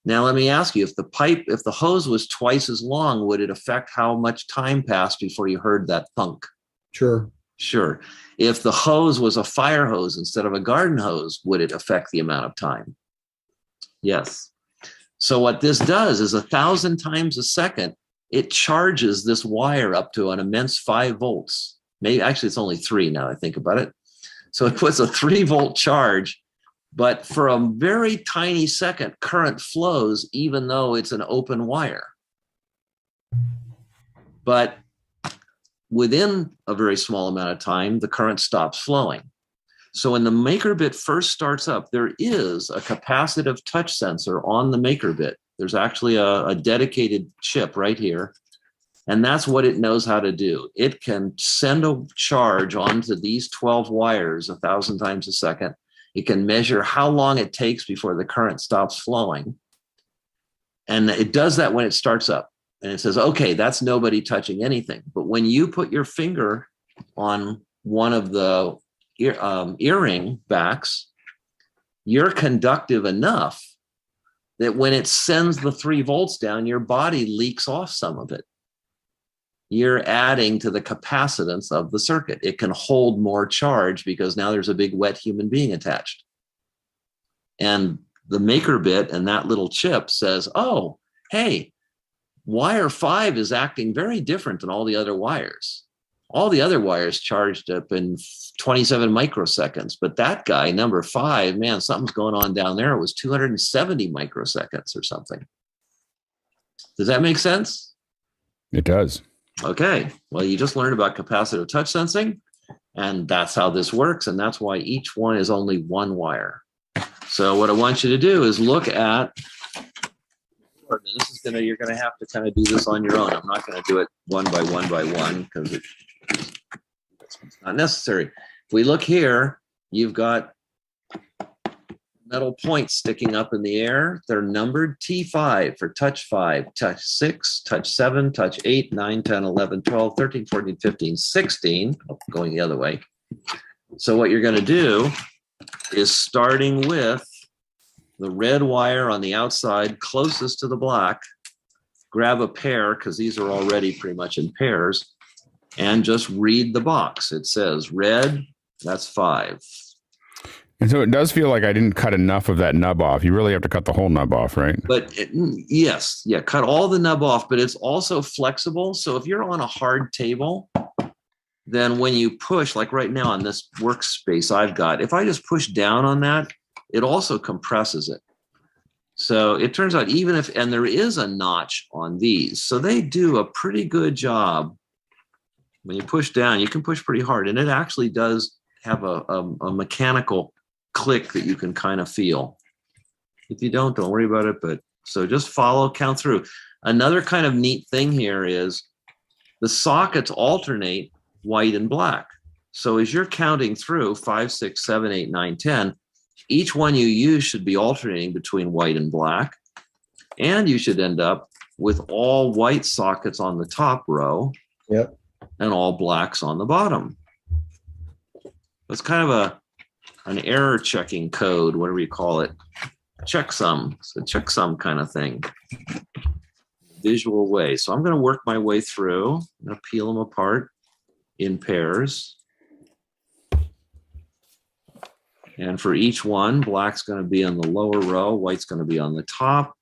Now, let me ask you, if the hose was twice as long, would it affect how much time passed before you heard that thunk? Sure. Sure. If the hose was a fire hose instead of a garden hose, would it affect the amount of time? Yes. So what this does is 1,000 times a second, it charges this wire up to an immense 5 volts. Maybe actually it's only 3 now I think about it. So it puts a 3-volt charge, but for a very tiny second, current flows even though it's an open wire. But within a very small amount of time, the current stops flowing. So when the MakerBit first starts up, there is a capacitive touch sensor on the MakerBit. There's actually a dedicated chip right here. And that's what it knows how to do. It can send a charge onto these 12 wires 1,000 times a second. It can measure how long it takes before the current stops flowing. And it does that when it starts up. And it says, okay, that's nobody touching anything. But when you put your finger on one of the earring backs, you're conductive enough that when it sends the 3 volts down, your body leaks off some of it. You're adding to the capacitance of the circuit. It can hold more charge because now there's a big wet human being attached. And the MakerBit and that little chip says, oh, hey, wire 5 is acting very different than all the other wires. All the other wires charged up in 27 microseconds, but that guy, number 5, man, something's going on down there. It was 270 microseconds or something. Does that make sense? It does. Okay. Well, you just learned about capacitive touch sensing, and that's how this works, and that's why each one is only 1 wire. So what I want you to do is look at You're gonna have to kind of do this on your own. I'm not gonna do it one by one because it's not necessary. If we look here, you've got metal points sticking up in the air. They're numbered T5 for touch 5, touch 6, touch 7, touch 8, 9, 10, 11, 12, 13, 14, 15, 16, going the other way. So what you're going to do is starting with the red wire on the outside closest to the black, grab a pair because these are already pretty much in pairs, and just read the box. It says red, that's 5. And so it does feel like I didn't cut enough of that nub off. You really have to cut the whole nub off, right? But yes, cut all the nub off, but it's also flexible. So if you're on a hard table, then when you push, like right now on this workspace I've got, if I just push down on that, it also compresses it. So it turns out and there is a notch on these, so they do a pretty good job. When you push down, you can push pretty hard, and it actually does have a mechanical click that you can kind of feel. If you don't worry about it. But so just count through. Another kind of neat thing here is the sockets alternate white and black. So as you're counting through 5, 6, 7, 8, 9, 10, each one you use should be alternating between white and black. And you should end up with all white sockets on the top row. Yep. And all blacks on the bottom. It's kind of an error checking code, whatever you call it. Checksum. It's a checksum kind of thing. Visual way. So I'm going to work my way through. I'm going to peel them apart in pairs. And for each one, black's going to be on the lower row, white's going to be on the top.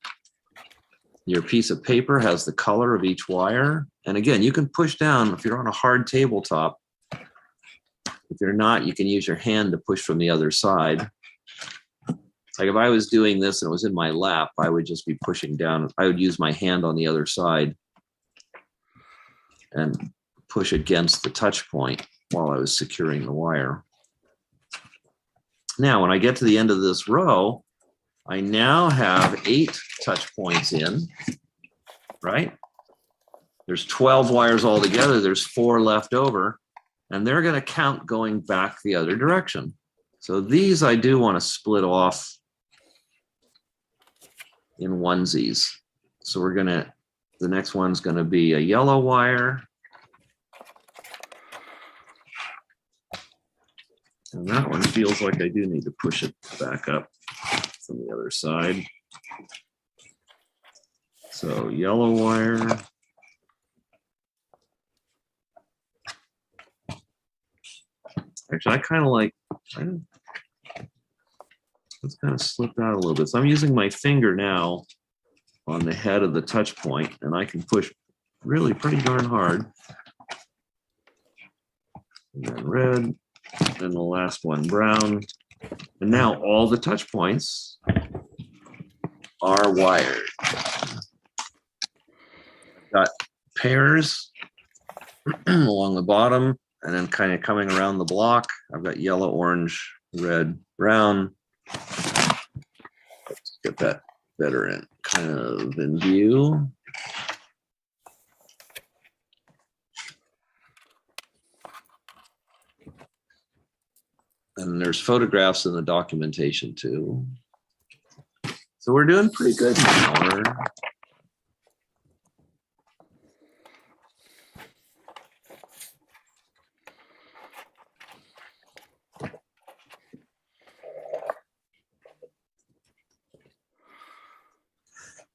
Your piece of paper has the color of each wire. And again, you can push down if you're on a hard tabletop. If you're not, you can use your hand to push from the other side. Like if I was doing this and it was in my lap, I would just be pushing down. I would use my hand on the other side and push against the touch point while I was securing the wire. Now, when I get to the end of this row, I now have 8 touch points in, right? There's 12 wires altogether. There's 4 left over, and they're going to count going back the other direction. So these I do want to split off in onesies. So the next one's going to be a yellow wire. And that one feels like I do need to push it back up from the other side. So yellow wire. Actually, I kind of like, let's kind of slip out a little bit. So I'm using my finger now on the head of the touch point, and I can push really pretty darn hard. And then red. And the last one, brown. And now all the touch points are wired. I've got pairs along the bottom, and then kind of coming around the block, I've got yellow, orange, red, brown. Let's get that better in kind of in view. And there's photographs in the documentation too. So we're doing pretty good now.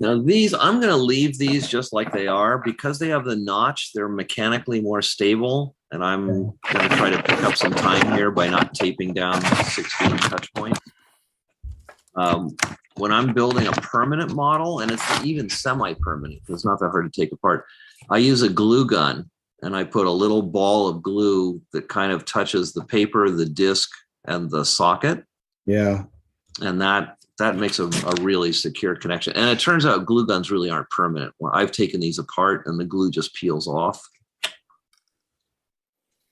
Now these, I'm going to leave these just like they are because they have the notch. They're mechanically more stable, and I'm going to try to pick up some time here by not taping down 16 touch points. When I'm building a permanent model, and it's even semi-permanent, it's not that hard to take apart, I use a glue gun, and I put a little ball of glue that kind of touches the paper, the disc, and the socket. Yeah. And that makes a really secure connection. And it turns out glue guns really aren't permanent. Well, I've taken these apart and the glue just peels off.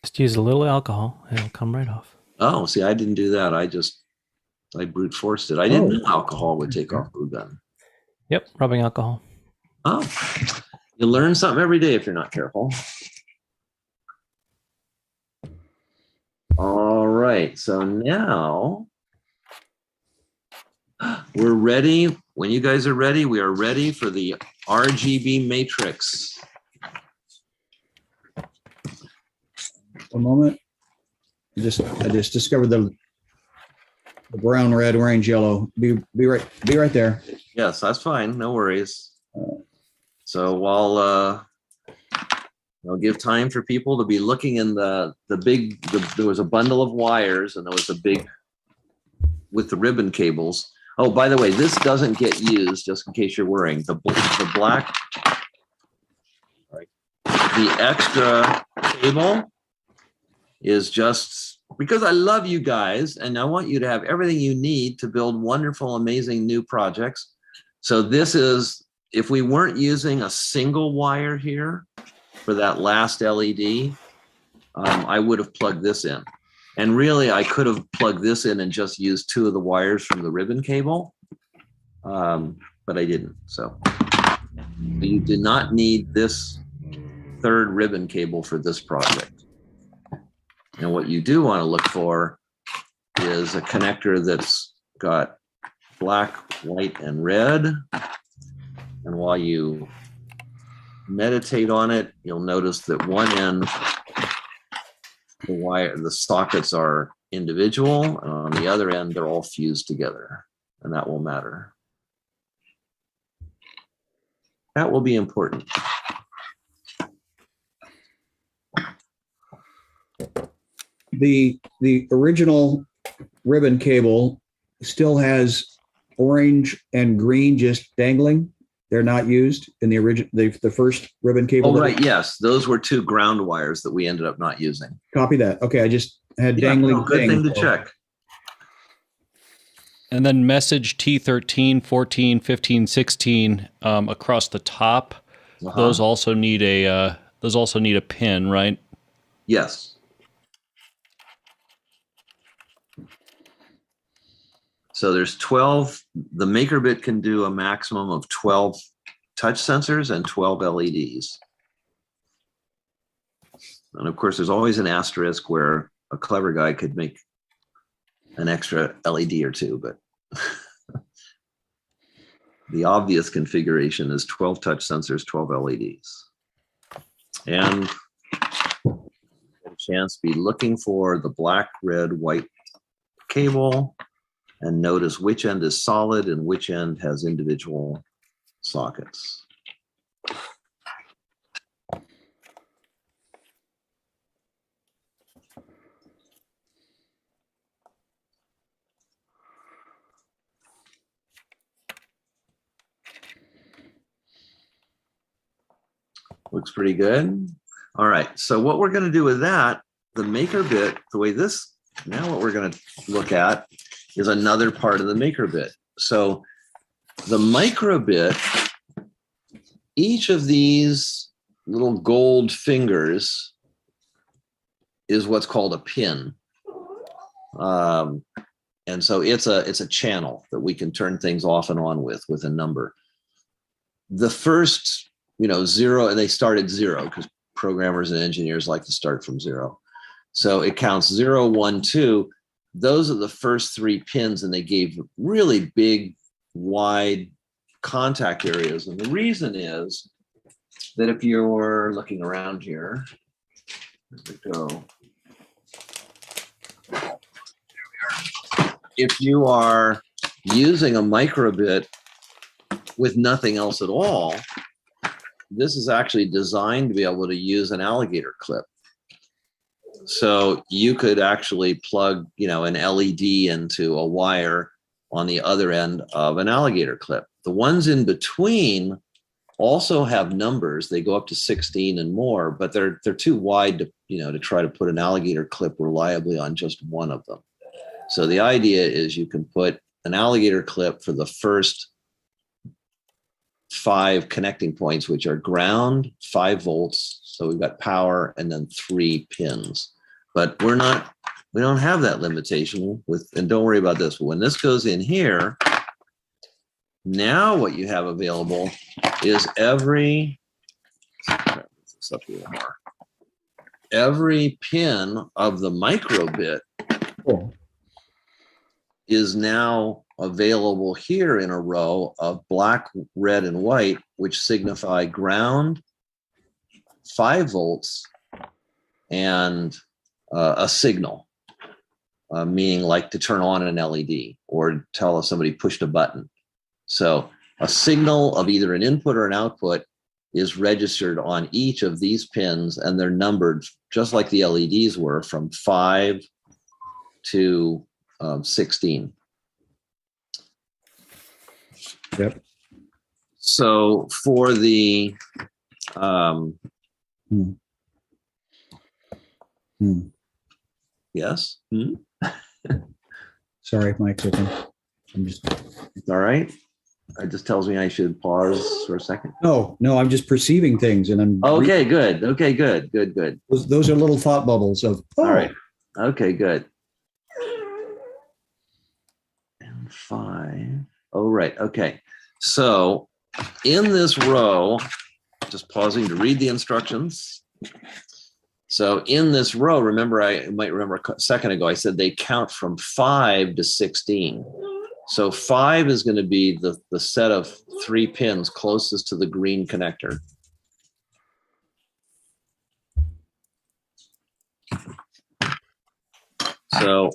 Just use a little alcohol and it'll come right off. Oh, see, I didn't do that. I brute forced it. I didn't know alcohol would take off glue gun. Yep, rubbing alcohol. Oh, you learn something every day if you're not careful. All right, so now we're ready. When you guys are ready, we are ready for the RGB matrix. One moment. I just discovered the brown, red, orange, yellow. Be right there. Yes, that's fine. No worries. So while I'll give time for people to be looking in there was a bundle of wires, and there was a big with the ribbon cables. Oh, by the way, this doesn't get used, just in case you're worrying. The black, right, the extra cable is just because I love you guys and I want you to have everything you need to build wonderful, amazing new projects. So this is, if we weren't using a single wire here for that last LED, I would have plugged this in. And really, I could have plugged this in and just used 2 of the wires from the ribbon cable, but I didn't. So you do not need this 3rd ribbon cable for this project. And what you do want to look for is a connector that's got black, white, and red. And while you meditate on it, you'll notice that one end, the sockets are individual, and on the other end, they're all fused together, and that will matter. That will be important. The original ribbon cable still has orange and green just dangling. They're not used in the original, the first ribbon cable. Oh, right. Yes. Those were 2 ground wires that we ended up not using. Copy that. Okay. I just had dangling. Good thing to check. And then message T13, 14, 15, 16 across the top. Those also need a pin, right? Yes. So there's 12, the MakerBit can do a maximum of 12 touch sensors and 12 LEDs. And of course, there's always an asterisk where a clever guy could make an extra LED or 2, but the obvious configuration is 12 touch sensors, 12 LEDs. And a chance to be looking for the black, red, white cable, and notice which end is solid and which end has individual sockets. Looks pretty good. All right, so what we're going to do with that, the MakerBit, the way this, now what we're going to look at is another part of the MakerBit. So the microbit, each of these little gold fingers is what's called a pin. And so it's a channel that we can turn things off and on with a number. The first, 0, and they start at 0 because programmers and engineers like to start from 0. So it counts 0, 1, 2. Those are the first 3 pins, and they gave really big, wide contact areas. And the reason is that if you're looking around here, there we go. If you are using a microbit with nothing else at all, this is actually designed to be able to use an alligator clip. So you could actually plug, an LED into a wire on the other end of an alligator clip. The ones in between also have numbers. They go up to 16 and more, but they're too wide to try to put an alligator clip reliably on just one of them. So the idea is you can put an alligator clip for the first 5 connecting points, which are ground, 5 volts. So we've got power and then 3 pins. But we don't have that limitation and don't worry about this. But when this goes in here, Now what you have available is every pin of the microbit is now available here in a row of black, red, and white, which signify ground, 5 volts, and a signal, meaning like to turn on an LED or tell us somebody pushed a button. So a signal of either an input or an output is registered on each of these pins, and they're numbered just like the LEDs were, from 5 to 16. Yep. So for the yes. Sorry, Mike's open. I'm just. It's all right. It just tells me I should pause for a second. No, I'm just perceiving things, and I'm. Okay, good. Okay, good. Those are little thought bubbles of. Oh. All right. Okay, good. And 5. Oh, right. Okay. So in this row, just pausing to read the instructions. So in this row, remember, you might remember a second ago, I said they count from 5 to 16. So 5 is going to be the set of 3 pins closest to the green connector. So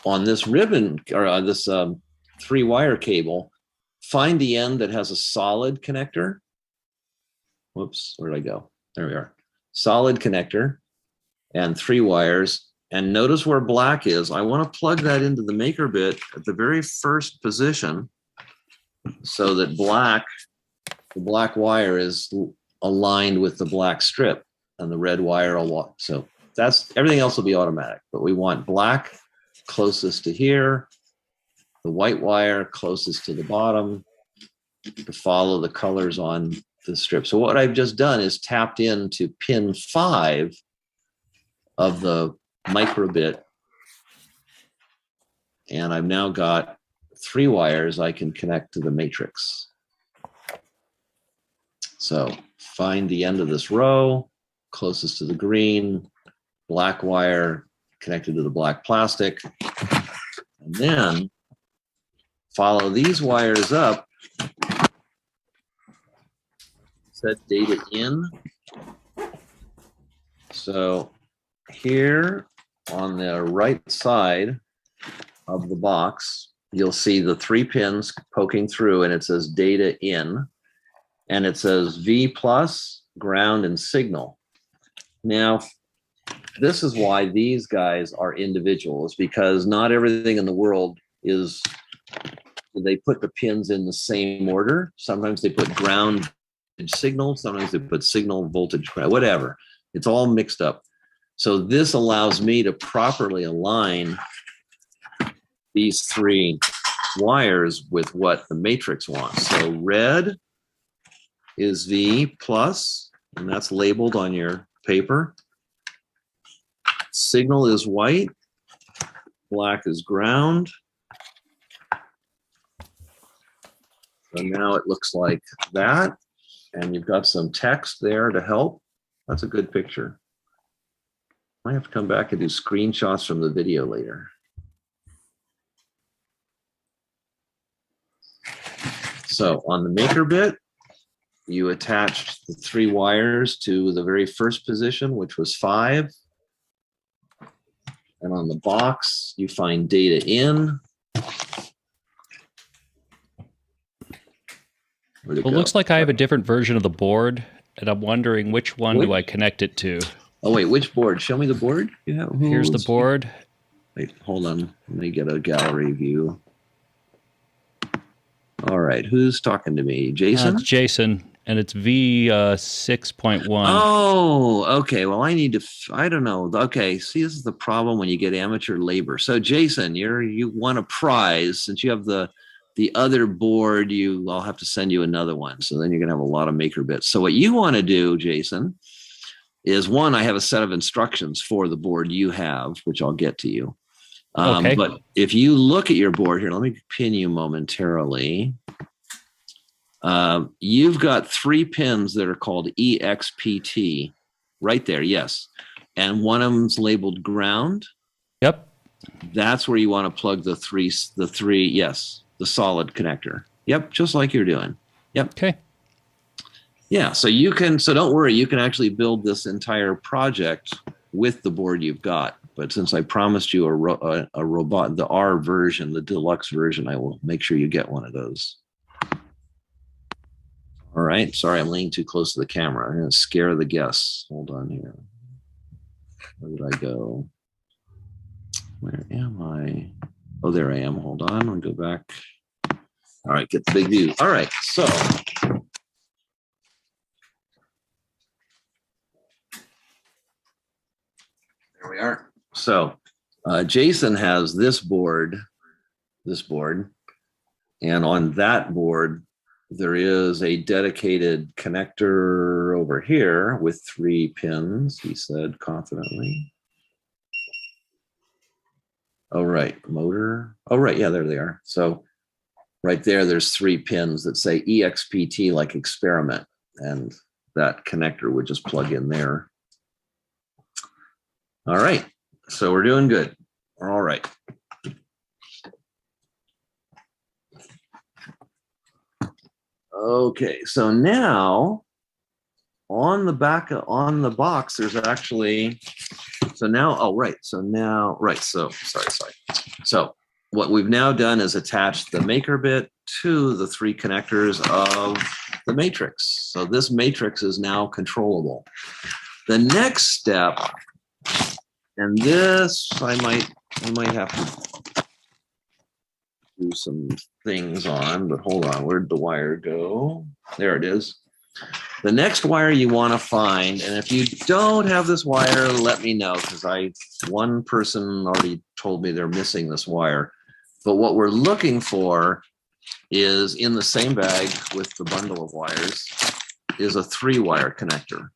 on this ribbon, or on this 3-wire cable, find the end that has a solid connector. Whoops, where did I go? There we are. Solid connector and 3 wires. And notice where black is. I want to plug that into the MakerBit at the very first position so that the black wire is aligned with the black strip, and the red wire will walk. So that's everything else will be automatic, but we want black closest to here, the white wire closest to the bottom to follow the colors on the strip. So what I've just done is tapped into pin 5 of the MakerBit, and I've now got 3 wires I can connect to the matrix. So find the end of this row, closest to the green, black wire connected to the black plastic, and then follow these wires up, set data in. So here on the right side of the box, you'll see the 3 pins poking through, and it says data in, and it says V plus, ground, and signal. Now, this is why these guys are individuals, because not everything in the world is, they put the pins in the same order. Sometimes they put ground signal, sometimes they put signal voltage, whatever. It's all mixed up. So this allows me to properly align these 3 wires with what the matrix wants. So red is V plus, and that's labeled on your paper. Signal is white, black is ground. So now it looks like that, and you've got some text there to help. That's a good picture. I have to come back and do screenshots from the video later. So on the MakerBit, you attached the 3 wires to the very first position, which was 5. And on the box, you find data in. Well, it looks like I have a different version of the board, and I'm wondering which one do I connect it to? Oh, wait, which board? Show me the board. Yeah, here's the board. Wait, hold on. Let me get a gallery view. All right, who's talking to me? Jason? It's Jason, and it's V6.1. Oh, okay. Well, I need to, I don't know. Okay, see, this is the problem when you get amateur labor. So, Jason, you won a prize. Since you have the other board, I'll have to send you another one. So then you're going to have a lot of MakerBits. So what you want to do, Jason, is one, I have a set of instructions for the board you have, which I'll get to you. Okay. But if you look at your board here, let me pin you momentarily. You've got 3 pins that are called EXPT right there. Yes. And one of them's labeled ground. Yep. That's where you want to plug the three, yes, the solid connector. Yep. Just like you're doing. Yep. Okay. Yeah. So don't worry, you can actually build this entire project with the board you've got. But since I promised you a robot, the R version, the deluxe version, I will make sure you get one of those. All right. Sorry, I'm leaning too close to the camera. I'm going to scare the guests. Hold on here. Where did I go? Where am I? Oh, there I am. Hold on. I'll go back. All right. Get the big view. All right. So there we are. So Jason has this board, and on that board, there is a dedicated connector over here with 3 pins, he said confidently. Oh, right, motor. Oh, right, yeah, there they are. So right there, there's 3 pins that say EXPT, like experiment, and that connector would just plug in there. All right, so we're doing good. We're all right. Okay, so now on the back on the box, there's actually, so now, oh, right. So now, right. So sorry. So what we've now done is attach the MakerBit to the 3 connectors of the matrix. So this matrix is now controllable. The next step, and this I might have to do some things on, but hold on, where'd the wire go? There it is. The next wire you want to find, and if you don't have this wire, let me know, because one person already told me they're missing this wire. But what we're looking for is in the same bag with the bundle of wires is a 3-wire connector.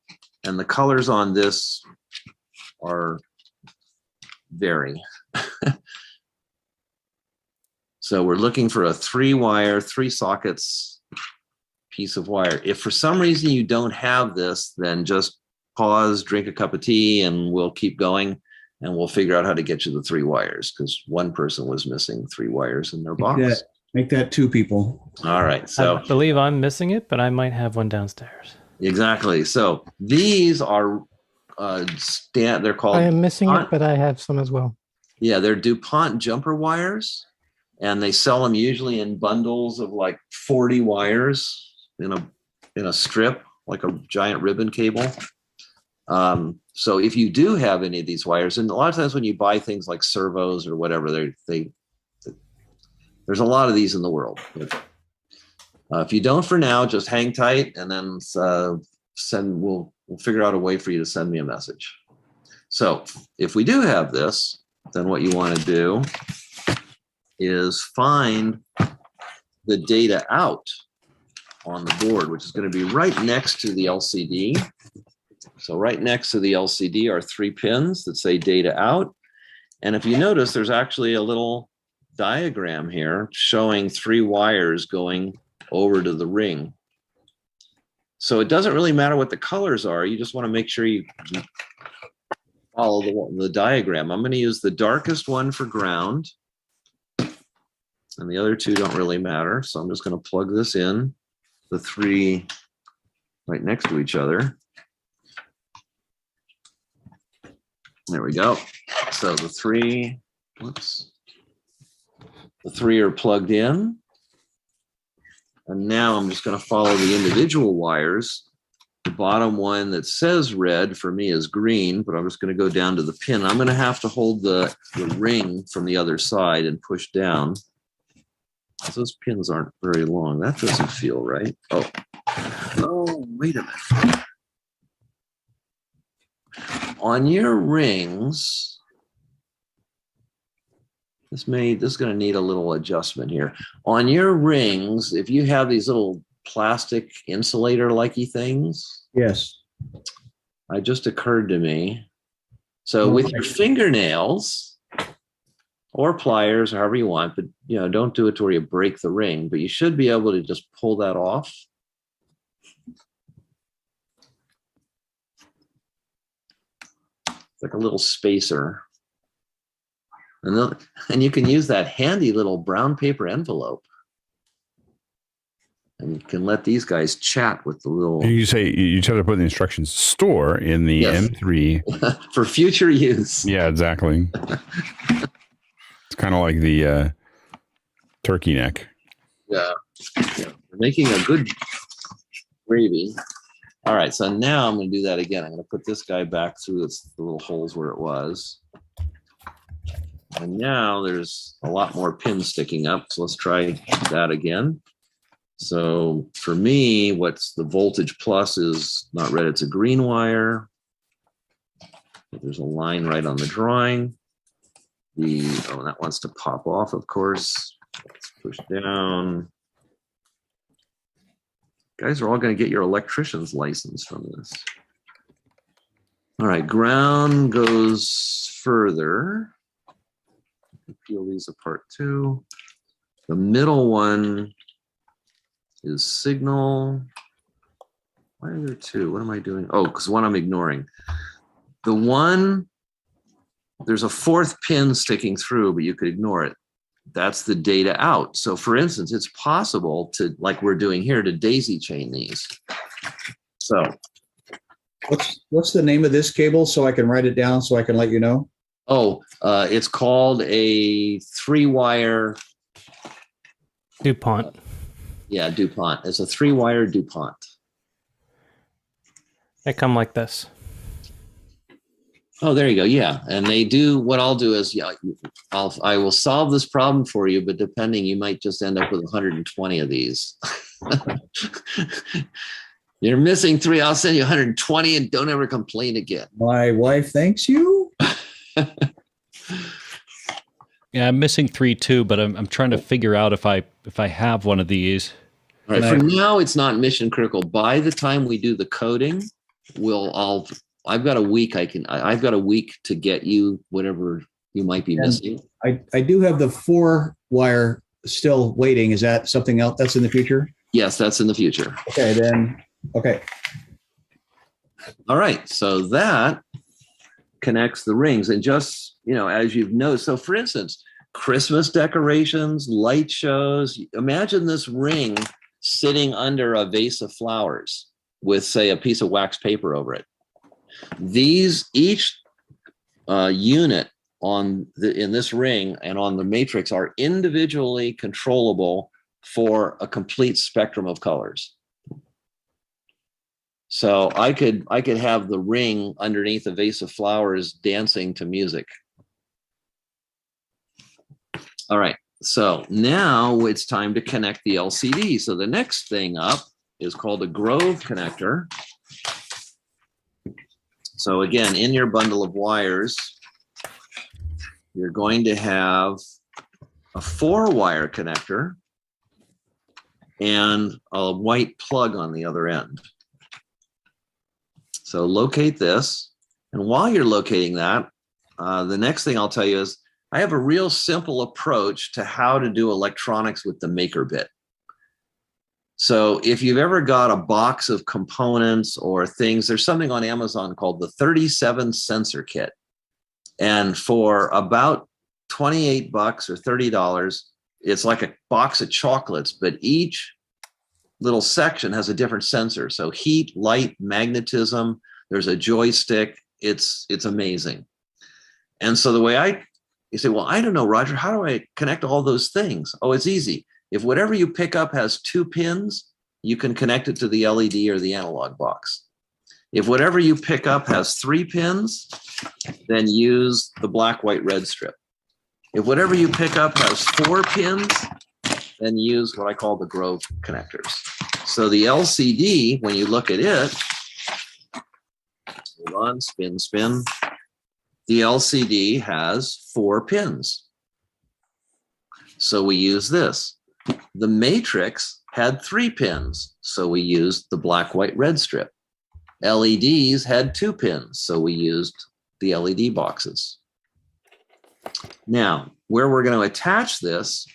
And the colors on this are vary. So we're looking for a 3-wire, 3 sockets piece of wire. If for some reason you don't have this, then just pause, drink a cup of tea, and we'll keep going, and we'll figure out how to get you the 3 wires, because one person was missing 3 wires in their box. Make that 2 people. All right. So I believe I'm missing it, but I might have one downstairs. Exactly. So these are they're called. I am missing it, but I have some as well. Yeah, they're DuPont jumper wires, and they sell them usually in bundles of like 40 wires in a strip, like a giant ribbon cable. So if you do have any of these wires, and a lot of times when you buy things like servos or whatever, there's a lot of these in the world. If you don't for now, just hang tight, and then we'll figure out a way for you to send me a message. So if we do have this, then what you want to do is find the data out on the board, which is going to be right next to the LCD. So right next to the LCD are 3 pins that say data out. And if you notice, there's actually a little diagram here showing 3 wires going over to the ring. So it doesn't really matter what the colors are. You just want to make sure you follow the diagram. I'm going to use the darkest one for ground, and the other 2 don't really matter. So I'm just going to plug this in, the 3 right next to each other. There we go. So the 3 are plugged in. And now I'm just going to follow the individual wires. The bottom one that says red for me is green, but I'm just going to go down to the pin. I'm going to have to hold the ring from the other side and push down. Those pins aren't very long. That doesn't feel right. Oh, wait a minute. On your rings, this is going to need a little adjustment here. On your rings, if you have these little plastic insulator-likey things. Yes. It just occurred to me. So with your fingernails or pliers, or however you want, but don't do it to where you break the ring, but you should be able to just pull that off. It's like a little spacer. And you can use that handy little brown paper envelope. And you can let these guys chat with the little. And you tell to put the instructions store in the M3 for future use. Yeah, exactly. It's kind of like the turkey neck. Yeah. We're making a good gravy. All right, so now I'm going to do that again. I'm going to put this guy back through the little holes where it was. And now there's a lot more pins sticking up. So let's try that again. So for me, what's the voltage plus is not red, it's a green wire. There's a line right on the drawing. That wants to pop off, of course. Let's push down. Guys are all going to get your electrician's license from this. All right, ground goes further. Peel these apart too. The middle one is signal. Why are there two? What am I doing? Oh, because one I'm ignoring. The one, there's a fourth pin sticking through, but you could ignore it. That's the data out. So for instance, it's possible to, like we're doing here, to daisy chain these. So what's the name of this cable so I can write it down so I can let you know? Oh, it's called a 3-wire DuPont. Yeah, DuPont. It's a 3-wire DuPont. They come like this. Oh, there you go. Yeah, and they do. What I'll do is, I will solve this problem for you, but depending, you might just end up with 120 of these. You're missing 3. I'll send you 120, and don't ever complain again. My wife thanks you. Yeah, I'm missing 3 too, but I'm trying to figure out if I have one of these. All right. For now, it's not mission critical. By the time we do the coding, I've got a week. I've got a week to get you whatever you might be missing. I do have the 4-wire still waiting. Is that something else that's in the future? Yes, that's in the future. Okay, then. Okay. All right. So that connects the rings, and just, as you've noticed. So for instance, Christmas decorations, light shows, imagine this ring sitting under a vase of flowers with, say, a piece of wax paper over it. Each unit in this ring and on the matrix are individually controllable for a complete spectrum of colors. So I could have the ring underneath a vase of flowers dancing to music. All right, so now it's time to connect the LCD. So the next thing up is called a Grove connector. So again, in your bundle of wires, you're going to have a 4-wire connector and a white plug on the other end. So locate this. And while you're locating that, the next thing I'll tell you is I have a real simple approach to how to do electronics with the MakerBit. So if you've ever got a box of components or things, there's something on Amazon called the 37 sensor kit. And for about $28 or $30, it's like a box of chocolates, but each little section has a different sensor. So heat, light, magnetism, there's a joystick. It's amazing. And so the way you say, well, I don't know, Roger, how do I connect all those things? Oh, it's easy. If whatever you pick up has 2 pins, you can connect it to the LED or the analog box. If whatever you pick up has 3 pins, then use the black, white, red strip. If whatever you pick up has 4 pins, then use what I call the Grove connectors. So the LCD, when you look at it, hold on, spin, spin. The LCD has 4 pins. So we use this. The matrix had 3 pins. So we used the black, white, red strip. LEDs had 2 pins. So we used the LED boxes. Now, where we're going to attach this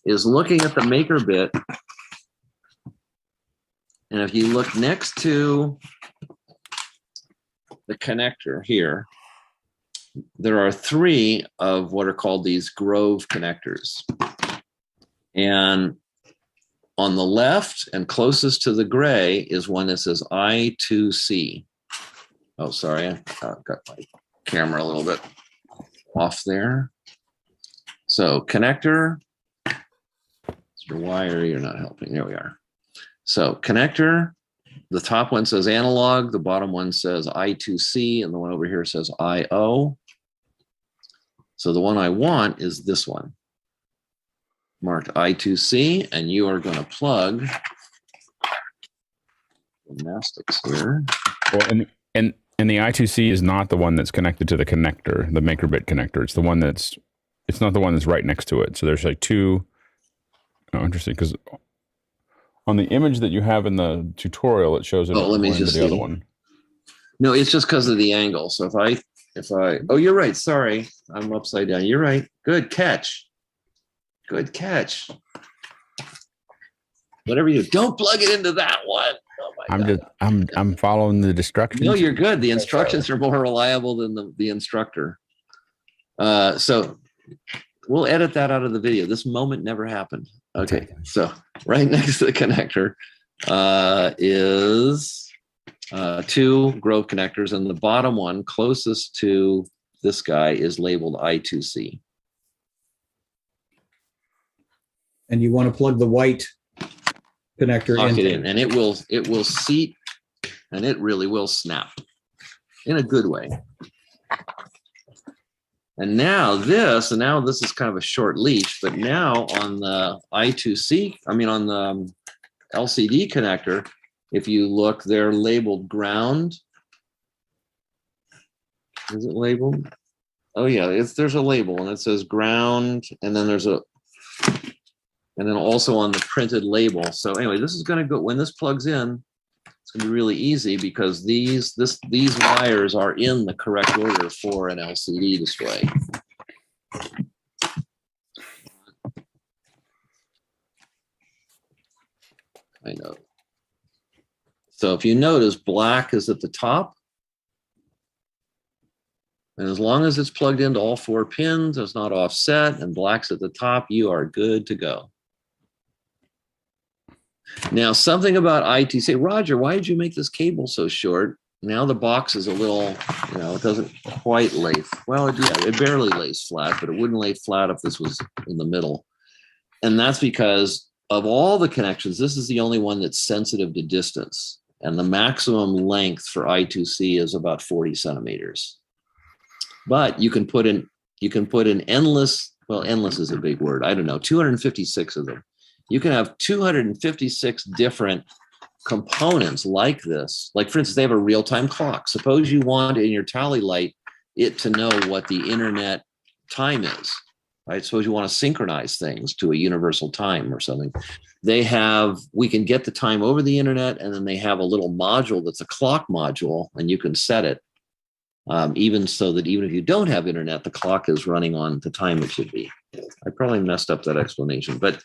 is looking at the MakerBit. And if you look next to the connector here, there are 3 of what are called these Grove connectors. And on the left and closest to the gray is one that says I2C. Oh, sorry, I got my camera a little bit off there. So connector, it's your wire, you're not helping, there we are. So connector, the top one says analog, the bottom one says I2C, and the one over here says IO. So the one I want is this one, marked I2C, and you are going to plug gymnastics here. Well, and the I2C is not the one that's connected to the connector, the MakerBit connector. It's the one it's not the one that's right next to it. So there's like 2. Oh, interesting, because on the image that you have in the tutorial, it shows it. Let me just see. The other one. No, it's just because of the angle. So if I, oh, you're right. Sorry, I'm upside down. You're right. Good catch. Good catch. Whatever you do, don't plug it into that one. Oh my God. I'm following the instructions. No, you're good. The instructions are more reliable than the instructor. So we'll edit that out of the video. This moment never happened. Okay, so right next to the connector is 2 Grove connectors, and the bottom one closest to this guy is labeled I2C. And you want to plug the white connector in, and it will seat, and it really will snap in a good way. And now this is kind of a short leash, but now on the I2C, on the LCD connector, if you look, they're labeled ground. Is it labeled? Oh yeah, there's a label and it says ground, and then and then also on the printed label. So anyway, this is going to go, when this plugs in, it's going to be really easy because these wires are in the correct order for an LCD display. I know. So if you notice, black is at the top. And as long as it's plugged into all 4 pins, it's not offset, and black's at the top, you are good to go. Now, something about I2C. Roger, why did you make this cable so short? Now the box is a little, it doesn't quite lay. Well, it barely lays flat, but it wouldn't lay flat if this was in the middle. And that's because of all the connections, this is the only one that's sensitive to distance. And the maximum length for I2C is about 40 centimeters. But you can put in endless, well, endless is a big word. I don't know, 256 of them. You can have 256 different components like this. Like, for instance, they have a real-time clock. Suppose you want in your tally light it to know what the internet time is, right? Suppose you want to synchronize things to a universal time or something. We can get the time over the internet, and then they have a little module that's a clock module, and you can set it. Even so that even if you don't have internet, the clock is running on the time it should be. I probably messed up that explanation, but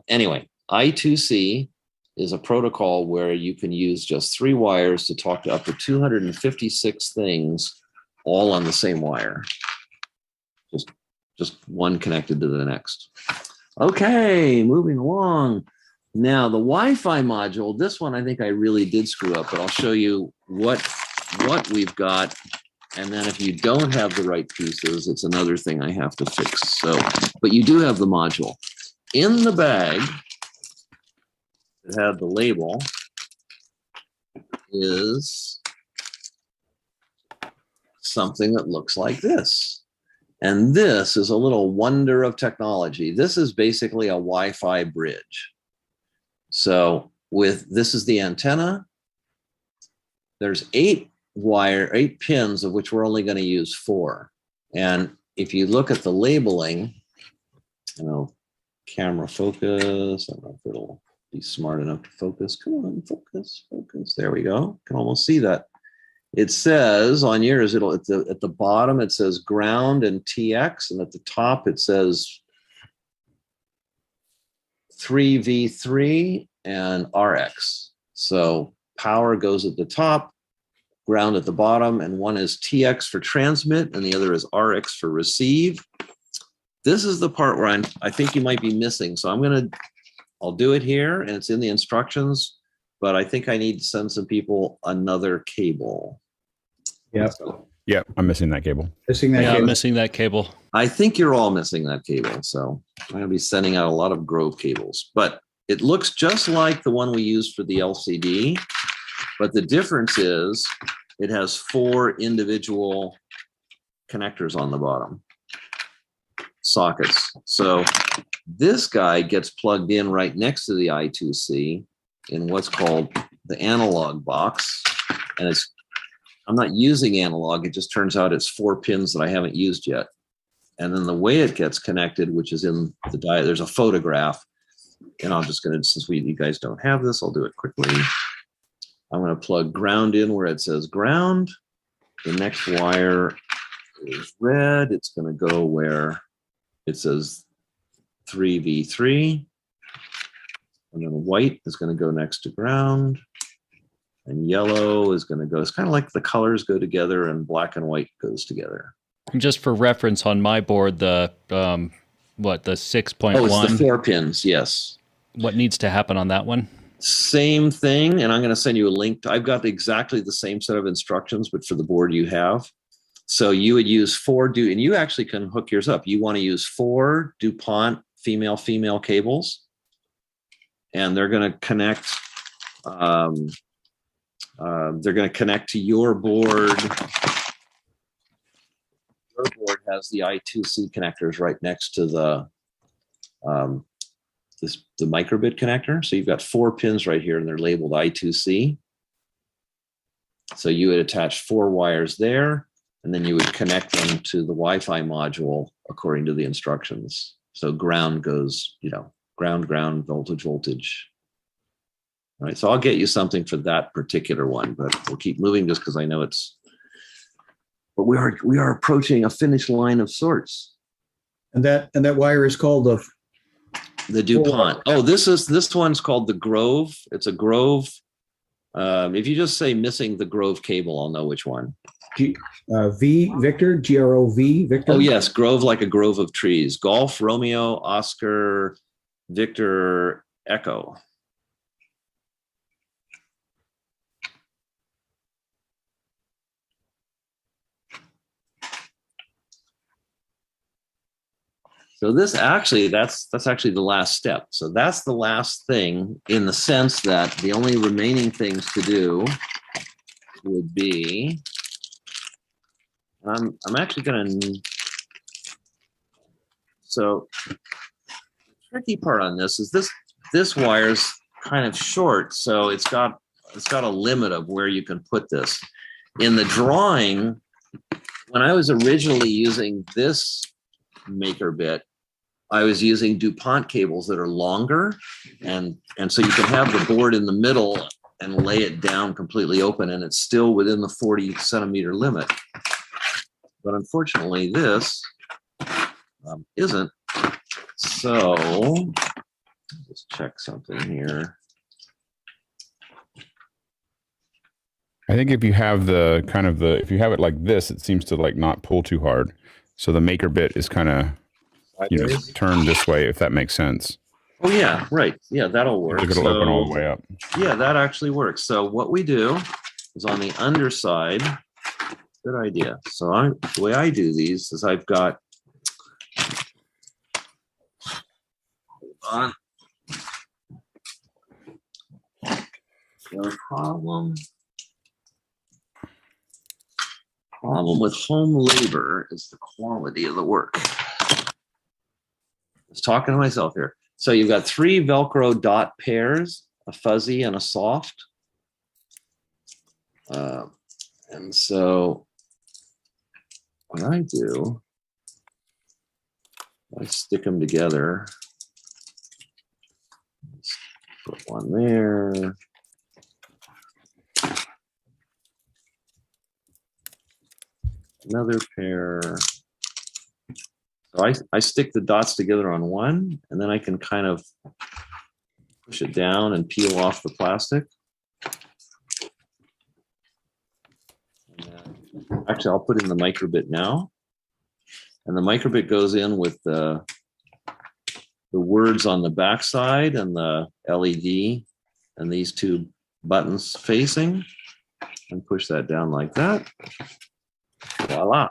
anyway, I2C is a protocol where you can use just 3 wires to talk to up to 256 things all on the same wire. Just one connected to the next. Okay, moving along. Now the Wi-Fi module, this one I think I really did screw up, but I'll show you what we've got. And then if you don't have the right pieces, it's another thing I have to fix. So, but you do have the module. In the bag, it had the label, is something that looks like this. And this is a little wonder of technology. This is basically a Wi-Fi bridge. So this is the antenna. There's 8 pins, of which we're only going to use 4. And if you look at the labeling, camera focus, I don't know if it'll be smart enough to focus. Come on, focus. There we go. Can almost see that. It says on yours, it'll at the bottom, it says ground and TX, and at the top it says 3V3 and RX. So power goes at the top, ground at the bottom, and one is TX for transmit and the other is RX for receive. This is the part where I think you might be missing. So I'll do it here, and it's in the instructions, but I think I need to send some people another cable. Yep. Yeah, I'm missing that cable. I'm missing that cable. I think you're all missing that cable. So I'm going to be sending out a lot of Grove cables, but it looks just like the one we used for the LCD. But the difference is it has 4 individual connectors on the bottom, sockets. So this guy gets plugged in right next to the I2C in what's called the analog box. And I'm not using analog. It just turns out it's 4 pins that I haven't used yet. And then the way it gets connected, which is in the diet, there's a photograph. And I'm just going to, since you guys don't have this, I'll do it quickly. I'm going to plug ground in where it says ground. The next wire is red. It's going to go where it says 3V3. And then white is going to go next to ground. And yellow is going to go, it's kind of like the colors go together and black and white goes together. And just for reference on my board, the 6.1. Oh, it's the 4 pins, yes. What needs to happen on that one? Same thing, and I'm going to send you a link. I've got exactly the same set of instructions, but for the board you have. So you would use 4, and you actually can hook yours up. You want to use 4 DuPont female cables, and they're going to connect. They're going to connect to your board. Your board has the I2C connectors right next to the MakerBit connector. So you've got 4 pins right here, and they're labeled I2C. So you would attach 4 wires there, and then you would connect them to the Wi-Fi module according to the instructions. So ground goes, ground, voltage. All right, so I'll get you something for that particular one, but we'll keep moving just because I know but we are approaching a finish line of sorts. And that wire is called the DuPont. Oh, this one's called the Grove. It's a Grove. If you just say missing the Grove cable, I'll know which one. V Victor, GROV Victor. Oh yes, Grove like a grove of trees. Golf, Romeo, Oscar, Victor, Echo. So this actually, that's actually the last step. So that's the last thing, in the sense that the only remaining things to do would be, I'm actually going to, so the tricky part on this is this wire's kind of short, so it's got a limit of where you can put this. In the drawing, when I was originally using this MakerBit, I was using DuPont cables that are longer, and so you can have the board in the middle and lay it down completely open, and it's still within the 40 centimeter limit. But unfortunately, this isn't. So let's check something here. I think if you have if you have it like this, it seems to not pull too hard. So the MakerBit is kind of, turned this way, if that makes sense. Oh yeah, right. Yeah, that'll work. It'll open all the way up. Yeah, that actually works. So what we do is on the underside, good idea. So the way I do these is I've got, hold on. The problem with home labor is the quality of the work. I was talking to myself here. So you've got 3 Velcro dot pairs, a fuzzy and a soft. And so what I do, I stick them together. Put one there. another pair. So I stick the dots together on one, and then I can kind of push it down and peel off the plastic. Actually, I'll put in the MakerBit now. And the MakerBit goes in with the words on the back side and the LED and these two buttons facing, and push that down like that. Voila.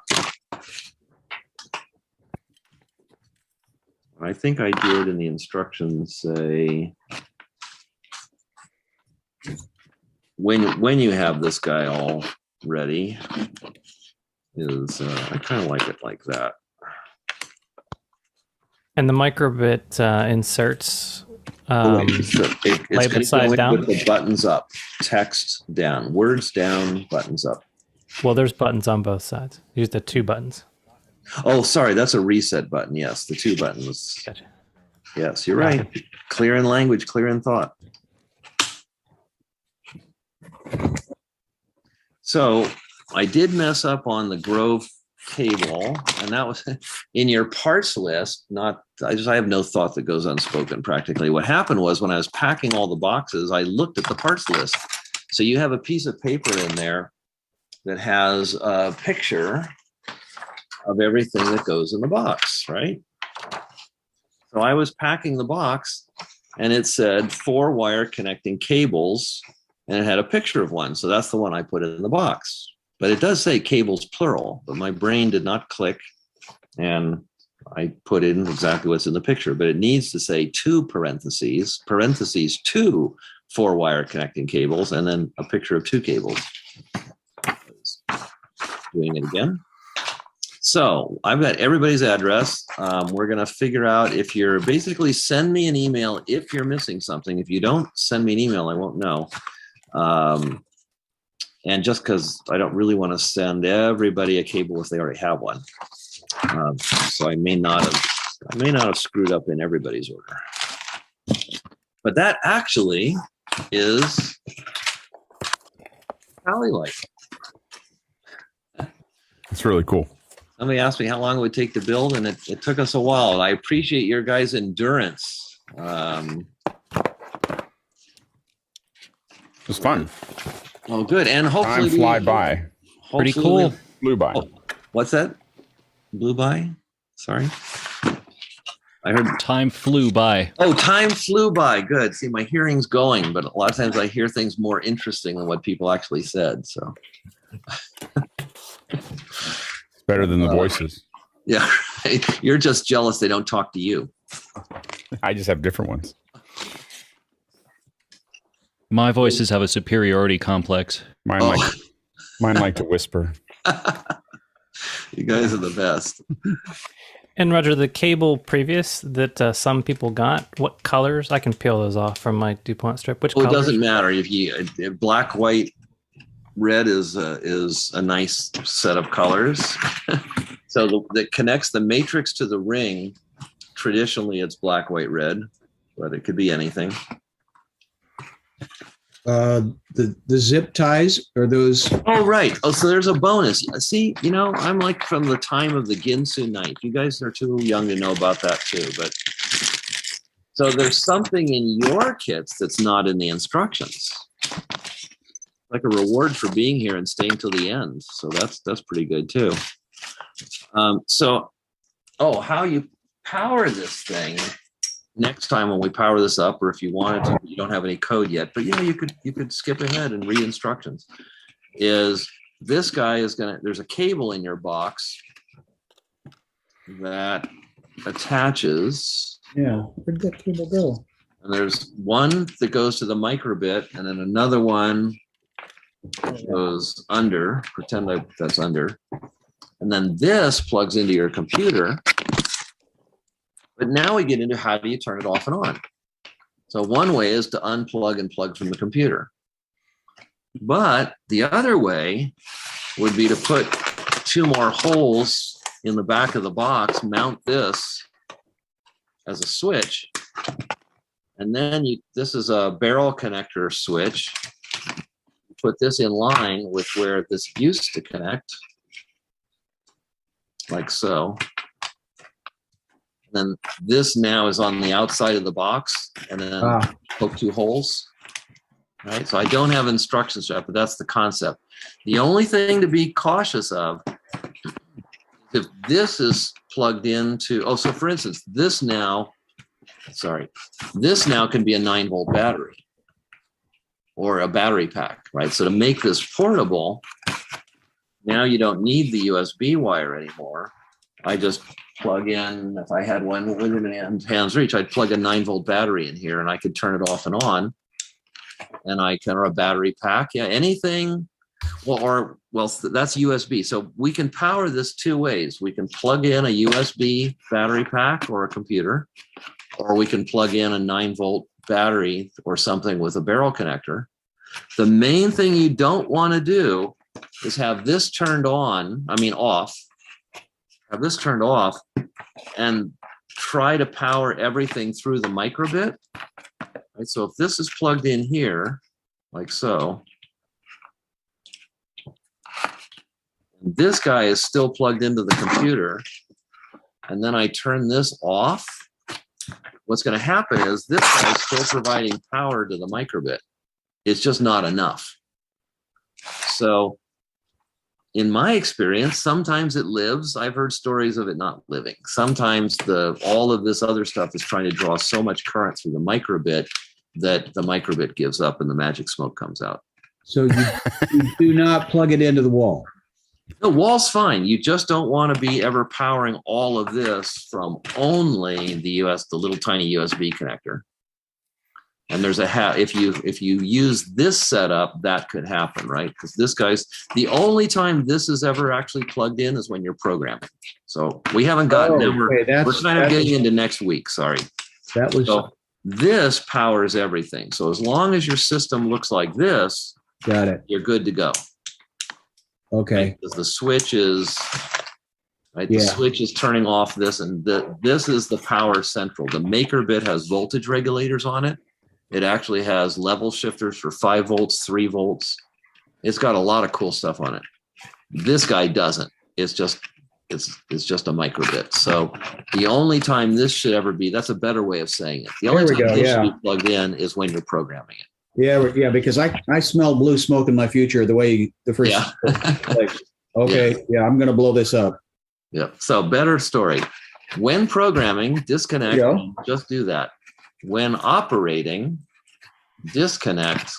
I think I did in the instructions say, when you have this guy all ready, is I kind of like it like that. And the MakerBit inserts it's label size down? With the buttons up, text down, words down, buttons up. Well, there's buttons on both sides. Use the two buttons. Oh, sorry, that's a reset button. Yes, the two buttons. Gotcha. Yes, you're right. Clear in language, clear in thought. So I did mess up on the Grove cable, and that was in your parts list. I have no thought that goes unspoken practically. What happened was, when I was packing all the boxes, I looked at the parts list. So you have a piece of paper in there that has a picture of everything that goes in the box, right? So I was packing the box, and it said 4 wire connecting cables, and it had a picture of one. So that's the one I put in the box. But it does say cables plural, but my brain did not click, and I put in exactly what's in the picture. But it needs to say 2 parentheses, 2 4 wire connecting cables, and then a picture of 2 cables. Doing it again. So I've got everybody's address. We're going to figure out, if you're basically, send me an email if you're missing something. If you don't send me an email, I won't know. And just because I don't really want to send everybody a cable if they already have one. So I may not have screwed up in everybody's order. But that actually is Tally Light. It's really cool. Somebody asked me how long it would take to build, and it took us a while. I appreciate your guys' endurance. It was fun. Oh, good. And hopefully time fly by. Pretty cool. Flew by. Oh, what's that? Blew by? Sorry. I heard time flew by. Oh, time flew by. Good. See, my hearing's going, but a lot of times I hear things more interesting than what people actually said. So it's better than the voices. Yeah. You're just jealous they don't talk to you. I just have different ones. My voices have a superiority complex. Mine like to whisper. You guys are the best. And Roger, the cable previous that some people got, what colors? I can peel those off from my DuPont strip. Which colors? It doesn't matter. If black, white, red is a nice set of colors. So that connects the matrix to the ring. Traditionally, it's black, white, red, but it could be anything. The zip ties are those. Oh, right. Oh, so there's a bonus. See, I'm like from the time of the Ginsu knife. You guys are too young to know about that too. But so there's something in your kits that's not in the instructions. Like a reward for being here and staying till the end. So that's pretty good too. How you power this thing next time when we power this up, or if you wanted to, you don't have any code yet, but you could skip ahead and read instructions. Is this guy is there's a cable in your box that attaches. Yeah, where'd that cable go? And there's one that goes to the MakerBit, and then another one goes under. Pretend that's under. And then this plugs into your computer. But now we get into how do you turn it off and on. So one way is to unplug and plug from the computer. But the other way would be to put 2 more holes in the back of the box, mount this as a switch. And then this is a barrel connector switch. Put this in line with where this used to connect. like so. Then this now is on the outside of the box, and then poke 2 holes. Right, so I don't have instructions yet, but that's the concept. The only thing to be cautious of, if this is plugged into, so for instance, this now can be a 9-volt battery or a battery pack, right? So to make this portable, now you don't need the USB wire anymore. I just plug in, if I had one within hand's reach, I'd plug a 9-volt battery in here and I could turn it off and on. And or a battery pack, anything. Well, that's USB. So we can power this 2 ways. We can plug in a USB battery pack or a computer, or we can plug in a 9-volt battery or something with a barrel connector. The main thing you don't want to do is have this turned off. Have this turned off and try to power everything through the MakerBit. Right, so if this is plugged in here, like so, and this guy is still plugged into the computer, and then I turn this off, what's going to happen is this guy is still providing power to the MakerBit. It's just not enough. So in my experience, sometimes it lives. I've heard stories of it not living. Sometimes all of this other stuff is trying to draw so much current through the MakerBit that the MakerBit gives up and the magic smoke comes out. So you do not plug it into the wall. The wall's fine. You just don't want to be ever powering all of this from only the little tiny USB connector. And there's if you use this setup, that could happen, right? Because the only time this is ever actually plugged in is when you're programming. So we haven't gotten we're kind of getting into next week. Sorry. This powers everything. So as long as your system looks like this, got it. You're good to go. Okay. Right? Because the switch is right. The switch is turning off this, and this is the power central. The MakerBit has voltage regulators on it. It actually has level shifters for 5 volts, 3 volts. It's got a lot of cool stuff on it. This guy doesn't. It's just a MakerBit. So the only time this should ever be, that's a better way of saying it. The only time this should be plugged in is when you're programming it. Yeah, because I smell blue smoke in my future the way the first. Okay, I'm going to blow this up. Yeah. So better story. When programming, disconnect. Just do that. When operating, disconnect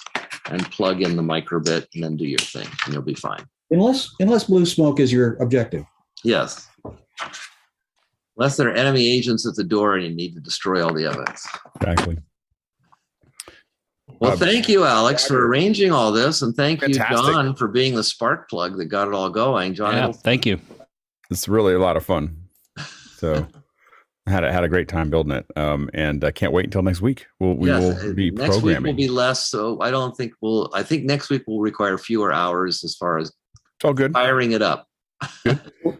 and plug in the MakerBit and then do your thing, and you'll be fine. Unless blue smoke is your objective. Yes. Unless there are enemy agents at the door and you need to destroy all the evidence. Exactly. Well, thank you, Alex, for arranging all this, and thank you, Fantastic. John, for being the spark plug that got it all going. John, thank you. It's really a lot of fun. So I had a great time building it, and I can't wait until next week. We will be next programming. Week will be less, so I don't think I think next week will require fewer hours as far as it's all good. Firing it up.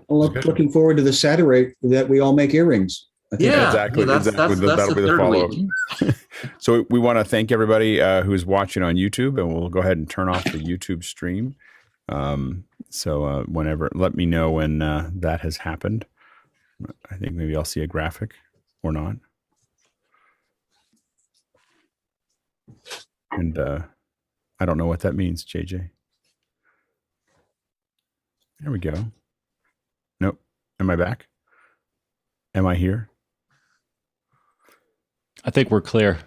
Looking forward to the Saturday that we all make earrings. Exactly. That's That'll be the follow-up. So we want to thank everybody who's watching on YouTube, and we'll go ahead and turn off the YouTube stream. So whenever, let me know when that has happened. I think maybe I'll see a graphic or not. And I don't know what that means, JJ. There we go. Nope. Am I back? Am I here? I think we're clear.